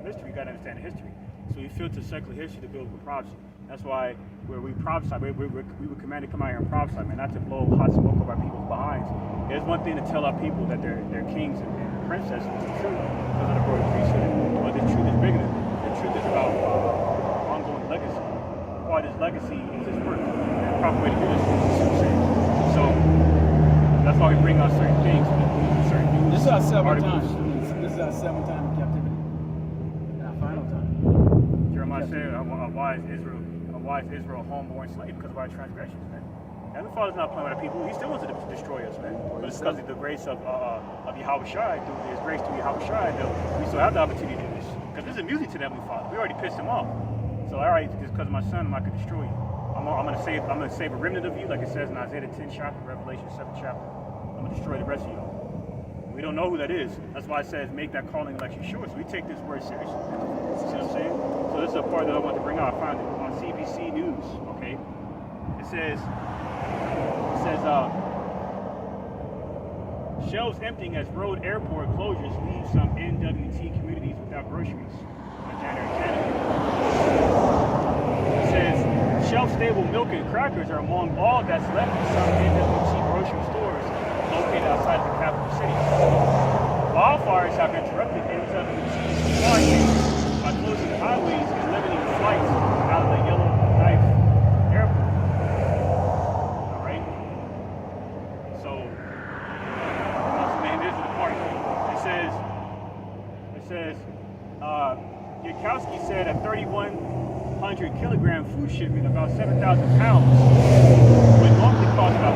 history, you got to understand the history. So we filter secular history to build the prophecy. That's why where we prophesy, we were commanded to come out here and prophesy, man, not to blow hot smoke over our people's behinds. It's one thing to tell our people that they're kings and princesses, it's true, because of the royal priesthood. But the truth is bigger than that. The truth is about ongoing legacy. Part of this legacy is this work. And the proper way to do this is to So that's why we bring out certain things. Certain news, this is our seventh articles. time. This is our seventh time in captivity. And our final time. Jeremiah said, why is Israel homeborn slave? Because of our transgressions, man. And the Father's not playing with our people. He still wants to destroy us, man. But it's because of the grace of Yahweh Shai, through His grace through Yahweh Shai, that we still have the opportunity to do this. Because this is music to them, we Father. We already pissed him off. So, all right, just because of my son, I'm not going to destroy you. I'm going to save a remnant of you, like it says in Isaiah 10 chapter, Revelation 7 chapter. I'm going to destroy the rest of you. We don't know who that is. That's why it says make that calling election sure. So we take this word seriously. See what I'm saying? So this is a part that I want to bring out. I found it on CBC News. Okay, it says shelves emptying as road airport closures leave some NWT communities without groceries. It says shelf-stable milk and crackers are among all that's left in some NWT grocery stores located outside of the capital city. Wildfires have interrupted NWT supply chains by closing highways and limiting flights out of the Yellowknife Airport. All right. So, man, this is the part. It says, Yakowski said a 3,100 kilogram food shipment, about 7,000 pounds, would normally cost about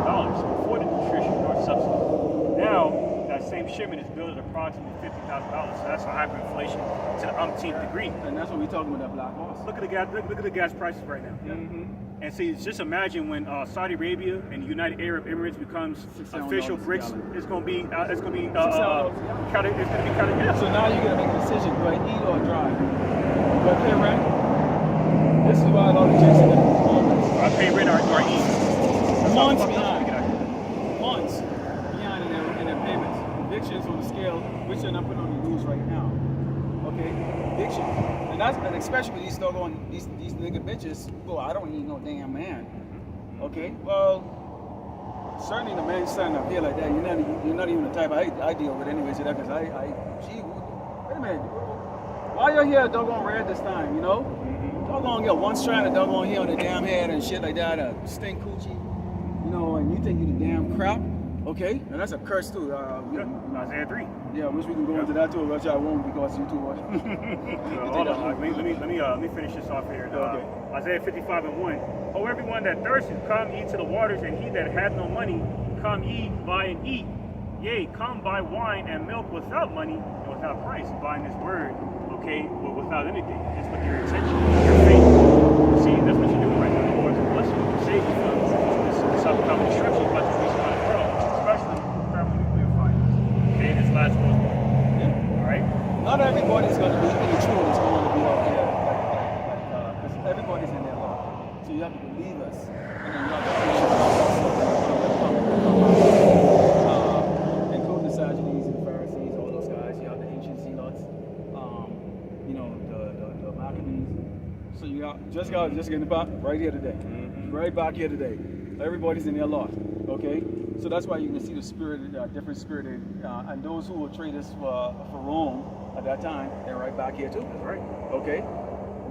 $5,000 before the nutrition or subsidy. Now, that same shipment is billed at approximately $50,000. So that's a hyperinflation to the umpteenth degree. And that's what we're talking about, that black horse. Look at the gas prices right now. Mm-hmm. And see, just imagine when Saudi Arabia and United Arab Emirates becomes official BRICS. It's going to be kind of. So now you're gonna make a decision: do I eat or drive? Do I pay rent? This is why a lot of chicks are getting performance. I pay rent or eat. Months behind. Months behind in their payments. Evictions on the scale, which they're not putting on the news right now. Okay, evictions, and especially with these doggone these nigga bitches. Well, I don't need no damn man. Okay, well, certainly the man standing up here like that, you're not even the type I deal with anyways. Because gee, wait a minute, why you're here doggone red this time? You know, doggone get one strand of doggone here on the damn head and shit like that, stink coochie. You know, and you think you the damn crap. Okay, and that's a curse too. Isaiah 3. Yeah, I wish we can go into that too, which I won't because you too much. Hold on, let me finish this off here. Okay. Isaiah 55:1. Oh, everyone that thirsteth, come ye to the waters, and he that hath no money, come ye, buy and eat. Yea, come buy wine and milk without money and without price. Buying this word, okay, without anything. It's with your intention, your faith. See, that's what you're doing right now. The Lord can bless you, save you from this upcoming destruction, but to reach my world, especially thermonuclear fire. Okay, this last one. Yeah. All right. Not everybody's going to be in the truth. It's going to be out there, because everybody's in their law. So you have to believe us, and then you have to appreciate us. Yeah, just getting back right here today. Right back here today. Everybody's in their lot. Okay? So that's why you can see the spirit, different spirit. And those who were traitors for Rome at that time, they're right back here too. That's right. Okay?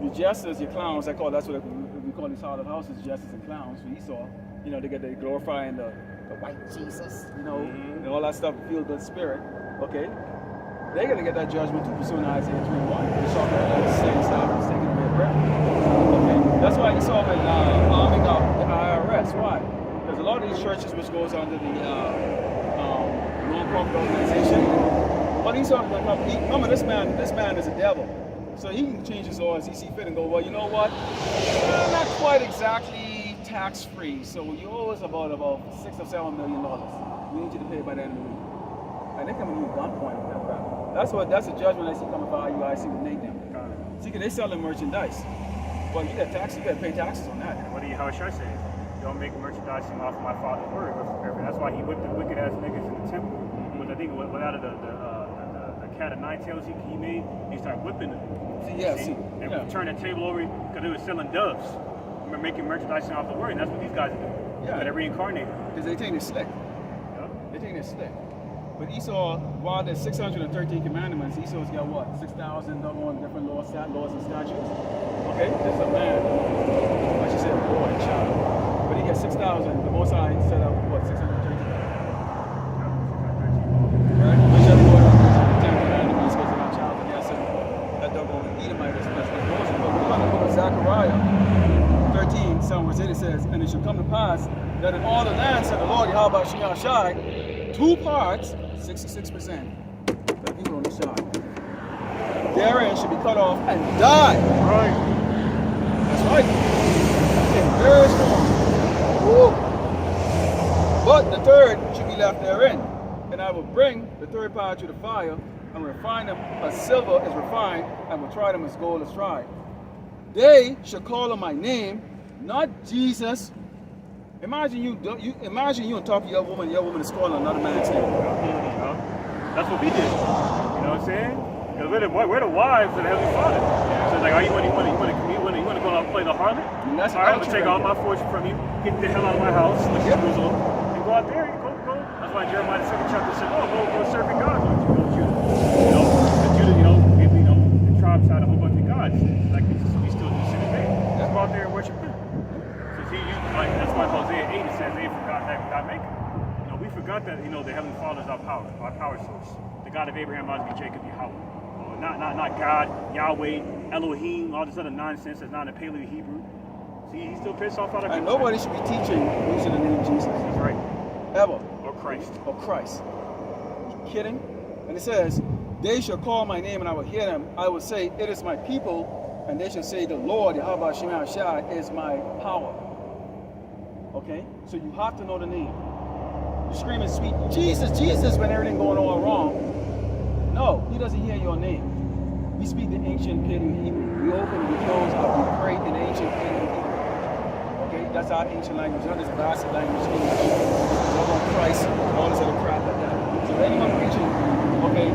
Your jesters, your clowns, that's what we call these hollow houses, jesters and clowns for Esau. You know, they glorifying the white Jesus, you know, and all that stuff, feel good spirit. Okay? They're going to get that judgment too, pursuing Isaiah 3:1. They're talking about the same stuff and taking away breath. Okay? That's why Esau been arming up the IRS. Why? Because a lot of these churches, which goes under the non-profit organization, but Esau, remember this man is a devil. So he can change his law as he see fit and go, well, you know what? Not quite exactly tax-free. So you owe us about $6 or $7 million. We need you to pay by the end of the week. And they come in with gunpoint with that crap. That's a judgment I see coming by IUIC with Nathan. See, they selling merchandise. Well, you got taxes, you got to pay taxes on that. How should I say it? Don't make merchandising off of my father's word. That's why he whipped the wicked ass niggas in the temple. Which I think what out of the cat of nine tails he made, he started whipping them. And turned the table over because they were selling doves. We're making merchandising off the word, and that's what these guys do. Yeah. They're reincarnated. Because they think they're slick. Yeah. They think they're slick. But Esau, while there's 613 commandments, Esau's got what? 6,000 different laws and statutes. Okay? This is a man. Like you said, a boy, a child. But he gets 6,000. The Most High set up what? 613. Right? Which every boy has 10 commandments because they're not child against him. That double Edomite is messed up. But we got the book of Zechariah 13, somewhere it says, and it shall come to pass that in all the land, said the Lord Yahweh Shai Shai, 2 parts, 66%, the people on the side, therein should be cut off and die. Right. That's right. Okay, very strong. Woo. But the third should be left therein. And I will bring the third part to the fire and refine them as silver is refined, and will try them as gold is tried. They shall call on my name, not Jesus. Imagine you and talk to your woman is calling another man's name. That's what we did. You know what I'm saying? Because we're the wives of the Heavenly Father. So it's like, you want to go out and play the harlot? That's all right, I'm going to take all my fortune from you, get the hell out of my house, like Jerusalem, and go out there and go. That's why Jeremiah the 2nd chapter said, go serving God. Go Judah, the tribes had a whole bunch of gods. Like we still do to this day. Let's go out there and worship Him. That's why Hosea 8 it says they forgot that God maker. We forgot that the Heavenly Father is our power source. The God of Abraham, Isaac, and Jacob, Yahweh. Not God, Yahweh, Elohim, all this other nonsense that's not in the Paleo Hebrew. See, he's still pissed off out of and nobody should be teaching using the name Jesus. That's right. Ever. Or Christ. You kidding? And it says, they shall call my name and I will hear them. I will say, it is my people. And they shall say, the Lord, Yahweh Shai Shai, is my power. Okay? So you have to know the name. You're screaming sweet Jesus, Jesus when everything going all wrong. No, he doesn't hear your name. We speak the ancient Paleo Hebrew. We open, we close up, we pray in ancient Paleo Hebrew. Okay? That's our ancient language. Not this bastard language. All about Christ, all this other crap like that. So anyone preaching, okay,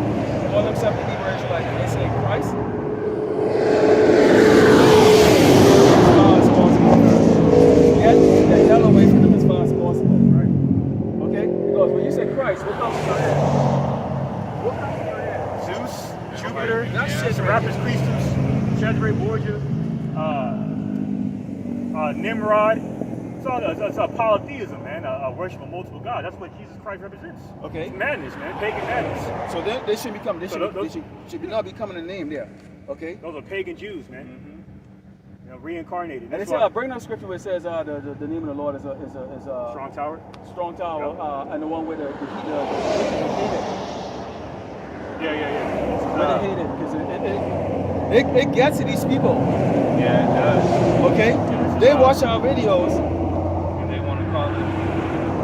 call themselves the Hebrew Israelite, and they say Christ, get the hell away from them as far as possible. Right? Okay? Because when you say Christ, what comes to your head? What comes to your head? Zeus, Jupiter, that shit, Serapis Christus, Shadrach, Borgia, Nimrod. It's a polytheism, man. A worship of multiple gods. That's what Jesus Christ represents. Okay. It's madness, man. Pagan madness. So they should become. They should not be coming a name there. Okay. Those are pagan Jews, man. Reincarnated. And it says, bring up scripture where it says the name of the Lord is a strong tower. Strong tower, yep. And the one where the Yeah. Where they hate it because it gets to these people. Yeah, it does. Okay. Yeah, they watch our videos. And they want to call it.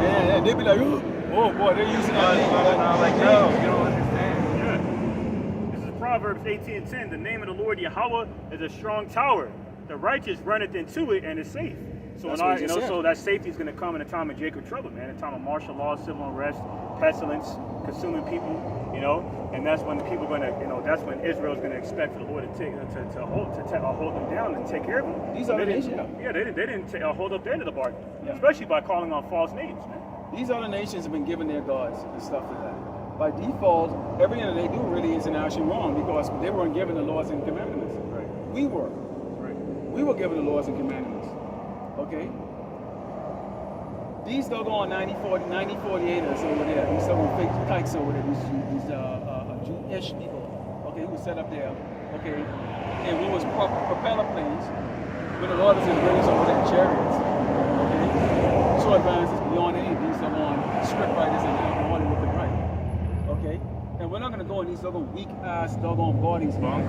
Yeah, they be like, oh boy, they're using our name. Like, no, you don't understand. Yeah. This is Proverbs 18:10. The name of the Lord Yahweh is a strong tower. The righteous runneth into it and is safe. So That's in what our, he you just know, said. so that safety is going to come in a time of Jacob trouble, man. A time of martial law, civil unrest, pestilence, consuming people. You know, and that's when people are going to, you know, that's when Israel's going to expect for the Lord to take hold them down and take care of them. These are the nations. Yeah, they didn't hold up their end of the bargain, Yeah. especially by calling on false names, man. These other nations have been given their gods and stuff like that. By default, everything that they do really isn't actually wrong because they weren't given the laws and commandments. Right. We were. Right. We were given the laws and commandments. Okay? These doggone 9048ers over there, these doggone fake kikes over there, these Jewish people, okay, who set up there, okay, and we was propeller planes, but the Lord is going to bring us over there in chariots, okay? So advances beyond any of these doggone script writers and Hollywood could write, okay? And we're not going to go in these doggone weak-ass doggone bodies, man.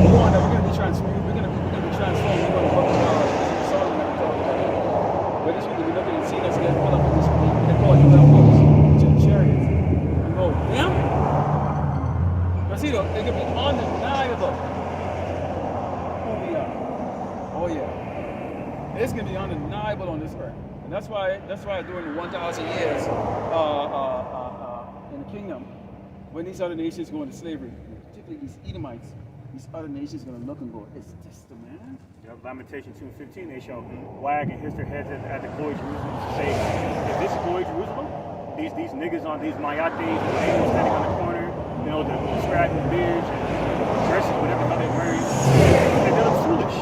We're going to be transformed, we're going to be transformed, we're going to work with God. This is Solomon that we talked about. But this week, we're looking and seeing us get pulled up in this week. They call it UFOs, chariots. And go, damn. But see, though, it can be undeniable who we are. Oh, yeah. It's going to be undeniable on this earth. And that's why during the 1,000 years in the kingdom, when these other nations go into slavery, particularly these Edomites, these other nations are going to look and go, is this the man? Yep, Lamentation 2:15, they shall wag and hiss their heads at the glory of Jerusalem to say, is this glory of Jerusalem? These niggas on these mayates, the angels standing on the corner, you know, the scraggly beards and dresses, whatever how they're wearing, and they look foolish.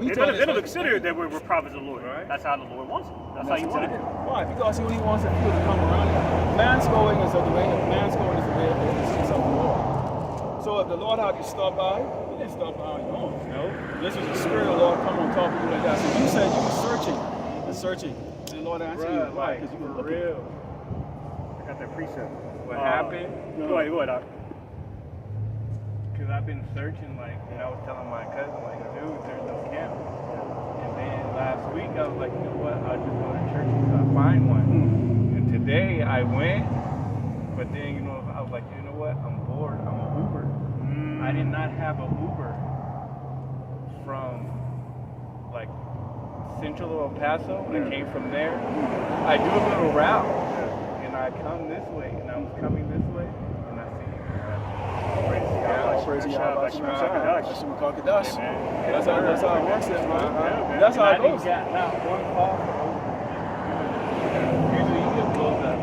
They don't consider that we're prophets of the Lord. Right. That's how the Lord wants it. That's how he wanted it. Why? Because he wants the people to come around him. Man's going is the way of the Lord. So if the Lord had you stop by, he didn't stop by on your own. No. This was the Spirit of the Lord coming on top of you like that. So you said you were searching. And the Lord answered you. Why? Because you were looking. Real. I got that precept. What happened? Go ahead, Because I've been searching, like, and I was telling my cousin, like, dude, there's no camp. And then last week, I was like, you know what, I'll just go to church until I find one. And today, I went, but then, you know, I was like, you know what, I'm bored, I'm an Uber. I did not have an Uber from, like, Central El Paso. I came from there. I do a little route, and I come this way, and I was coming this way, and I see you. Crazy Yahweh. That's That's how it works, man. That's how it goes. Got not one call for Uber. Usually you get blown up.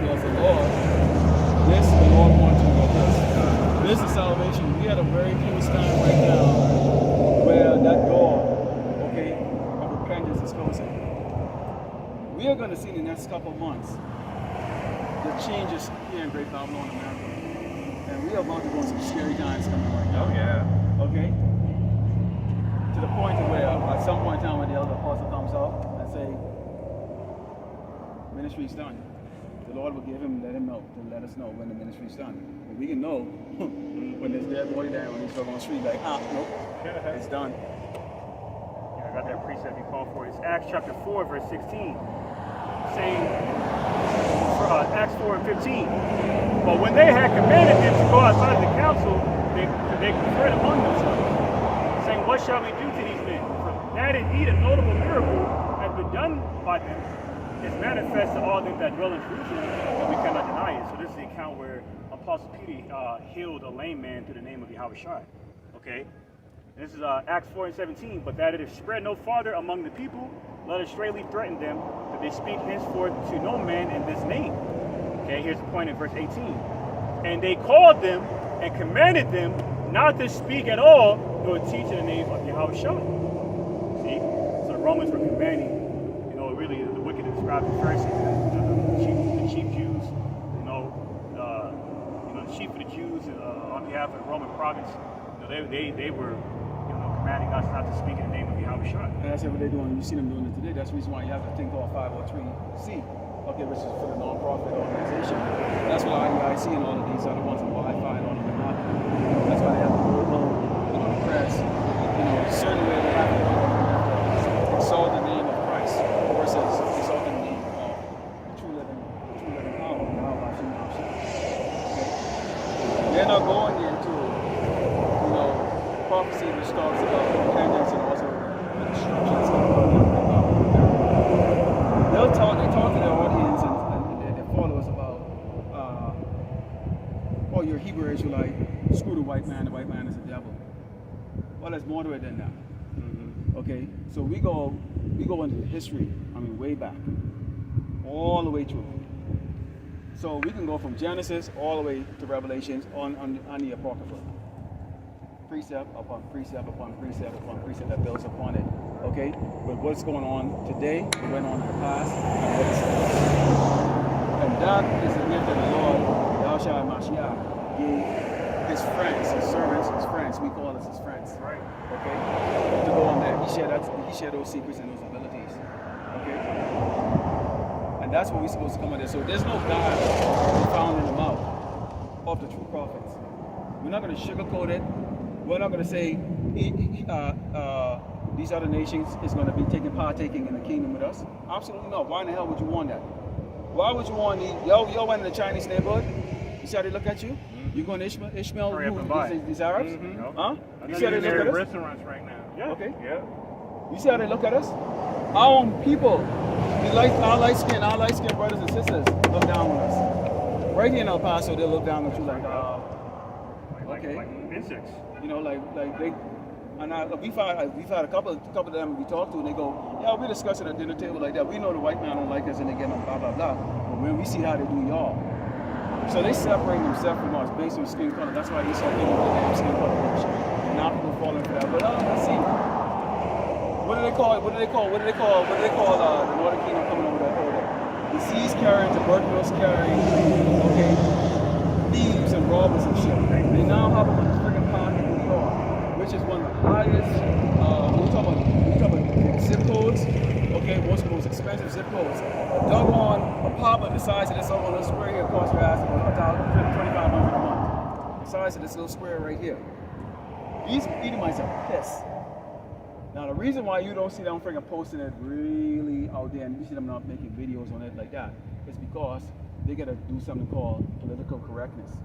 Because the Lord, the Lord wants you to know this. This is salvation. We had a very famous time right now where that door, okay, of repentance is closing. We are going to see in the next couple of months the changes here in Great Babylon, America. And we are about to go some scary times coming right now. Oh, yeah. Okay? To the point of where at some point in time when the elder apostle comes up and say, ministry is done. The Lord will give him, let us know when the ministry is done. And we can know when there's dead body there, when he's on the street, like, nope, it's done. Yeah, I got that precept you called for. It's Acts chapter 4, verse 16. Saying, Acts 4 and 15. But when they had commanded them to go outside of the council, they conferred among themselves, saying, what shall we do to these men? For that indeed a notable miracle has been done by them. It's manifest to all them that dwell in Jerusalem, and we cannot deny it. So this is the account where Apostle Peter healed a lame man through the name of Yahushua. Okay? This is Acts 4 and 17. But that it is spread no farther among the people, let us straightly threaten them that they speak henceforth to no man in this name. Okay, here's the point in verse 18. And they called them and commanded them not to speak at all, nor teach in the name of Yahushua. See? So the Romans were commanding, you know, really the wicked described the Pharisees, the chief Jews, the chief of the Jews on behalf of the Roman province. You know, they were, commanding us not to speak in the name of Yahushua. And that's what they're doing. You see them doing it today. That's the reason why you have a thing called 503C. Okay, which is for the non-profit organization. That's what IEIC and all of these other ones, and Wi-Fi and all of them are. That's why they have to go, the press, certain way they have to exalt the name of Christ versus exalting the name of the true living power, Yahweh. They're not going into, prophecy which talks about repentance and all instructions they'll talk to their audience and their followers about oh, you're Hebrew Israelite, screw the white man is the devil. Well, there's more to it than that. Okay, so we go into history, I mean way back, all the way through. So we can go from Genesis all the way to Revelations on the Apocrypha. Precept upon precept upon precept upon precept that builds upon it. Okay? But what's going on today, what went on in the past, and that is the gift that the Lord, Ahchyam gave his friends, his servants, his friends. We call us his friends. Right. Okay? To go on there. He shared those secrets and those abilities. Okay? And that's what we're supposed to come on there. So there's no God found in the mouth of the true prophets. We're not going to sugarcoat it. We're not going to say these other nations is going to be partaking in the kingdom with us. Absolutely not. Why in the hell would you want that? Why would you want y'all went in the Chinese neighborhood? You see how they look at you? You going to Ishmael? These Arabs? Huh? You see how they look at us? Restaurants right now. Yeah. Okay. Yeah. You see how they look at us? Our own people, our light skinned brothers and sisters look down on us. Right here in El Paso, they look down at you like, okay. Like insects. You know, like they, and we've had a couple of them we talked to, and they go, yeah, we're discussing at dinner table like that. We know the white man don't like us, and they get on blah blah blah. But when we see how they do y'all, so they separate themselves from us based on skin color. That's why they start getting the damn skin color bullshit. And now people falling for that. But let's see. What do they call the Northern Kingdom coming over there? Disease carrying, tuberculosis carrying, okay, thieves and robbers and shit. They now have them in the friggin' park in New York, which is one of the highest, we're talking about zip codes, okay, most expensive zip codes. A doggone apartment the size of this little square here costs your ass about $2,500 a month. The size of this little square right here. These Edomites are pissed. Now the reason why you don't see them friggin' posting it really out there and you see them not making videos on it like that is because they gotta do something called political correctness.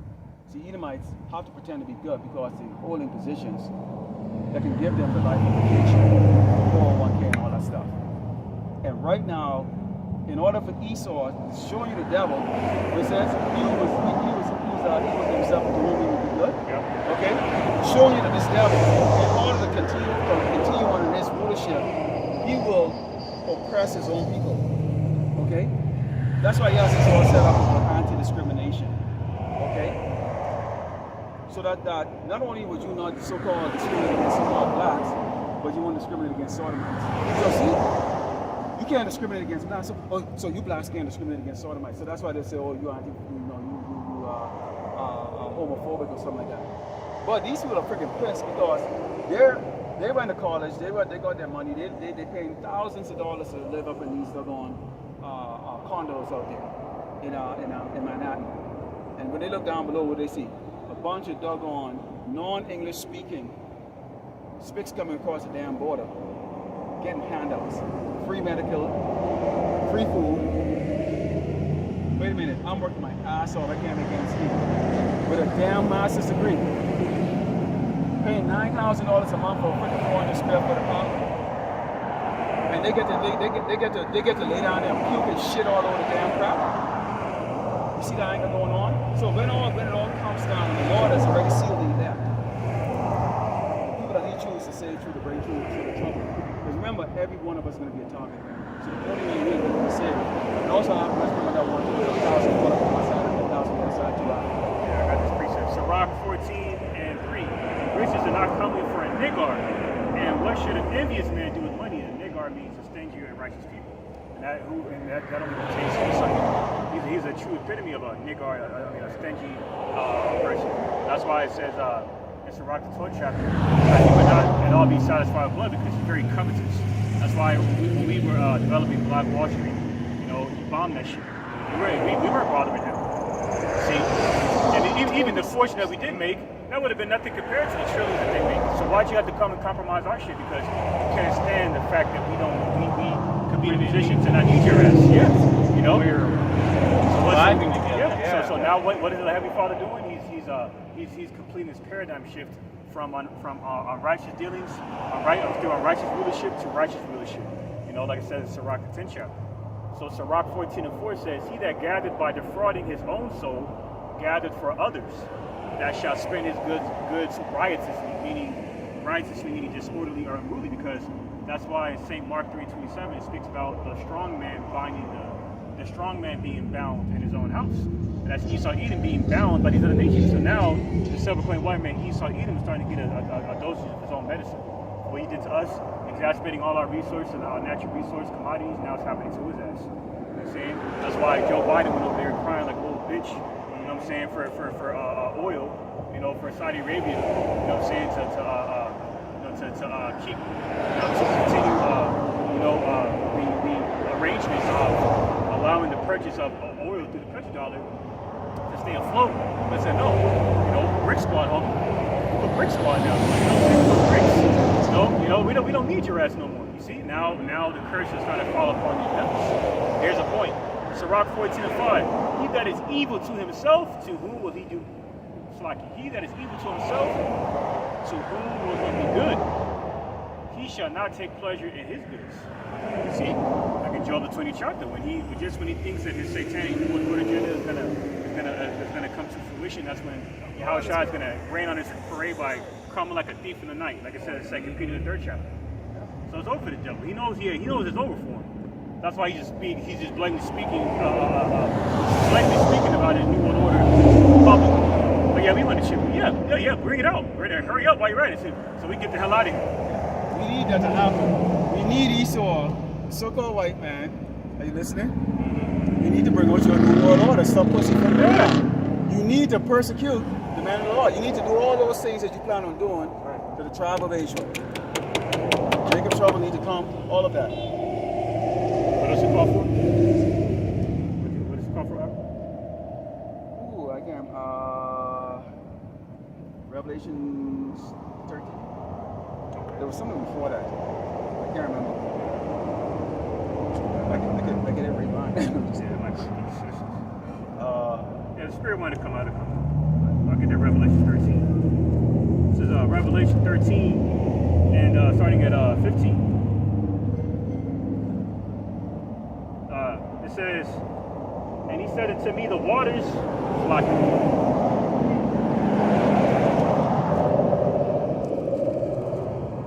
See, Edomites have to pretend to be good because they're holding positions that can give them the life of vacation, 401k and all that stuff. And right now, in order for Esau to show you the devil, it says he was himself to whom he would be good. Yeah. Okay? Showing you that this devil, in order to continue on in his rulership, he will oppress his own people. Okay? That's why Yahweh is all set up for anti-discrimination. Okay? So that not only would you not so-called discriminate against so-called blacks, but you won't discriminate against Sodomites. So see, you can't discriminate against blacks, so you blacks can't discriminate against Sodomites. So that's why they say, oh, you are homophobic or something like that. But these people are freaking pissed because they went to college, they got their money, they paying thousands of dollars to live up in these doggone condos out there in Manhattan. And when they look down below, what they see? A bunch of doggone non-English speaking spics coming across the damn border, getting handouts, free medical, free food. Wait a minute, I'm working my ass off, I can't make ends meet. With a damn master's degree. Paying $9,000 a month for a freaking 400 square foot apartment. And they get to lay down there and puke and shit all over the damn crap. You see that angle going on? So when it all comes down, the Lord has already sealed it there. The people that he chooses to save through the break through the trouble. Because remember, every one of us is going to be a target. So the only way you're going to be saved. And also I have to remember that one, 1,000 on one side and 10,000 on the other side too. Yeah, I got this precept. Sirach 14:3. Riches are not comely for a niggard. And what should an envious man do with money? A niggard means a stingy and righteous people. And that only pertains to Esau. He's a true epitome of a niggard, a stingy person. That's why it says in Sirach the 12th chapter that he would not at all be satisfied with blood because he's very covetous. That's why when we were developing Black Wall Street, he bombed that shit. We weren't bothering him. See? And even the fortune that we did make, that would have been nothing compared to the trillions that they make. So why'd you have to come and compromise our shit? Because you can't stand the fact that we could be in a position to not need your ass. Yes. We're surviving together. Yeah. So now what is the Heavenly Father doing? He's he's completing this paradigm shift from unrighteous dealings, through unrighteous rulership to righteous rulership. You know, like I said in Sirach the 10th chapter. So Sirach 14:4 says, "He that gathered by defrauding his own soul, gathered for others, that shall spend his goods riotously," meaning disorderly or unruly, because that's why in St. Mark 3:27 it speaks about the strong man binding the strong man being bound in his own house. And that's Esau Edom being bound by these other nations. So now the silver-coin white man Esau Edom is starting to get a dosage of his own medicine. What he did to us, exacerbating all our resources and our natural resource commodities, now it's happening to his ass. You know what I'm saying? That's why Joe Biden went over there crying like a little bitch, you know what I'm saying, for oil, you know, for Saudi Arabia, you know what I'm saying, to keep, you know, to continue, the arrangements of allowing the purchase of oil through the petrodollar to stay afloat. But said no, you know, BRICS squad, homie. Put BRICS squad now. BRICS. No, we don't need your ass no more. You see, now the curse is trying to fall upon these devils. Here's a point. Sirach 14:5. He that is evil to himself, to whom will he do? He that is evil to himself, to whom will he be good? He shall not take pleasure in his goods. You see, like in Job the 20th chapter, when he thinks that his satanic good agenda is gonna come to fruition, that's when Yahushua is gonna rain on his parade by coming like a thief in the night, like it says in 2 Peter the 3rd chapter. So it's over for the devil. He knows it's over for him. That's why he's just blatantly speaking about his new world order publicly. But yeah, we want to ship. Yeah, bring it out. Hurry up while you're at it, so we can get the hell out of here. We need that to happen. We need Esau, the so-called white man. Are you listening? You need to bring out your new world order. Stop pushing from the ground. You need to persecute the man of the law. You need to do all those things that you plan on doing to the tribe of Israel. Jacob's trouble need to come. All of that. What else it call for? What does it call for? Ooh, I can't. Revelation 13. There was something before that. I can't remember. I get it right mind. Yeah, the spirit wanted to come out of I'll get that Revelation 13. This is Revelation 13 and starting at 15. It says, "And he said unto me, the waters like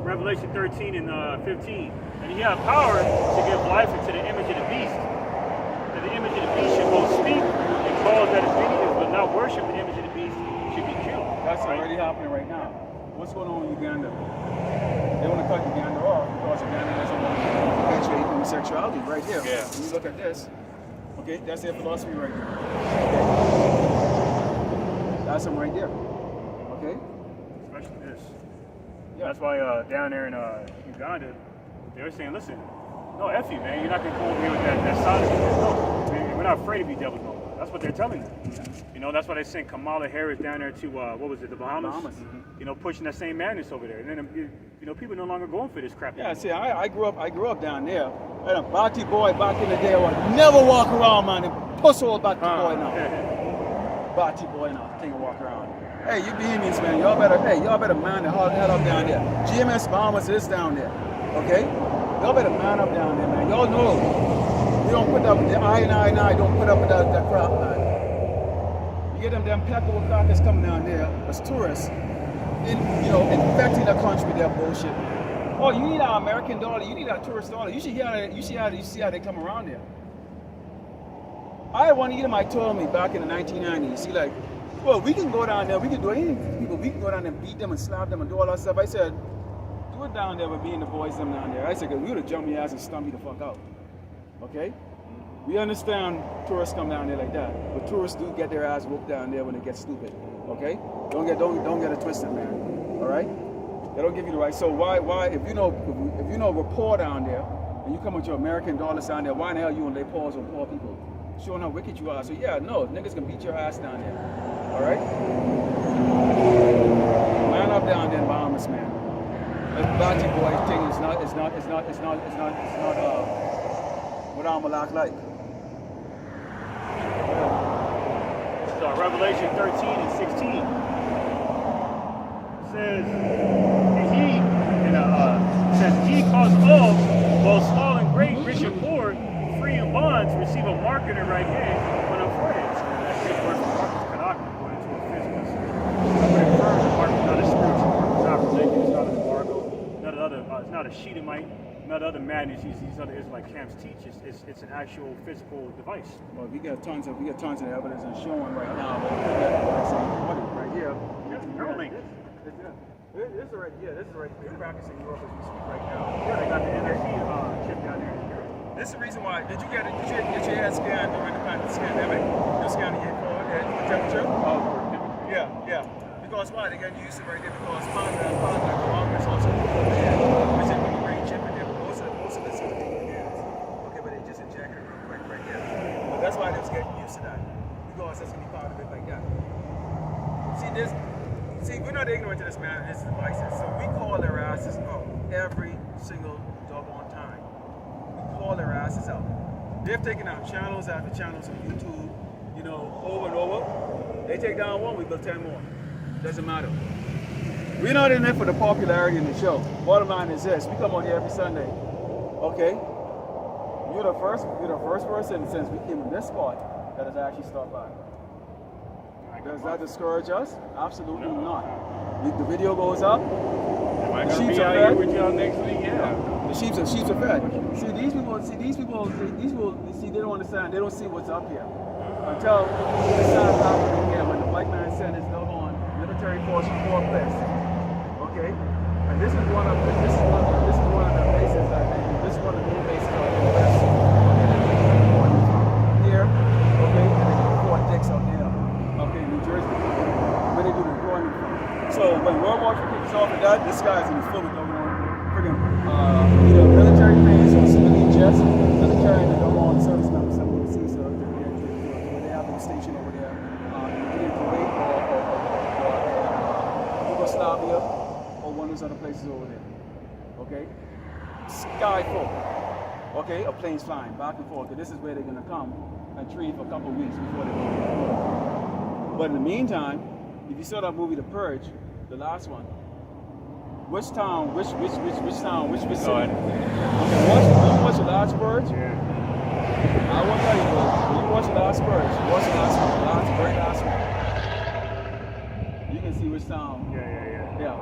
Revelation 13 and 15. "And he had power to give life unto the image of the beast, that the image of the beast should both speak and cause that as many as will not worship the image of the beast should be killed." That's already happening right now. What's going on in Uganda? They want to cut Uganda off because Uganda doesn't want to perpetuate homosexuality right here. Yeah. When you look at this, okay, that's their philosophy right there. Okay. That's them right there. Okay? Especially this. Yeah. That's why down there in Uganda, they were saying, listen, no, F you, man. You're not going to come over here with that sodomy. No, we're not afraid of you devils no more. That's what they're telling them. You know, that's why they sent Kamala Harris down there to, the Bahamas? Mm-hmm. You know, pushing that same madness over there. And then, you know, people no longer going for this crap. Yeah, see, I grew up down there. And a Bati boy back in the day would never walk around, man. And puss old Bati boy now. Bati boy now, think walk around. Hey, you Bahamians, man, y'all better man the hell up down there. GMS Bahamas is down there, okay? Y'all better man up down there, man. Y'all know we don't put up with the I don't put up with that crap, man. You get them peckle crackers coming down there as tourists, infecting the country with their bullshit, man. Oh, you need our American dollar, you need our tourist dollar. You see how they come around there. I had one of them told me back in the 1990s, see, like, well, we can go down there, we can do anything to people. We can go down there and beat them and slap them and do all that stuff. I said, do it down there with me and the boys them down there. I said, because we would have jumped your ass and stumped you the fuck out. Okay? We understand tourists come down there like that, but tourists do get their ass whooped down there when they get stupid. Okay? Don't get it twisted, man. All right? They don't give you the right. So why if you know rapport down there and you come with your American dollars down there, why in the hell you and lay paws on poor people? Showing how wicked you are. So yeah, no, niggas can beat your ass down there. All right? Man up down there in Bahamas, man. That Bati boy thing is not what I'm like. Revelation 13 and 16. It says, he caused all, both small and great, rich and poor, free and bonds, receive a mark in their right hand when on foreheads. That Greek word for mark is kanaka, going into a physical sense. But it refers to mark is not a spiritual mark, it's not religion, it's not an embargo, it's not a Shedemite, not other madness these other Israelite camps teach. It's an actual physical device. Well, we got tons of evidence and showing right now. Right here. Neuralink. This is right here. This is right here. Practicing Europe as we speak right now. Yeah, they got the NFC chip down there. This is the reason why. Did you get your head scanned during the pandemic? You scanned your head for temperature? Yeah. Because why? They got used to right there because part of the is also which is the brain chip in there. Most of the stuff they use. Okay, but they just injected it real quick right here. But that's why they was getting used to that. Because that's gonna be part of it like that. See, we're not ignorant to this, man. It's devices. So we call their asses out every single doggone time. We call their asses out. They've taken out channels after channels on YouTube, over and over. They take down one, we build 10 more. Doesn't matter. We're not in there for the popularity in the show. Bottom line is this: we come on here every Sunday. Okay? You're the first person since we came in this spot that has actually stopped by. Does that discourage us? Absolutely not. The video goes up. Am I The gonna sheep be are out fed. here with y'all next week? Yeah. The sheep are fed. These people, they don't understand. They don't see what's up here. Until the sign happening here when the black man sent his doggone military force from fourth place. Okay? And this is one of the bases I think. This is one of the main bases out in the west. Here, okay, and they got Fort Dix out there. Okay, New Jersey. Where they do the employment from. So when World War III kicks off and that, this guy's in the field with friggin' either military planes or civilian jets that are carrying the doggone service members up on the sea, so they have them stationed over there in Kuwait or Yugoslavia or one of those other places over there. Okay? Sky full. Okay? Of planes flying back and forth. This is where they're gonna come and treat for a couple of weeks before they go. But in the meantime, if you saw that movie The Purge, the last one, which city? Okay, watch the last Purge? Yeah. I won't tell you, but when you watch the last Purge, watch the last one, the very last one. You can see which town. Yeah.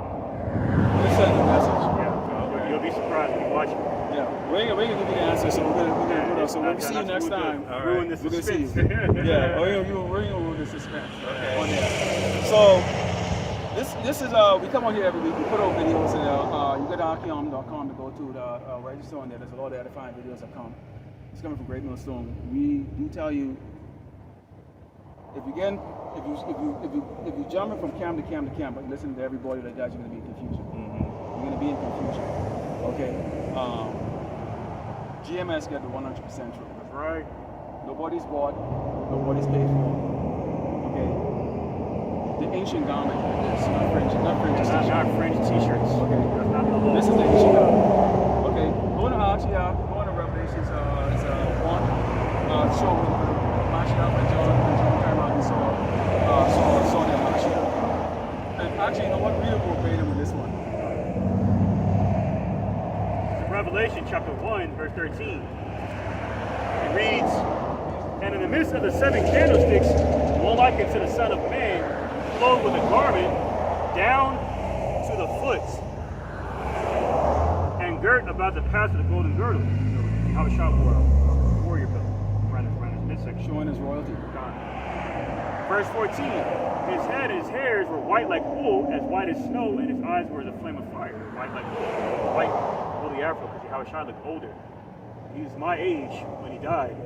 Let's send the message. Yeah. You'll be surprised when you watch it. Yeah. We're gonna give you the answer, so we're gonna put up. So when we see you next time, ruin the we're gonna see you. suspense. Yeah. We're gonna ruin the suspense. On there. So this is we come on here every week. We put out videos and you go to Ahchyam.com to go to the register on there. There's a lot of edifying videos that come. It's coming from Great Millstone. We do tell you if you jumping from camp to camp to camp, but listen to everybody like that, you're gonna be in confusion. You're gonna be in confusion. Okay. GMS got the 100% truth. That's right. Nobody's bought, nobody's paid for. Okay. The ancient garment like this, not French t-shirts. Okay. That's not the law. This is the ancient garment. Okay. Go to Ahchyam, go to Revelations 1. Show Mashiach and John came out and saw their Mashiach. And actually, you know what? Read a verbatim with this one. Revelation chapter 1, verse 13. It reads, "And in the midst of the 7 candlesticks, one like unto the Son of Man, clothed with a garment down to the foot, and girt about the path of the golden girdle." Ahchyam wore a warrior belt around his midsection. Showing his royalty. Verse 14. His head and his hairs were white like wool, as white as snow, and his eyes were as a flame of fire. White like wool. White, woolly afro, because Ahchyam looked older. He was my age when he died,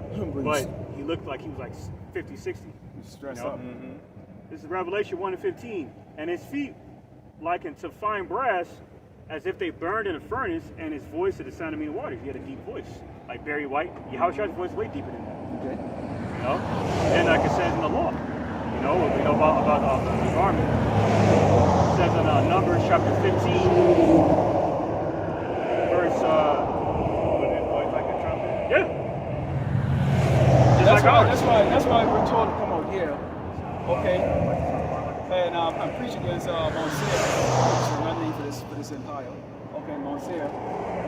but he looked like he was like 50, 60. Stressed up. This is Revelation 1 and 15. "And his feet like unto fine brass, as if they burned in a furnace, and his voice to the sound of many waters." He had a deep voice, like Barry White. Ahchyam's voice way deeper than that. Okay. And like it says in the law, we know about the garment. It says in Numbers chapter 15, verse Voice like a trumpet. yeah. Just like ours. That's why we're told to come out here. I'm preaching against Mount Seir, which is another name for this empire. Okay, Mount Seir.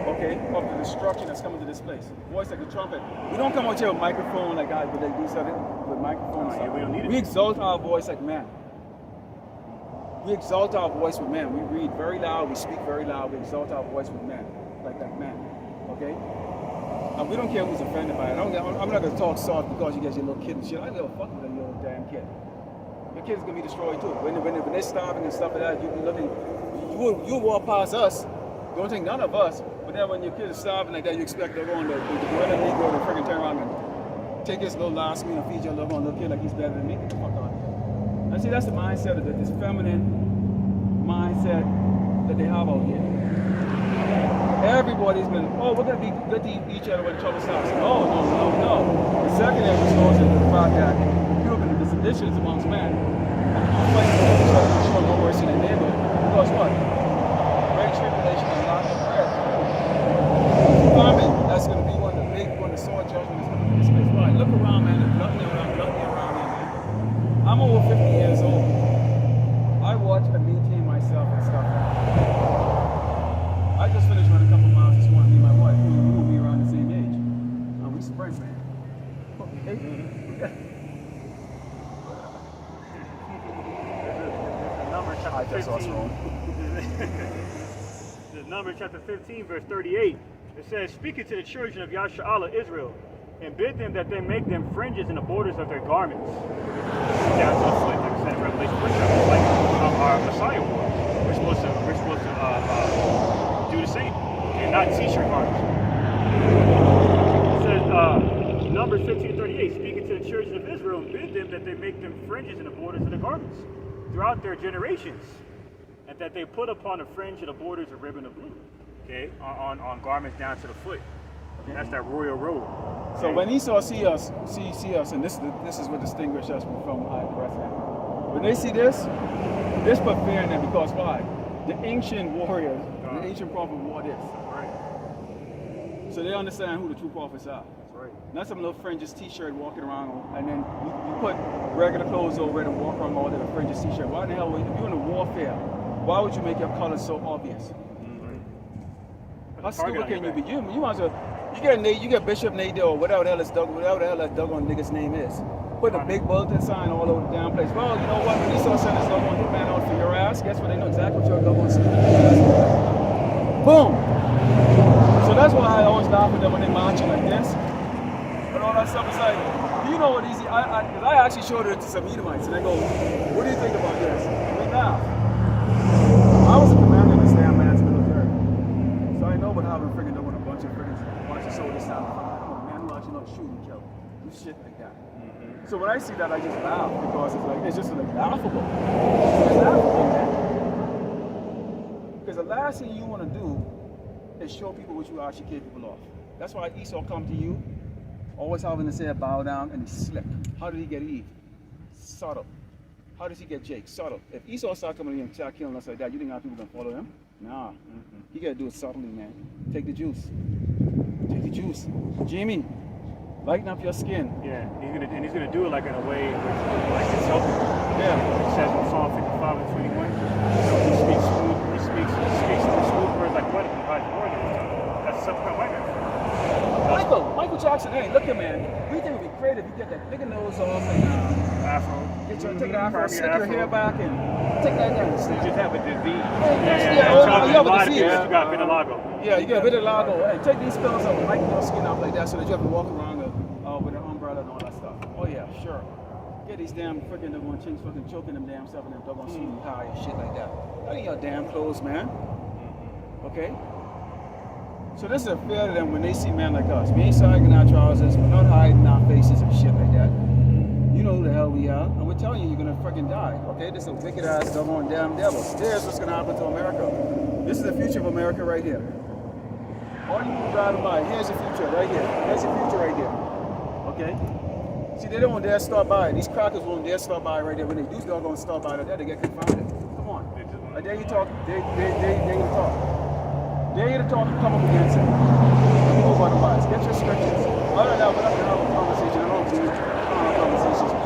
Okay, of the destruction that's coming to this place. Voice like a trumpet. We don't come out here with microphone like I, but they do something with microphone. Yeah, we don't need it. We exalt our voice like men. We exalt our voice with men. We read very loud. We speak very loud. We exalt our voice with men, like men. Okay. And we don't care who's offended by it. I'm not gonna talk soft because you guys your little kid and shit. I don't give a fuck with a little damn kid. Your kid's gonna be destroyed too. When they're starving and stuff like that, you be looking. You walk past us. Don't think none of us. But then when your kid is starving like that, you expect they're going to gorilla Negro to freaking turn around and take his little last meal and feed your little kid like he's better than me. Get the fuck out of here. And see, that's the mindset of this feminine mindset that they have out here. Everybody's been, oh, we're going to be good to each other when trouble stops. No. The secondary response is the fact that there have been dissensions amongst men. And people fighting each other to show no mercy in the neighborhood. Because what? Great tribulation and lack of bread. Famine, that's going to be one of the sword judgments coming to this place. Why? Look around, man. There's gluttony around here, man. I'm over 50 years old. I watch and maintain myself and stuff. I just finished running a couple miles this morning, me and my wife. We will be around the same age. And we sprint, man. Okay. Numbers chapter 15. Numbers chapter 15, verse 38. It says, speaking to the children of Yasha'Allah, Israel, and bid them that they make them fringes in the borders of their garments. Down to the foot, like I said in Revelation, like our Messiah wore. We're supposed to do the same, and not t-shirt garments. It says, Numbers 15:38, speaking to the children of Israel, and bid them that they make them fringes in the borders of the garments throughout their generations, and that they put upon the fringe of the borders a ribbon of blue, okay, on garments down to the foot. Okay. That's that royal robe. Okay. So when Esau see us, and this is what distinguishes us from the rest of them. When they see this put fear in them because why? The ancient warriors, the ancient prophet wore this. Right. So they understand who the true prophets are. That's right. Not some little fringes t-shirt walking around, and then you put regular clothes over it and walk around all in a fringes t-shirt. Why the hell, if you're in a warfare, why would you make your colors so obvious? How stupid can you be? You might as well, you get Bishop Nate or whatever the hell that doggone nigga's name is. Put a big bulletin sign all over the damn place. Well, you know what? When Esau sent his doggone hitman out for your ass, guess what? They know exactly what your doggone saying. Boom! So that's why I always laugh at them when they marching like this. But all that stuff is like, you know what easy? Because I actually showed it to some Edomites, and they go, what do you think about this? And we laugh. I was a commander in this damn man's military. So I know what having friggin' doing a bunch of soldiers down the front. I'm a man who actually knows shoot and kill. Do shit like that. So when I see that, I just laugh because it's just like laughable. It's laughable, man. Because the last thing you want to do is show people what you are actually capable of. That's why Esau come to you, always having to say bow down, and he's slick. How did he get Eve? Subtle. How does he get Jake? Subtle. If Esau start coming in and start killing us like that, you think our people gonna follow him? Nah. He gotta do it subtly, man. Take the juice. Take the juice. Jamie, lighten up your skin. Yeah, he's gonna do it like in a way like it's helping. Yeah. It says in Psalm 55 and 21, he speaks smooth words like butter, he hides more than his tongue. That's something about white man. Michael Jackson, hey, look here, man. We think it would be creative. You get that bigger nose off and Afro. take the afro, stick your hair back, and take that down. You just have a disease. You have a disease. You got vitiligo. Yeah, you got vitiligo. Hey, take these pills up and lighten your skin up like that so that you have to walk around with an umbrella and all that stuff. Oh yeah, sure. Get these damn freaking doggone chicks fucking choking them damn stuff and them doggone shooting high and shit like that. That ain't your damn clothes, man. Okay? So this is a fear to them when they see men like us. We ain't sagging our trousers, we're not hiding our faces and shit like that. You know who the hell we are, and we're telling you you're gonna fucking die. Okay? This is a wicked ass doggone damn devil. Here's what's gonna happen to America. This is the future of America right here. All you people driving by, here's the future right here. Here's the future right here. Okay? See, they don't dare stop by. These crackers won't dare stop by right there. When they do doggone stop by right there, they get confounded. Come on. I dare you talk. Dare you to talk. Dare you to talk and come up against it. Move otherwise. Get your scriptures. Other than that, we're not going to have a conversation. I don't do conversations.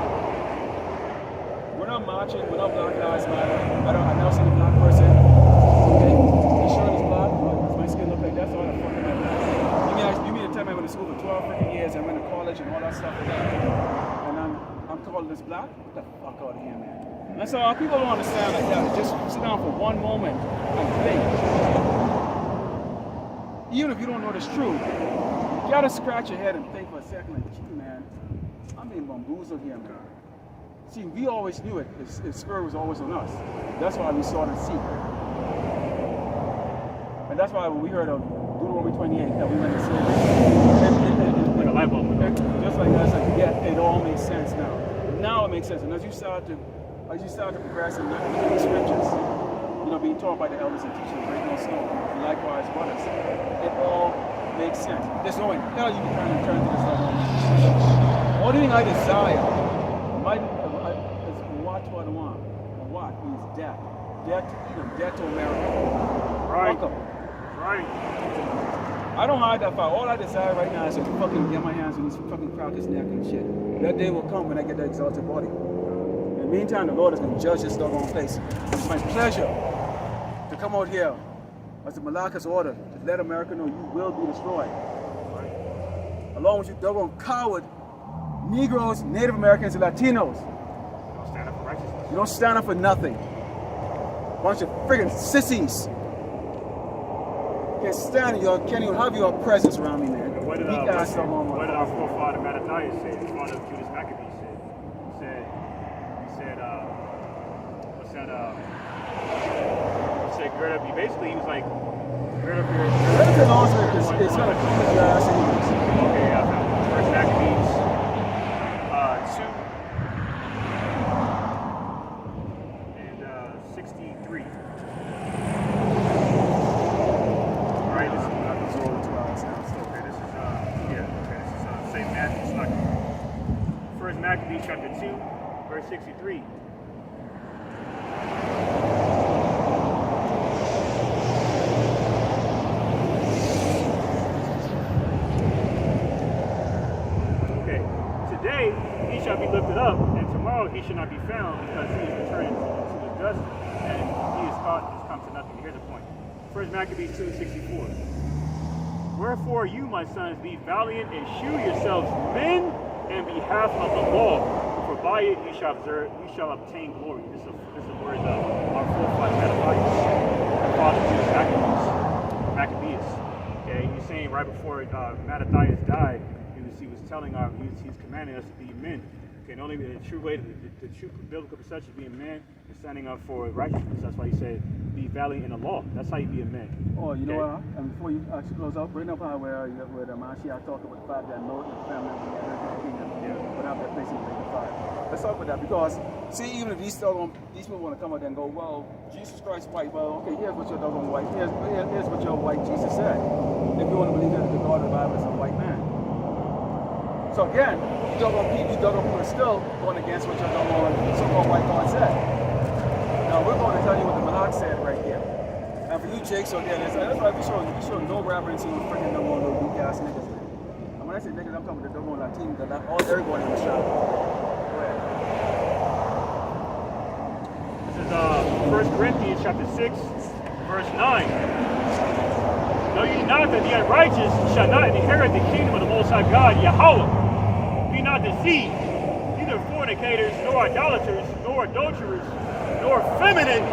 We're not marching without Black Lives Matter. I've never seen a black person. Okay, his shirt is black. Does my skin look like that? So I don't fucking know. You mean to tell me I went to school for 12 freaking years and went to college and all that stuff like that, and I'm called this black? Get the fuck out of here, man. And so people don't understand like that. Just sit down for one moment and think. Even if you don't know this truth, you gotta scratch your head and think for a second, like, gee, man, I'm being bamboozled here, man. See, we always knew it. His spirit was always on us. That's why we sought and seek. And that's why when we heard of Deuteronomy 28, that we went to slavery, Like a light bulb. just like that, it's like, yeah, it all makes sense now. Now it makes sense. And as you start to progress in the scriptures, you know, being taught by the elders and teachers, break no stone, and likewise brothers, it all makes sense. There's no way in hell you can kind of turn to this level. Only thing I desire is what do I want? What means death. Death to Edom, death to America. Right. Fuck 'em. Right. I don't hide that far. All I desire right now is to fucking get my hands on these fucking crackers neck and shit. That day will come when I get that exalted body. In the meantime, the Lord is going to judge this doggone place. It's my pleasure to come out here as the Malaka's order to let America know you will be destroyed. Along with you doggone coward Negroes, Native Americans, and Latinos. Don't stand up for righteousness. You don't stand up for nothing. Bunch of friggin' sissies. Can't stand it, y'all. Can't even have your presence around me, man. What did Weak ass doggone what did our motherfucker. forefather Mattathias say? His father Judas Maccabee said. He said, gird up. Basically, he was like, gird up your. Everything else is gonna come with your ass anyways. Okay, I found it. First Maccabees 2 and 63. All right, this is okay. This is St. Matthew's not. First Maccabees chapter 2, verse 63. Today he shall be lifted up, and tomorrow he shall not be found, because he is returning to the dust, and he is come to nothing. Here's the point. First Maccabees 2:64. Wherefore you, my sons, be valiant and shew yourselves men in behalf of the law, for by it you shall obtain glory. This is the words of our forefather Mattathias, father Judas Maccabeus. Okay, he's saying right before Mattathias died, he was telling he's commanding us to be men. Okay, and only the true way, the true biblical perception of being men is standing up for righteousness. That's why he said, be valiant in the law. That's how you be a man. Oh, you know what? And before you actually close out, bring up where the Mashiach talked about the fact that Lord and the family of the kingdom would have their place in the lake of fire. Let's talk about that, because see, even if these people want to come out there and go, well, Jesus Christ white, well, okay, here's what your doggone white, here's what your white Jesus said. If you want to believe that the God of the Bible is a white man. So again, these doggone people are still going against what your doggone so-called white God said. Now we're going to tell you what the Malak said right here. And for you, Jake, so again, that's why we show no reverence in freaking doggone little weak ass niggas. And when I say niggas, I'm talking about the doggone Latino, because all everybody in the shop. Go ahead. This is 1 Corinthians chapter 6, verse 9. Know ye not that the unrighteous shall not inherit the kingdom of the Most High God, Yahweh? Be not deceived, neither fornicators, nor idolaters, nor adulterers, nor effeminate,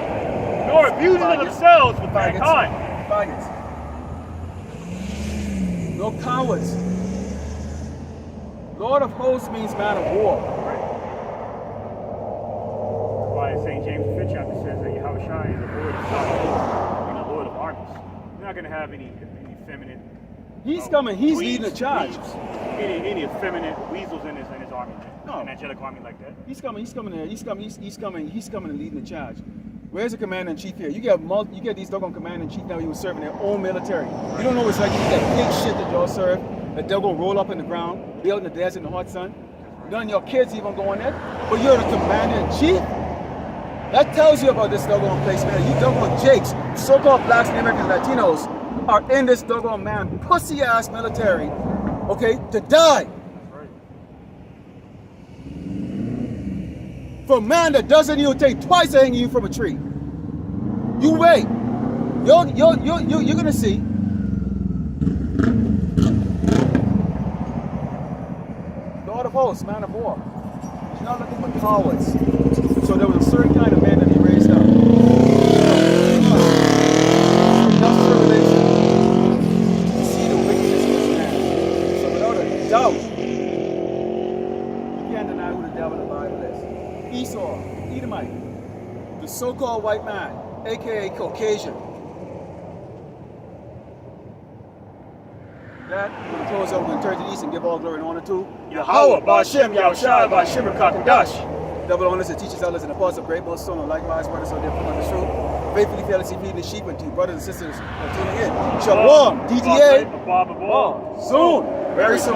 nor abusers of themselves with mankind. Faggots. No cowards. Lord of hosts means man of war. That's why St. James the 5th chapter says that Yahweh Shai is the Lord of Sabaoth, and the Lord of armies. You're not going to have any feminine. He's coming. He's leading the charge. Any effeminate weasels in his army. No. An angelic army like that. He's coming there. He's coming and leading the charge. Where's the commander in chief here? You get these doggone commander in chief now. He was serving their own military. You don't know what it's like. You get that big shit that y'all serve, that they'll go roll up in the ground, build in the desert in the hot sun. None of your kids even go in there, but you're the commander in chief. That tells you about this doggone place, man. You doggone Jakes, so-called blacks and Americans, Latinos, are in this doggone man pussy ass military, okay, to die. For a man that doesn't even take twice to hang you from a tree. You wait. You're gonna see. Lord of hosts, man of war. He's not looking for cowards. So there was a certain kind of man that he raised up. Enough revelation to see the wickedness of this man. So without a doubt, you can't deny who the devil in the Bible is. Esau, Edomite, the so-called white man, aka Caucasian. That we're going to close out, we're going to turn to the east and give all glory and honor to Yahweh, Ba'Shem, Yahushua, Ba'Shem, Kakadash. double honors and teachers, elders, and apostles of great most son, and likewise brothers on their foot on the truth. Faithfully, fearlessly feeding the sheep, and to you brothers and sisters that are tuning in. Shalom, DTA. Bob, Soon, very soon.